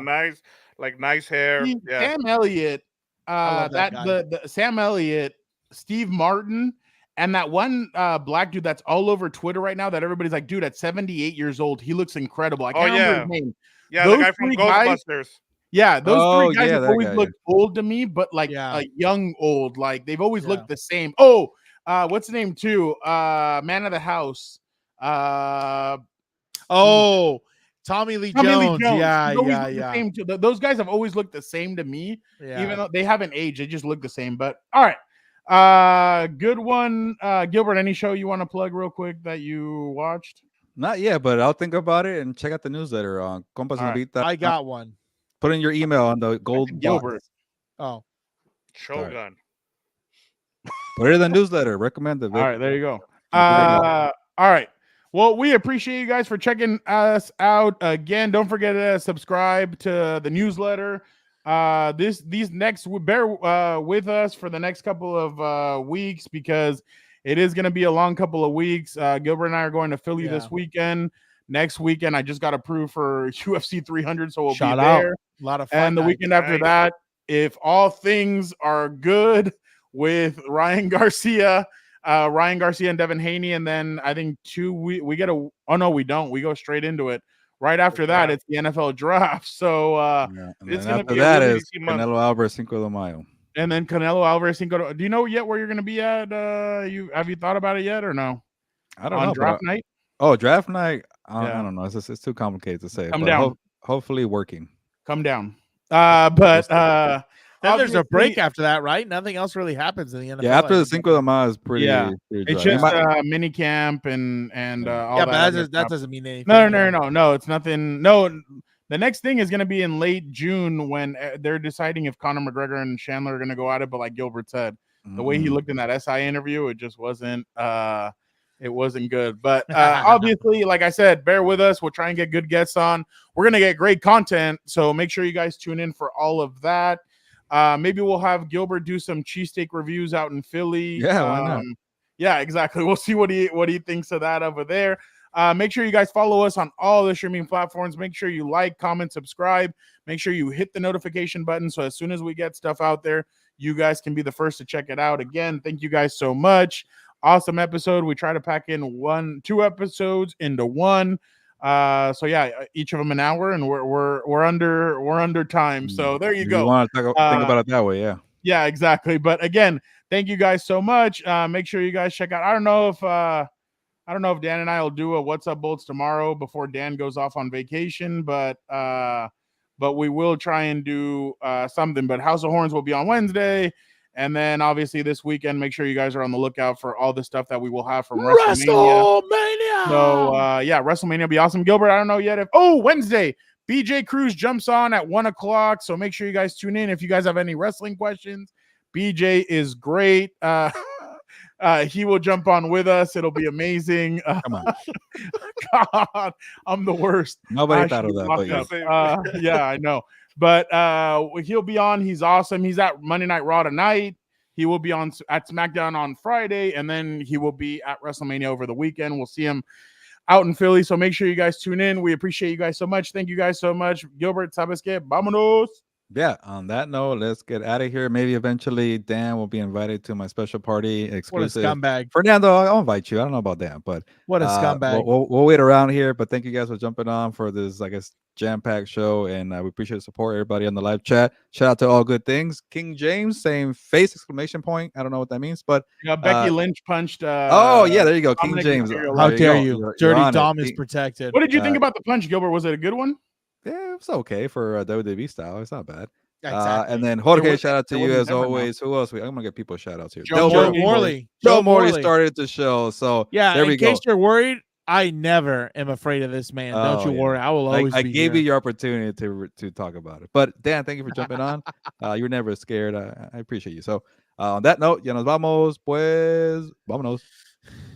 nice hair. See, Yeah. Sam Elliott. love that guy. The Sam Elliott, Steve Martin, and that one black dude that's all over Twitter right now. That everybody's like, dude, at 78 years old, he looks incredible. I can't remember his name. Yeah, Those the guy from three guys- Ghostbusters. Yeah, those three guys have that always guy, looked old to me, but like young old. Like they've always Yeah. looked the same. Oh, what's the name too? Man of the House. Tommy Lee Tommy Jones. Lee Jones. Yeah. He's always looked the same too. Those guys have always looked the same to me, even though they haven't aged. They just look the same. But all right, good one, Gilbert. Any show you want to plug real quick that you watched? Not yet, but I'll think about it and check out the newsletter on Compas All right. Novita. I got one. Put in your email on the gold Gilbert. Oh, Shogun. Put it in the newsletter. Recommend it. All right, there you go. All right. Well, we appreciate you guys for checking us out again. Don't forget to subscribe to the newsletter. These next bear with us for the next couple of weeks because it is going to be a long couple of weeks. Gilbert and I are going to Philly this weekend. Next weekend, I just got approved for UFC 300, so we'll be there. A lot of fun. And the weekend after that, if all things are good with Ryan Garcia and Devin Haney, and then I think we get a. Oh no, we don't. We go straight into it. Right after that, it's the NFL draft. So it's going to be that a is Canelo Alvarez Cinco de Mayo. And then Canelo Alvarez Cinco. Do you know yet where you're going to be at? Have you thought about it yet or no? I don't know. On draft night. Oh, draft night. I don't know. It's too complicated to say. Come down. Hopefully working. Come down. But then there's a break after that, right? Nothing else really happens in the NFL. Yeah, after the Cinco de Mayo is pretty. It's dry. just mini camp and all yeah, that. but that doesn't mean anything. No, it's nothing. No, the next thing is going to be in late June when they're deciding if Conor McGregor and Chandler are going to go at it. But like Gilbert said, the way he looked in that SI interview, it just wasn't. It wasn't good. But obviously, like I said, bear with us. We'll try and get good guests on. We're going to get great content. So make sure you guys tune in for all of that. Maybe we'll have Gilbert do some cheesesteak reviews out in Philly. Yeah, why not? Yeah, exactly. We'll see what he thinks of that over there. Make sure you guys follow us on all the streaming platforms. Make sure you like, comment, subscribe. Make sure you hit the notification button so as soon as we get stuff out there, you guys can be the first to check it out. Again, thank you guys so much. Awesome episode. We try to pack in 2 episodes into one. So yeah, each of them an hour, and we're under time. So there you go. You want to think about it that way, yeah. Yeah, exactly. But again, thank you guys so much. Make sure you guys check out. I don't know if Dan and I will do a What's Up Bolts tomorrow before Dan goes off on vacation, but we will try and do something. But House of Horns will be on Wednesday. And then obviously this weekend, make sure you guys are on the lookout for all the stuff that we will have from WrestleMania. So WrestleMania will be awesome. Gilbert, I don't know yet if Wednesday, BJ Cruz jumps on at 1:00. So make sure you guys tune in. If you guys have any wrestling questions, BJ is great. He will jump on with us. It'll be amazing. Come on. God, I'm the worst. Nobody thought of that, but yeah, I know. But he'll be on. He's awesome. He's at Monday Night Raw tonight. He will be on at SmackDown on Friday, and then he will be at WrestleMania over the weekend. We'll see him out in Philly. So make sure you guys tune in. We appreciate you guys so much. Thank you guys so much. Gilbert, sabes que? Vámonos. Yeah, on that note, let's get out of here. Maybe eventually Dan will be invited to my special party What a exclusive. scumbag. Fernando, I'll invite you. I don't know about Dan, but What a scumbag. we'll wait around here. But thank you guys for jumping on for this, I guess, jam-packed show. And we appreciate the support, everybody on the live chat. Shout out to All Good Things. King James, same face, exclamation point. I don't know what that means, but Becky Lynch punched. oh, yeah, there you go. King Dominic James. Mysterio. How There dare go. you? You're Dirty on it. Dom is King- protected. What did you think about the punch, Gilbert? Was it a good one? Yeah, it's okay for WWE style. It's not bad. Exactly. And then Jorge, was- shout out to there you wasn't as ever now. always. Who else? I'm gonna get people shout outs here. Joe Joe Morley. Morley. Joe Morley started the show. So Yeah, there in we case go. you're worried, I never am afraid of this man. Don't Oh, you yeah. worry. I will always I be gave here. you your opportunity to talk about it. But Dan, thank you for jumping on. You're never scared. I appreciate you. So on that note, ya nos vamos, pues, vámonos.